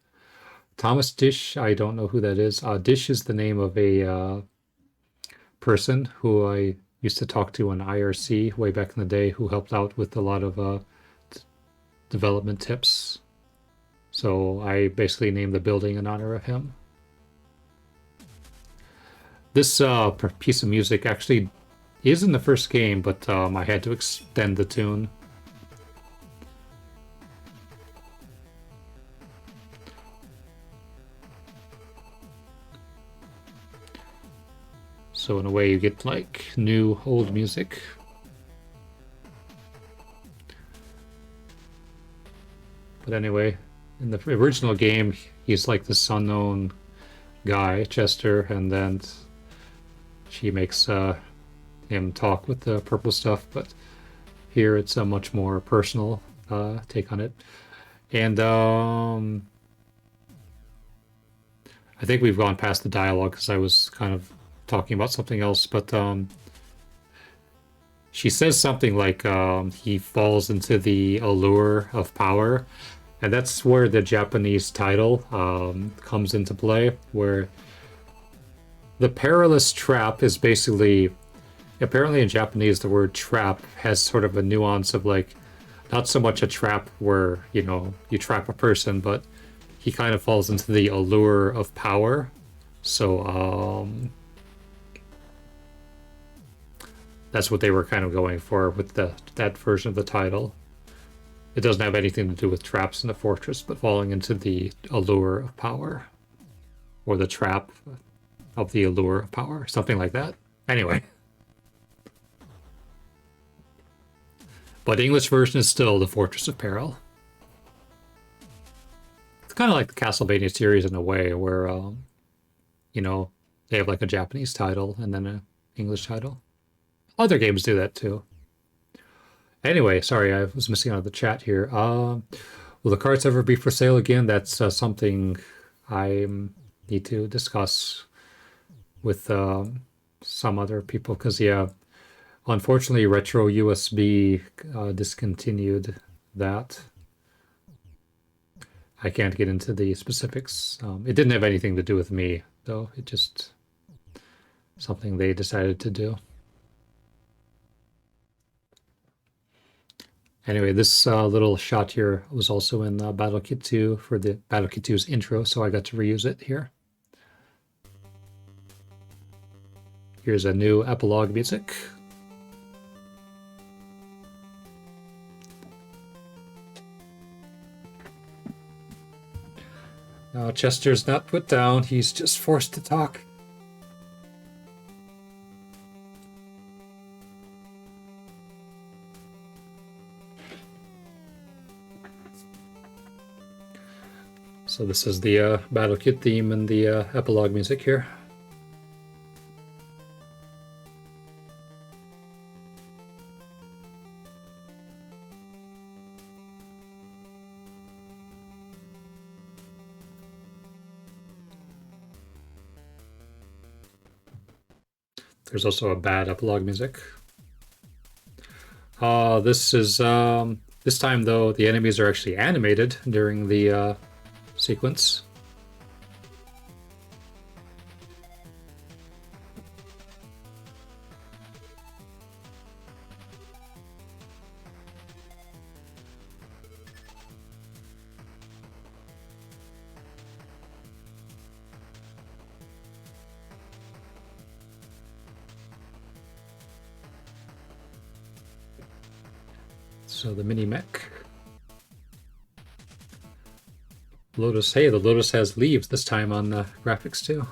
Thomas Dish, I don't know who that is. Dish is the name of a person who I used to talk to on IRC way back in the day, who helped out with a lot of development tips. So I basically named the building in honor of him. This piece of music actually is in the first game, but I had to extend the tune. So in a way you get like new old music. But anyway, in the original game, he's like this unknown guy, Chester, and then she makes him talk with the purple stuff, but here it's a much more personal take on it. And I think we've gone past the dialogue because I was kind of talking about something else, but she says something like he falls into the allure of power, and that's where the Japanese title comes into play, where the perilous trap is basically, apparently in Japanese, the word trap has sort of a nuance of like, not so much a trap where, you trap a person, but he kind of falls into the allure of power. So, that's what they were kind of going for with that version of the title. It doesn't have anything to do with traps in the fortress, but falling into the allure of power. Or the trap of the allure of power. Something like that. Anyway. But the English version is still the Fortress of Peril. It's kind of like the Castlevania series in a way, where, they have like a Japanese title and then an English title. Other games do that too. Anyway, sorry, I was missing out of the chat here. Will the carts ever be for sale again? That's something I need to discuss with some other people, because, yeah, unfortunately, Retro USB discontinued that. I can't get into the specifics. It didn't have anything to do with me, though. It just something they decided to do. Anyway, this little shot here was also in Battle Kit 2 for the Battle Kit 2's intro, so I got to reuse it here. Here's a new epilogue music. Now Chester's not put down, he's just forced to talk. So this is the Battle Kit theme and the epilogue music here. There's also a bad epilogue music. This is this time though the enemies are actually animated during the sequence. So the mini mech. Lotus, hey, the Lotus has leaves this time on the graphics too.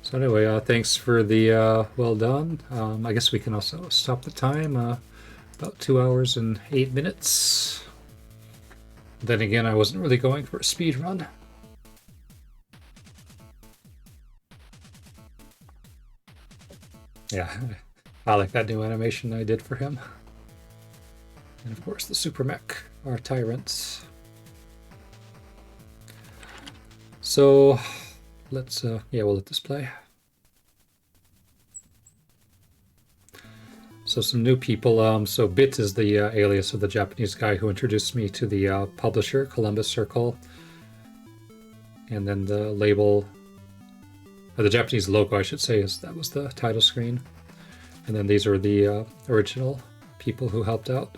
So anyway, thanks for the well done. I guess we can also stop the time. About 2 hours and 8 minutes. Then again, I wasn't really going for a speed run. Yeah, I like that new animation I did for him. And of course the Super Mech, our tyrants. So let's, yeah, we'll let this play. So some new people. So Bit is the alias of the Japanese guy who introduced me to the publisher, Columbus Circle. And then the label, or the Japanese logo, I should say, that was the title screen. And then these are the original people who helped out.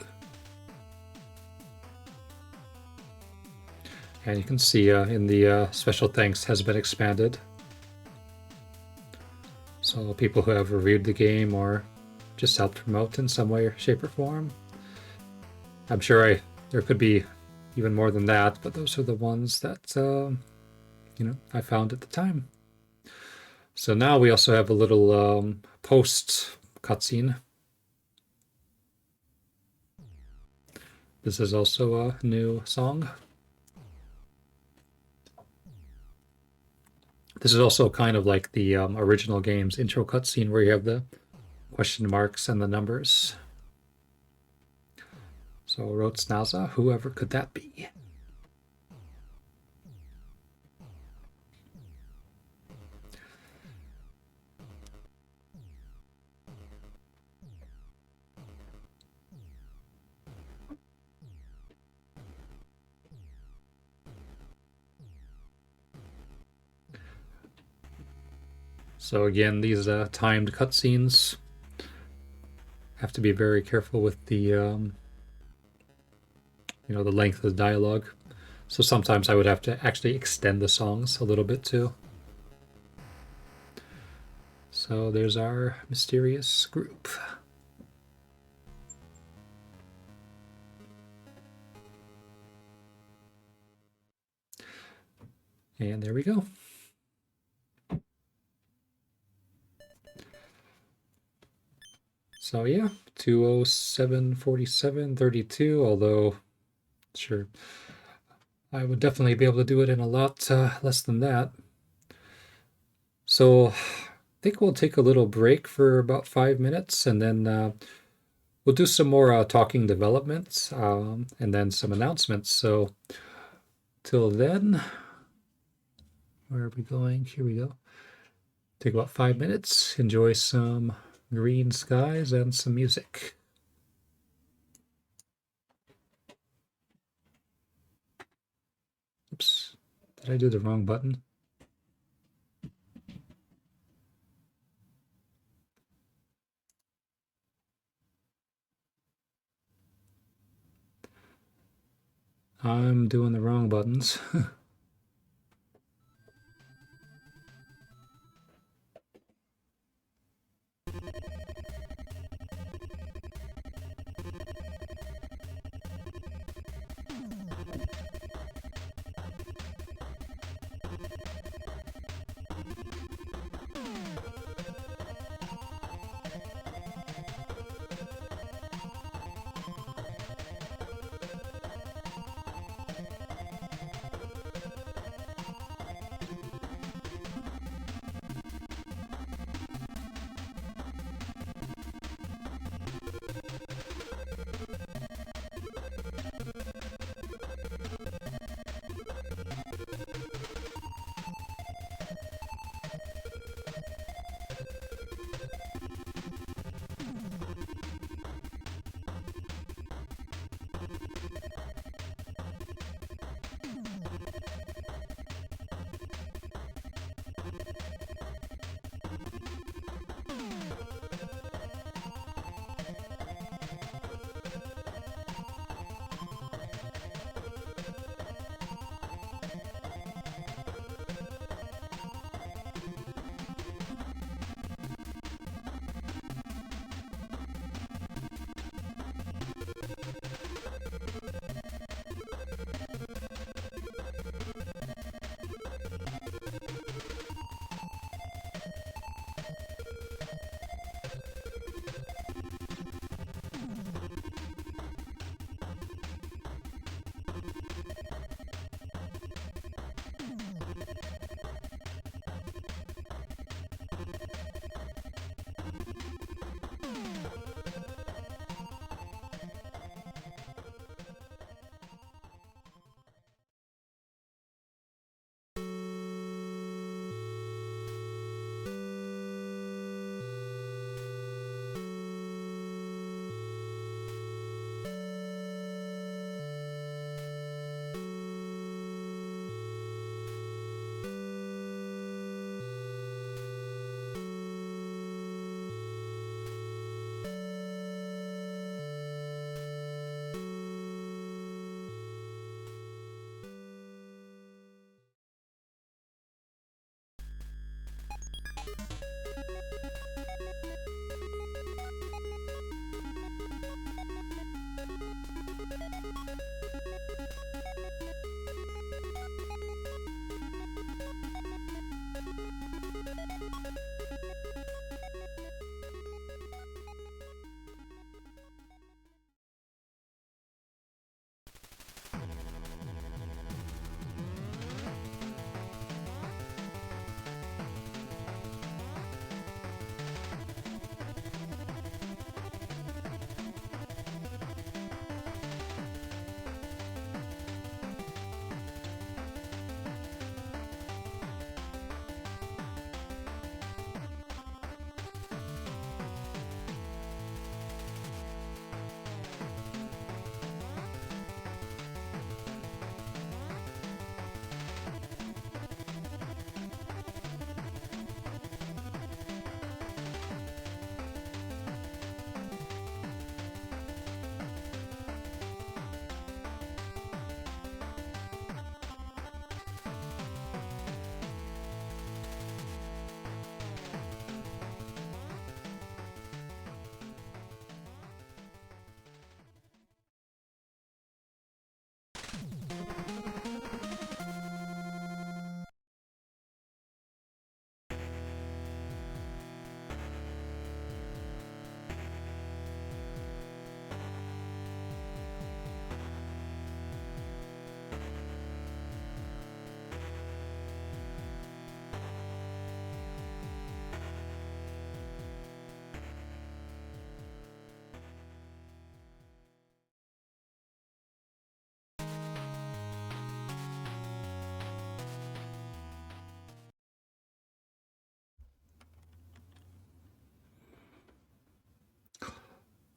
And you can see in the special thanks has been expanded. So people who have reviewed the game or just helped promote in some way, shape, or form. I'm sure there could be even more than that, but those are the ones that I found at the time. So now we also have a little post cutscene. This is also a new song. This is also kind of like the original game's intro cutscene where you have the question marks and the numbers. So Rotsnaza, whoever could that be? So again, these timed cutscenes have to be very careful with the the length of the dialogue. So sometimes I would have to actually extend the songs a little bit too. So there's our mysterious group. And there we go. So yeah, 2074732, although sure, I would definitely be able to do it in a lot less than that. So I think we'll take a little break for about 5 minutes, and then we'll do some more talking developments and then some announcements. So till then, where are we going? Here we go. Take about 5 minutes, enjoy some green skies and some music. Oops, did I do the wrong button? I'm doing the wrong buttons.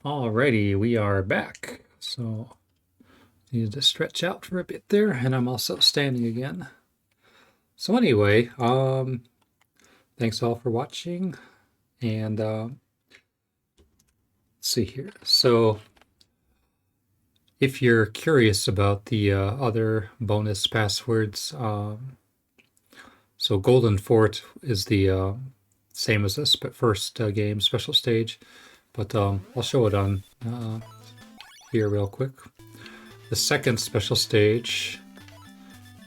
Alrighty, we are back. So needed to stretch out for a bit there, and I'm also standing again. So anyway, thanks all for watching, and let's see here. So if you're curious about the other bonus passwords, so Golden Fort is the same as this, but first game special stage. But I'll show it on here real quick. The second special stage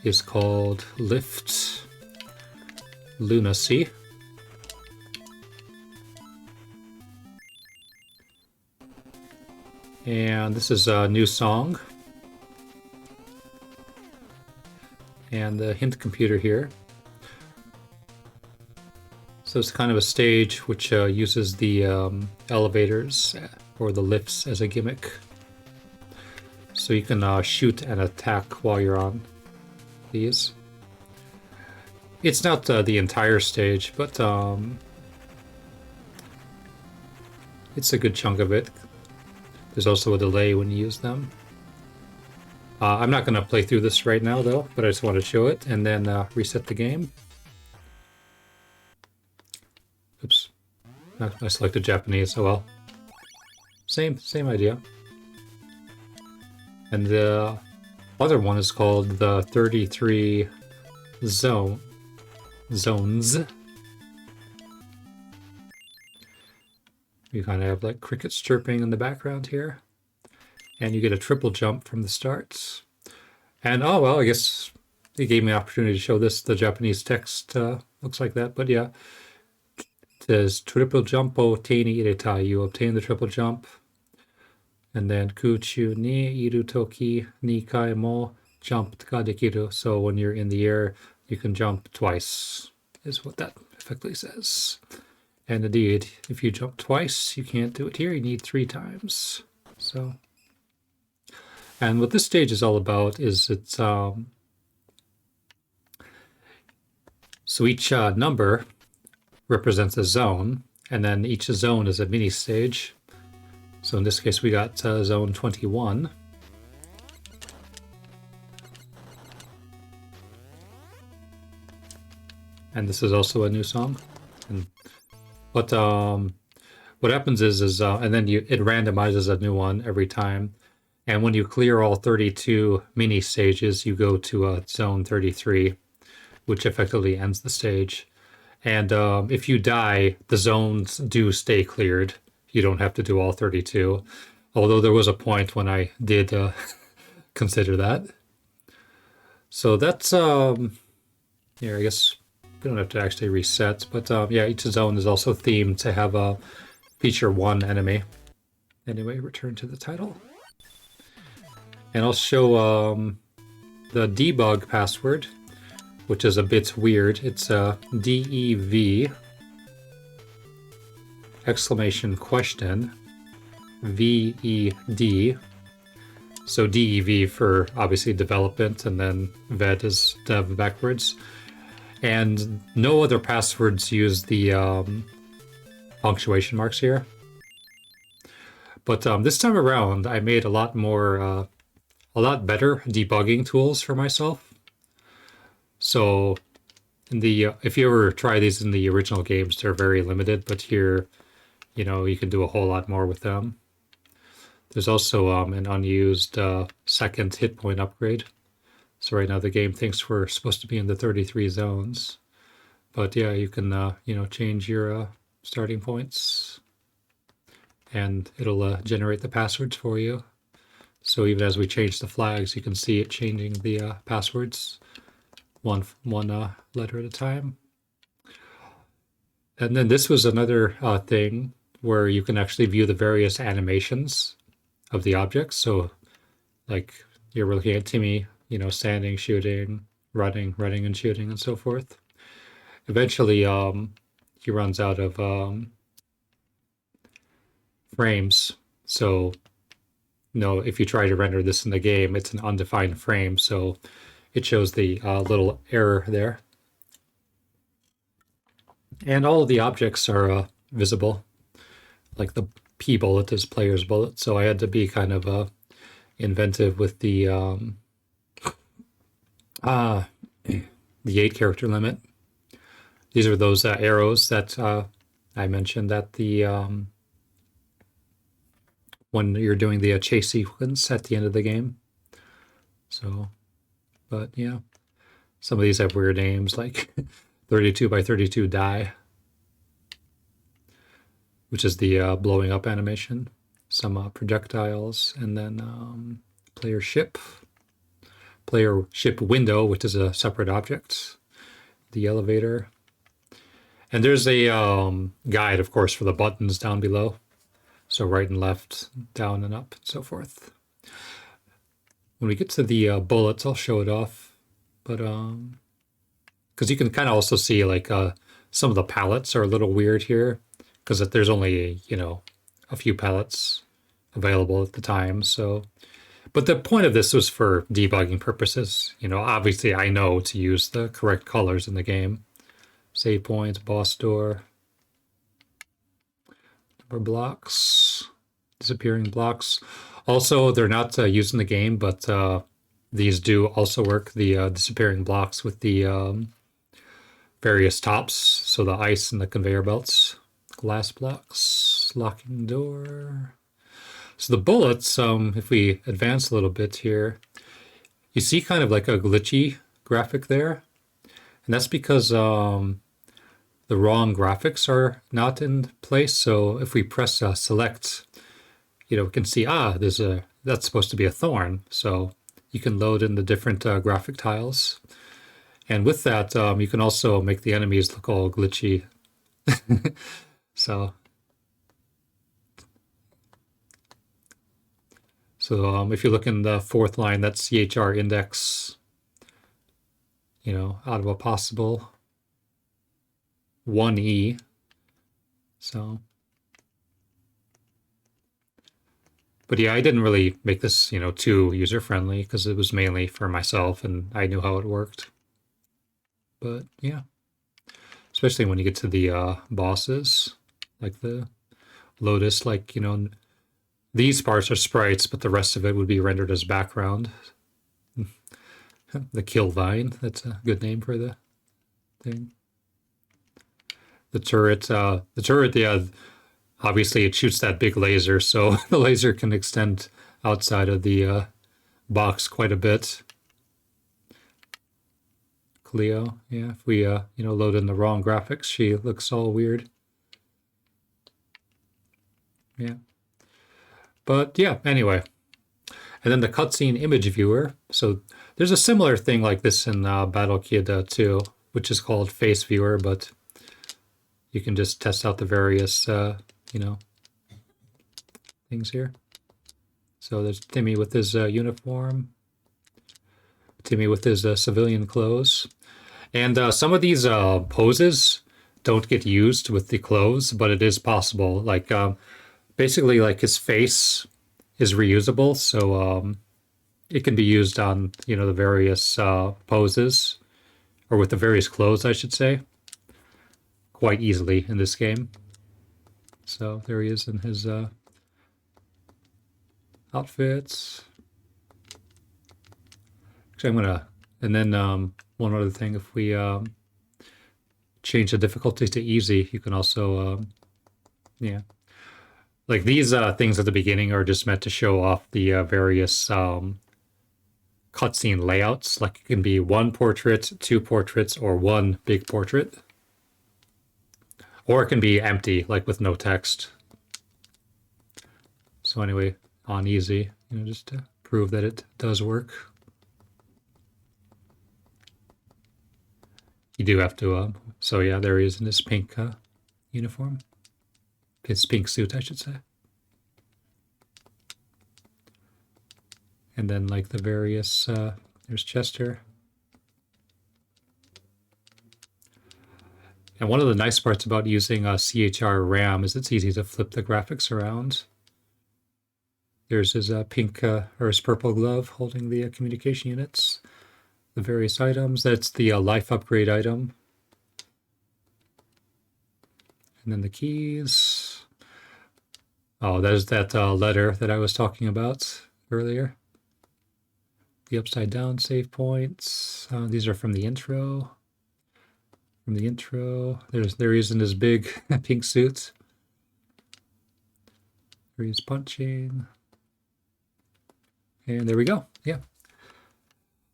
is called Lift Lunacy. And this is a new song. And the hint computer here. So it's kind of a stage which uses the elevators or the lifts as a gimmick. So you can shoot and attack while you're on these. It's not the entire stage, but it's a good chunk of it. There's also a delay when you use them. I'm not going to play through this right now, though, but I just want to show it and then reset the game. Oops. I selected Japanese, oh well. Same idea. And the other one is called the 33 zones. You kind of have like crickets chirping in the background here. And you get a triple jump from the start. And oh well, I guess it gave me an opportunity to show this. The Japanese text looks like that, but yeah. It says triple jump o teini iretai. You obtain the triple jump. And then kuchu ni iru toki ni kai mo jump ga dekiru. So when you're in the air, you can jump twice, is what that effectively says. And indeed, if you jump twice, you can't do it here. You need 3 times. So, and what this stage is all about is it's so each number represents a zone, and then each zone is a mini stage. So in this case, we got zone 21. And this is also a new song. And what happens is and then it randomizes a new one every time. And when you clear all 32 mini stages, you go to zone 33, which effectively ends the stage. And if you die, the zones do stay cleared. You don't have to do all 32. Although there was a point when I did consider that. So that's, here, I guess we don't have to actually reset. But yeah, each zone is also themed to have a feature 1 enemy. Anyway, return to the title. And I'll show the debug password, which is a bit weird. It's DEV exclamation question VED. So DEV for obviously development, and then VED is dev backwards. And no other passwords use the punctuation marks here. But this time around, I made a lot better debugging tools for myself. So in the if you ever try these in the original games, they're very limited, but here, you know, you can do a whole lot more with them. There's also an unused second hit point upgrade. So right now the game thinks we're supposed to be in the 33 zones. But yeah, you can you know, change your starting points, and it'll generate the passwords for you. So even as we change the flags, you can see it changing the passwords one letter at a time. And then this was another thing where you can actually view the various animations of the objects. So like you're looking at Timmy, you know, standing, shooting, running and shooting, and so forth. Eventually, he runs out of frames. So, you know, if you try to render this in the game, it's an undefined frame. So it shows the little error there. And all of the objects are visible. Like P bullet is player's bullet, so I had to be kind of inventive with the 8 character limit. These are those arrows that I mentioned at the when you're doing the chase sequence at the end of the game. So, but yeah, some of these have weird names like 32 by 32 die, which is the blowing up animation. Some projectiles, and then player ship window, which is a separate object. The elevator. And there's a guide, of course, for the buttons down below. So right and left, down and up, and so forth. When we get to the bullets, I'll show it off. But, because you can kind of also see, like, some of the palettes are a little weird here. Because there's only, a few palettes available at the time. So, but the point of this was for debugging purposes. Obviously I know to use the correct colors in the game. Save points, boss door, number blocks, disappearing blocks. Also, they're not used in the game, but these do also work, the disappearing blocks with the various tops. So the ice and the conveyor belts, glass blocks, locking door. So the bullets, if we advance a little bit here, you see kind of like a glitchy graphic there. And that's because the wrong graphics are not in place. So if we press select, we can see, that's supposed to be a thorn. So you can load in the different graphic tiles. And with that, you can also make the enemies look all glitchy. So if you look in the 4th line, that's CHR index, out of a possible 1E. So, but yeah, I didn't really make this, too user-friendly because it was mainly for myself and I knew how it worked. But yeah, especially when you get to the bosses, like the Lotus, like, these parts are sprites, but the rest of it would be rendered as background. The kill vine, that's a good name for the thing. The turret, yeah, obviously it shoots that big laser, so the laser can extend outside of the box quite a bit. Cleo, yeah, if we, load in the wrong graphics, she looks all weird. Yeah. But yeah, anyway. And then the cutscene image viewer. So there's a similar thing like this in Battle Kid 2, which is called face viewer, but you can just test out the various, things here. So there's Timmy with his uniform, Timmy with his civilian clothes. And some of these poses don't get used with the clothes, but it is possible. Like, basically, like his face is reusable, so it can be used on, the various poses, or with the various clothes, I should say, quite easily in this game. So there he is in his outfits. Actually, I'm gonna, and then one other thing, if we change the difficulty to easy, you can also, yeah. Like these things at the beginning are just meant to show off the various cutscene layouts. Like it can be 1 portrait, 2 portraits, or 1 big portrait. Or it can be empty, like with no text. So anyway, on easy, just to prove that it does work. You do have to, so yeah, there he is in his pink uniform. His pink suit, I should say. And then like the various, there's Chester. And one of the nice parts about using CHR RAM is it's easy to flip the graphics around. There's his pink or his purple glove holding the communication units. The various items, that's the life upgrade item. And then the keys. Oh, there's that letter that I was talking about earlier. The upside down save points. These are from the intro. From the intro, there he is in his big pink suit. There he's punching. And there we go. Yeah.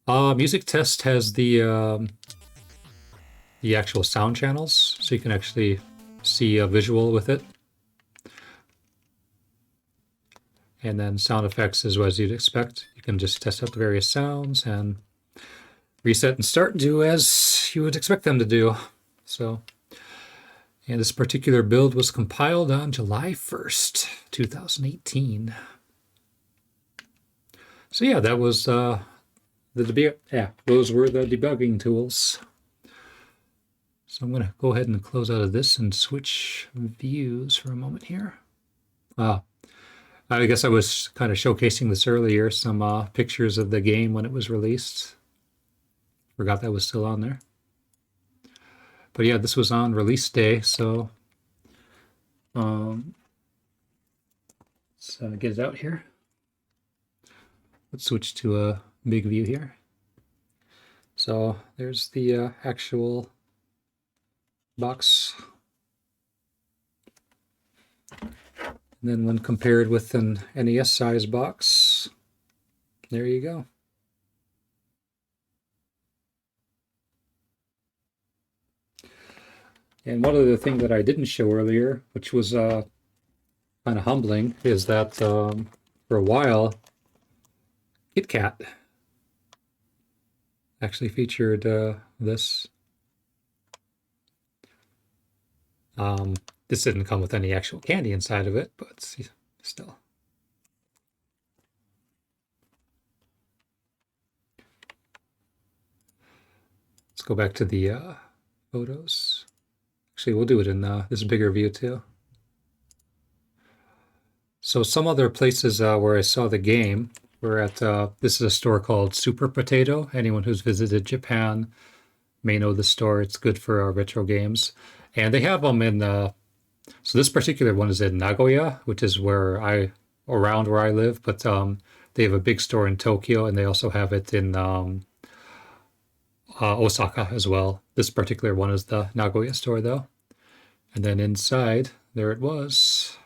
Music Test has the actual sound channels, so you can actually see a visual with it. And then sound effects is as you'd expect. You can just test out the various sounds and reset and start and do as you would expect them to do. So, and this particular build was compiled on July 1st, 2018. So yeah, that was those were the debugging tools. So I'm going to go ahead and close out of this and switch views for a moment here. I guess I was kind of showcasing this earlier, some pictures of the game when it was released. Forgot that was still on there. But yeah, this was on release day, so let's get it out here. Let's switch to a big view here. So there's the actual box. And then when compared with an NES size box, there you go. And one other thing that I didn't show earlier, which was kind of humbling, is that for a while, KitKat actually featured this. This didn't come with any actual candy inside of it, but still. Let's go back to the photos. Actually, we'll do it in this bigger view too. So some other places where I saw the game were at, this is a store called Super Potato. Anyone who's visited Japan may know the store. It's good for retro games. And they have them in, so this particular one is in Nagoya, which is around where I live, but they have a big store in Tokyo, and they also have it in Osaka as well. This particular one is the Nagoya store though. And then inside, there it was.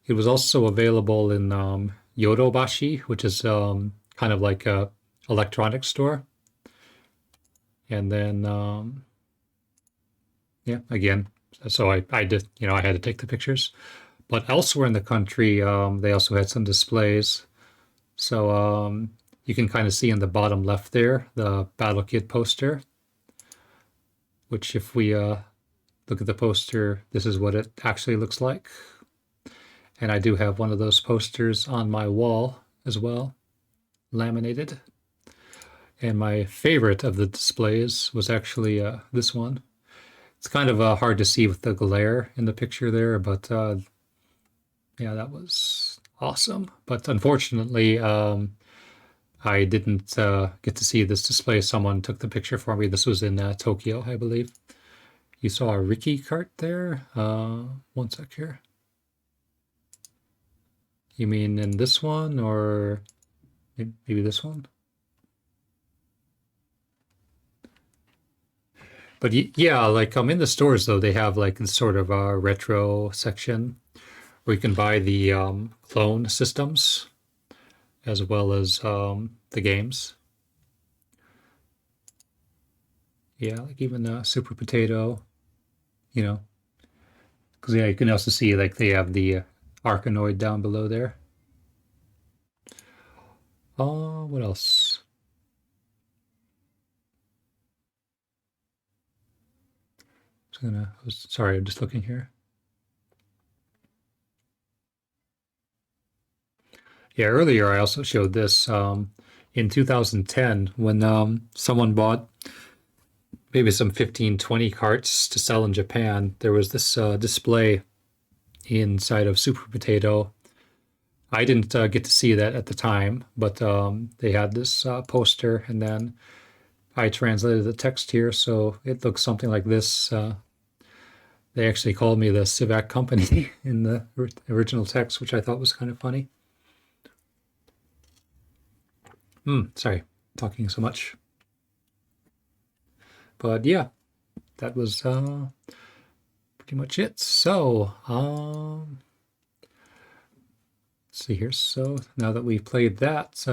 It was also available in Yodobashi, which is kind of like a electronics store. And then, yeah, again, so I did, I had to take the pictures. But elsewhere in the country, they also had some displays. So you can kind of see in the bottom left there, the Battle Kid poster, which if we look at the poster, this is what it actually looks like. And I do have one of those posters on my wall as well, laminated. And my favorite of the displays was actually this one. It's kind of hard to see with the glare in the picture there, but yeah, that was awesome. But unfortunately, I didn't get to see this display. Someone took the picture for me. This was in Tokyo, I believe. You saw a Ricky cart there. One sec here. You mean in this one or maybe this one? But yeah, like in the stores though, they have like this sort of a retro section where you can buy the clone systems as well as the games. Yeah, like even Super Potato, because yeah, you can also see like they have the Arkanoid down below there. Oh, what else? Sorry, I'm just looking here. Yeah, earlier I also showed this in 2010 when someone bought maybe some 15, 20 carts to sell in Japan. There was this display inside of Super Potato. I didn't get to see that at the time, but they had this poster, and then I translated the text here, so it looks something like this. They actually called me the Sivak company in the original text, which I thought was kind of funny. Sorry, talking so much. But yeah, that was pretty much it. So, let's see here. So now that we've played that,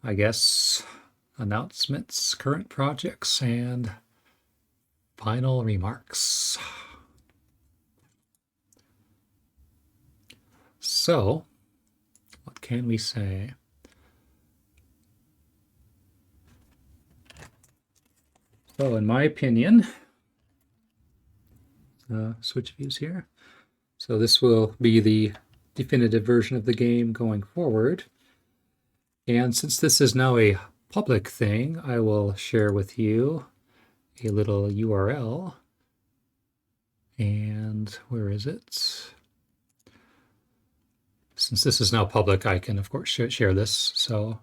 I guess announcements, current projects, and final remarks. So, what can we say? So, in my opinion, switch views here. So this will be the definitive version of the game going forward. And since this is now a public thing, I will share with you a little URL. And where is it? Since this is now public, I can, of course, share this. So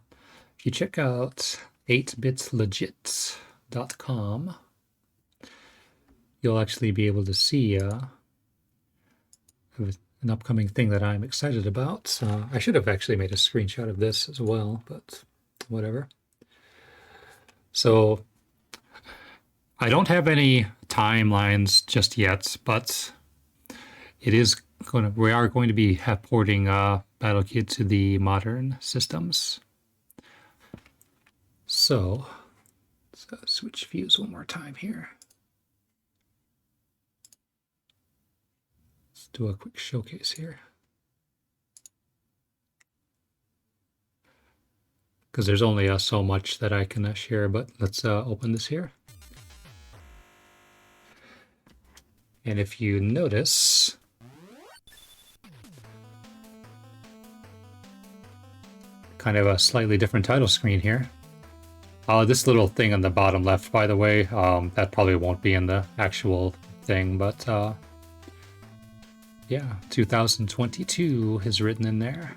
if you check out 8bitlegit.com, you'll actually be able to see an upcoming thing that I'm excited about. I should have actually made a screenshot of this as well, but whatever. So I don't have any timelines just yet, but we are going to be porting BattleKit to the modern systems. So let's switch views one more time here. Let's do a quick showcase here. Because there's only so much that I can share, but let's open this here. And if you notice, kind of a slightly different title screen here. This little thing on the bottom left, by the way, that probably won't be in the actual thing, but yeah, 2022 is written in there.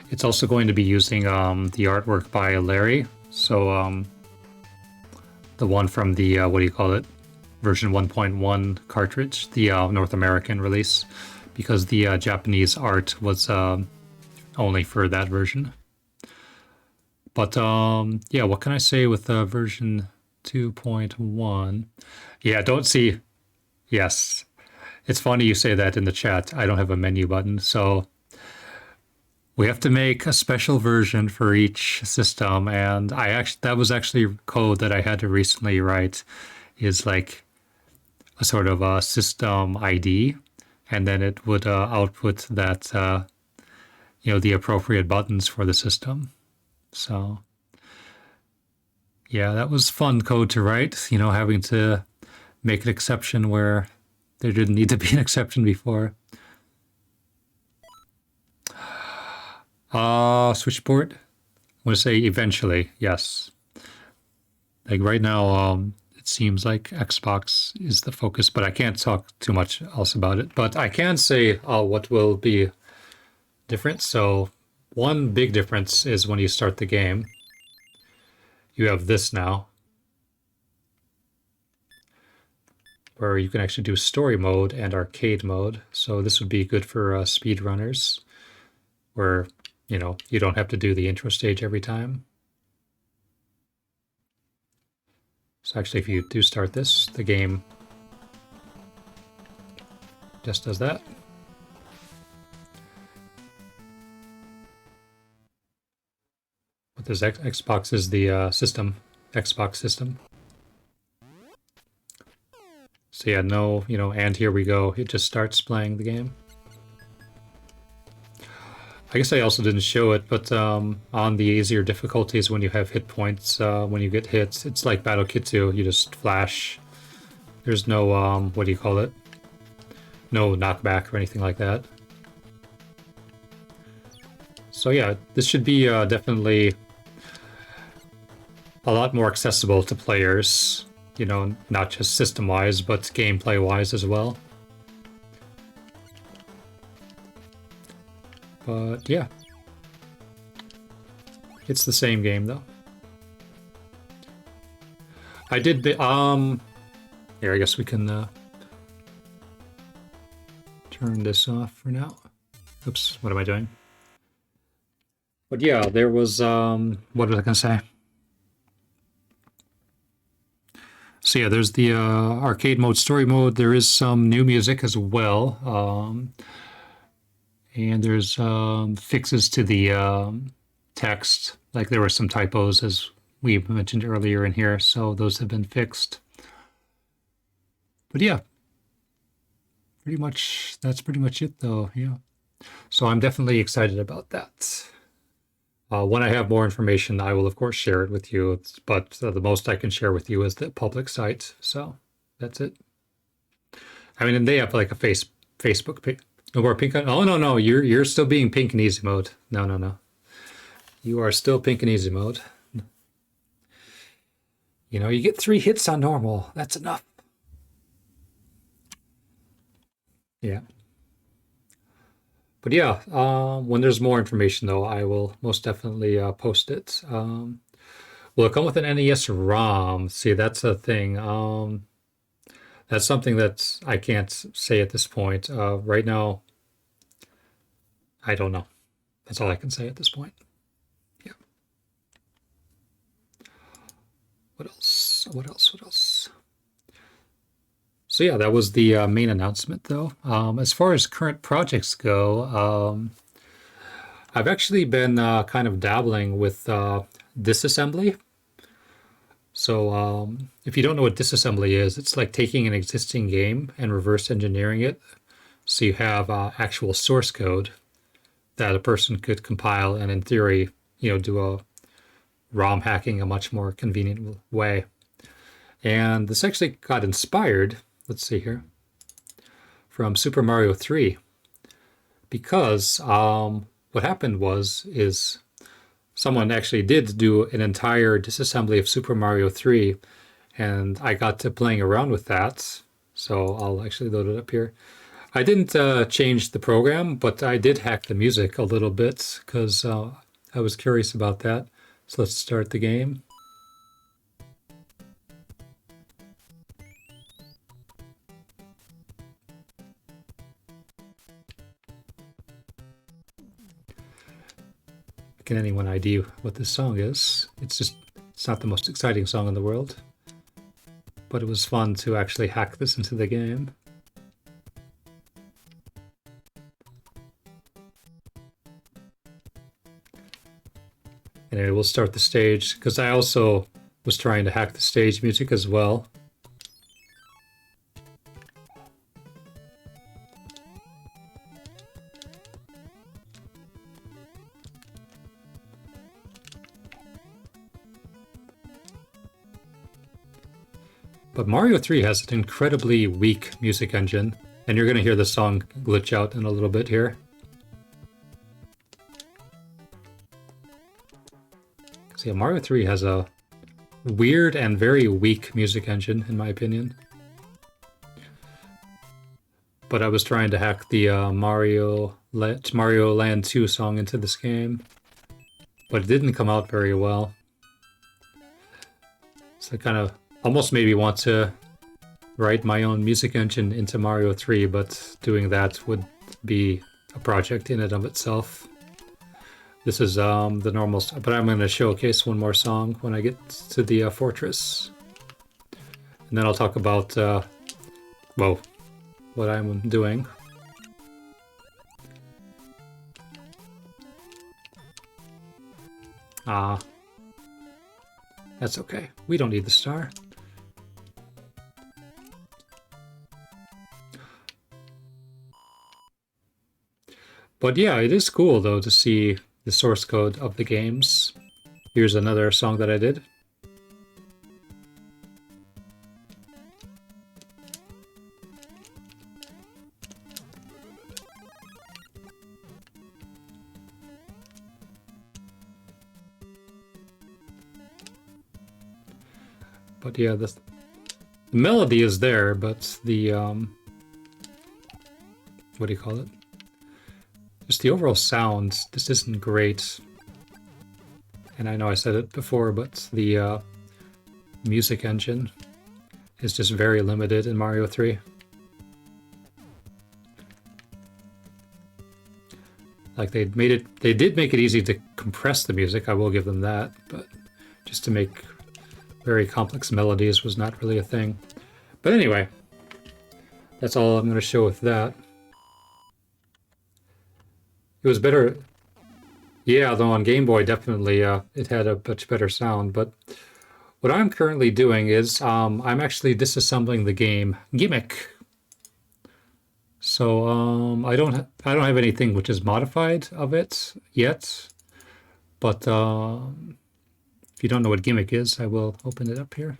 It's also going to be using the artwork by Larry. So the one from the, version 1.1 cartridge, the North American release, because the Japanese art was only for that version. But yeah, what can I say with version 2.1? Yeah, don't see. Yes, it's funny you say that in the chat. I don't have a menu button, so we have to make a special version for each system, and that was actually code that I had to recently write, is like a sort of a system ID, and then it would output that the appropriate buttons for the system. So yeah, that was fun code to write, having to make an exception where there didn't need to be an exception before. Switchboard? I want to say eventually, yes. Like right now, it seems like Xbox is the focus, but I can't talk too much else about it. But I can say what will be different. So one big difference is when you start the game, you have this now, where you can actually do story mode and arcade mode. So this would be good for speedrunners, where you don't have to do the intro stage every time. So actually, if you do start this, the game just does that. But this Xbox is the system, Xbox system. So yeah, no, and here we go. It just starts playing the game. I guess I also didn't show it, but on the easier difficulties, when you have hit points, when you get hits, it's like BattleKit 2. You just flash. There's no, no knockback or anything like that. So yeah, this should be definitely a lot more accessible to players, not just system-wise, but gameplay-wise as well. But yeah, It's the same game though. I did here, I guess we can turn this off for now. Oops, what am I doing? But yeah, there was what was I gonna say? So yeah, there's the arcade mode, story mode. There is some new music as well. And there's fixes to the text. Like there were some typos, as we mentioned earlier in here, so those have been fixed. But yeah, that's pretty much it though, yeah. So I'm definitely excited about that. When I have more information, I will of course share it with you, but the most I can share with you is the public site, so that's it. I mean, and they have like a Facebook page. No more pink. Oh no, you're still being pink and easy mode. No. You are still pink and easy mode. You know, you get 3 hits on normal. That's enough. Yeah. But yeah, when there's more information though, I will most definitely post it. Will it come with an NES ROM? See, that's a thing. That's something that I can't say at this point. Right now, I don't know. That's all I can say at this point. Yeah. What else? What else? So yeah, that was the main announcement though. As far as current projects go, I've actually been kind of dabbling with disassembly. So if you don't know what disassembly is, it's like taking an existing game and reverse engineering it. So you have actual source code that a person could compile and in theory, you know, do a ROM hacking a much more convenient way. And this actually got inspired, let's see here, from Super Mario 3. Because what happened is someone actually did do an entire disassembly of Super Mario 3, and I got to playing around with that. So I'll actually load it up here. I didn't change the program, but I did hack the music a little bit because I was curious about that. So let's start the game. Can anyone ID what this song is? It's not the most exciting song in the world, but it was fun to actually hack this into the game. Anyway, we'll start the stage, because I also was trying to hack the stage music as well. But Mario 3 has an incredibly weak music engine, and you're going to hear the song glitch out in a little bit here. So yeah, Mario 3 has a weird and very weak music engine, in my opinion. But I was trying to hack the Mario Land 2 song into this game, but it didn't come out very well. So it kind of almost made me want to write my own music engine into Mario 3, but doing that would be a project in and of itself. This is the normal, but I'm going to showcase one more song when I get to the fortress. And then I'll talk about, well, what I'm doing. That's okay. We don't need the star. But yeah, it is cool though to see the source code of the games. Here's another song that I did. But yeah, the melody is there, but the what do you call it? Just the overall sound, this isn't great. And I know I said it before, but the music engine is just very limited in Mario 3. Like they did make it easy to compress the music, I will give them that, but just to make very complex melodies was not really a thing. But anyway, that's all I'm going to show with that. It was better. Yeah, though on Game Boy, definitely it had a much better sound. But what I'm currently doing is I'm actually disassembling the game Gimmick. So I don't have anything which is modified of it yet. But if you don't know what Gimmick is, I will open it up here.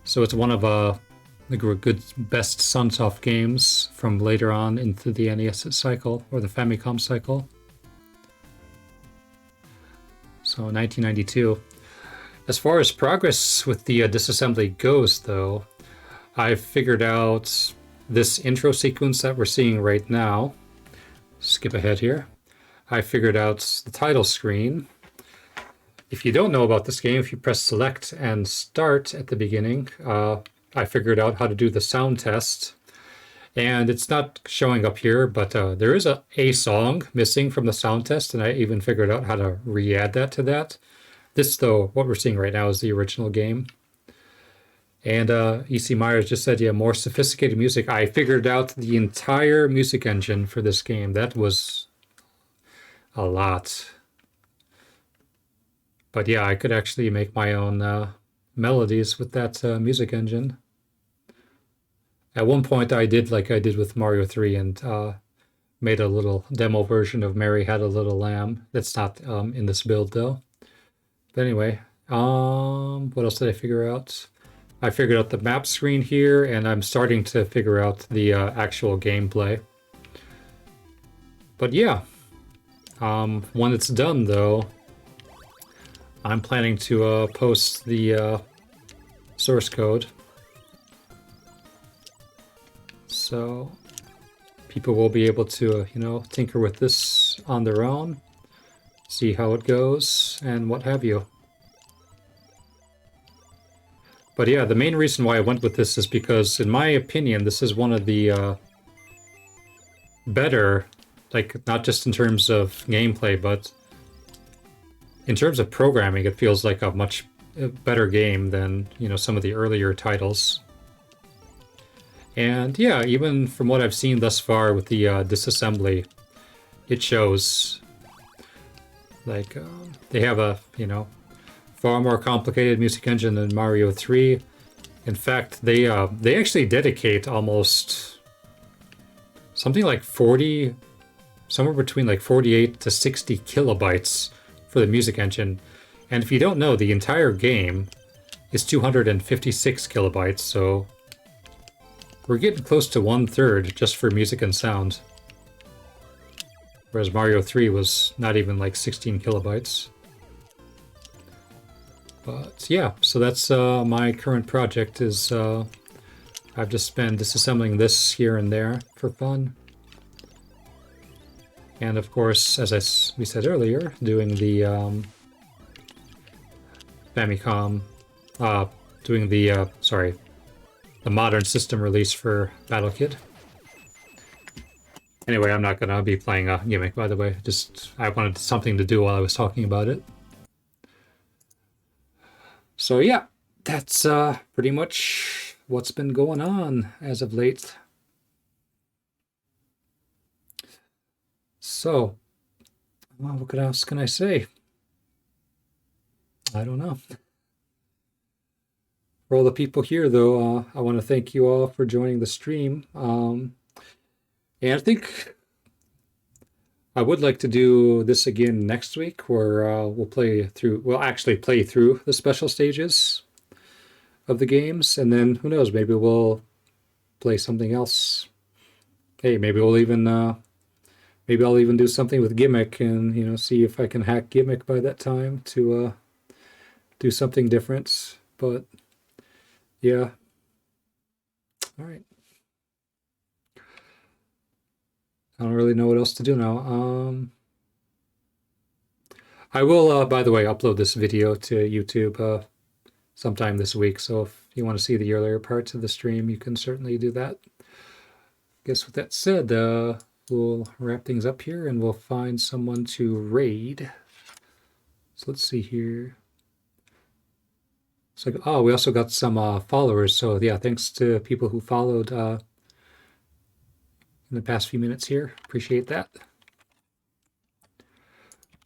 So it's one of the good best Sunsoft games from later on into the NES cycle or the Famicom cycle. So 1992. As far as progress with the disassembly goes, though, I've figured out this intro sequence that we're seeing right now. Skip ahead here. I figured out the title screen. If you don't know about this game, if you press select and start at the beginning, I figured out how to do the sound test. And it's not showing up here, but there is a song missing from the sound test, and I even figured out how to re-add that to that. This, though, what we're seeing right now is the original game. And E.C. Myers just said, yeah, more sophisticated music. I figured out the entire music engine for this game. That was a lot. But yeah, I could actually make my own melodies with that music engine. At one point, I did like I did with Mario 3 and made a little demo version of Mary Had a Little Lamb. That's not in this build, though. But anyway, what else did I figure out? I figured out the map screen here, and I'm starting to figure out the actual gameplay. But yeah, when it's done, though, I'm planning to post the source code. So people will be able to, tinker with this on their own, see how it goes, and what have you. But yeah, the main reason why I went with this is because, in my opinion, this is one of the better, like, not just in terms of gameplay, but in terms of programming, it feels like a much better game than, some of the earlier titles. And yeah, even from what I've seen thus far with the disassembly, it shows. Like, they have a, far more complicated music engine than Mario 3. In fact, they actually dedicate almost something like 40, somewhere between like 48 to 60 kilobytes for the music engine. And if you don't know, the entire game is 256 kilobytes, so we're getting close to 1/3 just for music and sound. Whereas Mario 3 was not even like 16 kilobytes. But yeah, so that's my current project is I've just been disassembling this here and there for fun. And of course, as we said earlier, doing the Famicom, doing the, the modern system release for Battle Kid. Anyway, I'm not going to be playing a Gimmick, by the way. Just, I wanted something to do while I was talking about it. So yeah, that's pretty much what's been going on as of late. So, well, what else can I say? I don't know. For all the people here, though, I want to thank you all for joining the stream. And I think I would like to do this again next week, where we'll actually play through the special stages of the games, and then who knows, maybe we'll play something else. Hey, maybe we'll even maybe I'll even do something with Gimmick and see if I can hack Gimmick by that time to do something different. But yeah. All right. I don't really know what else to do now. I will, by the way, upload this video to YouTube sometime this week. So if you want to see the earlier parts of the stream, you can certainly do that. Guess with that said, we'll wrap things up here and we'll find someone to raid. So let's see here. So, oh, we also got some followers. So yeah, thanks to people who followed in the past few minutes here. Appreciate that.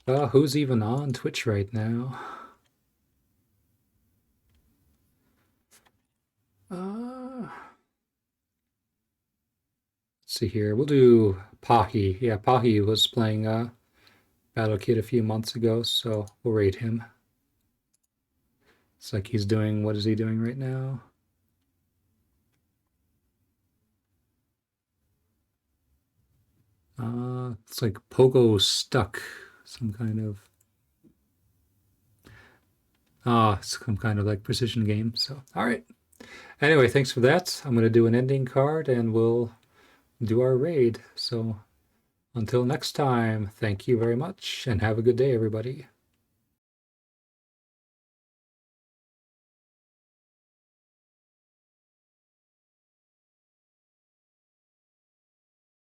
Who's even on Twitch right now? Let's see here. We'll do Pahi. Yeah, Pahi was playing Battle Kid a few months ago, so we'll raid him. It's like he's doing, what is he doing right now? It's like Pogo Stuck, some kind of some kind of like precision game. So all right. Anyway, thanks for that. I'm gonna do an ending card and we'll do our raid. So until next time, thank you very much and have a good day, everybody.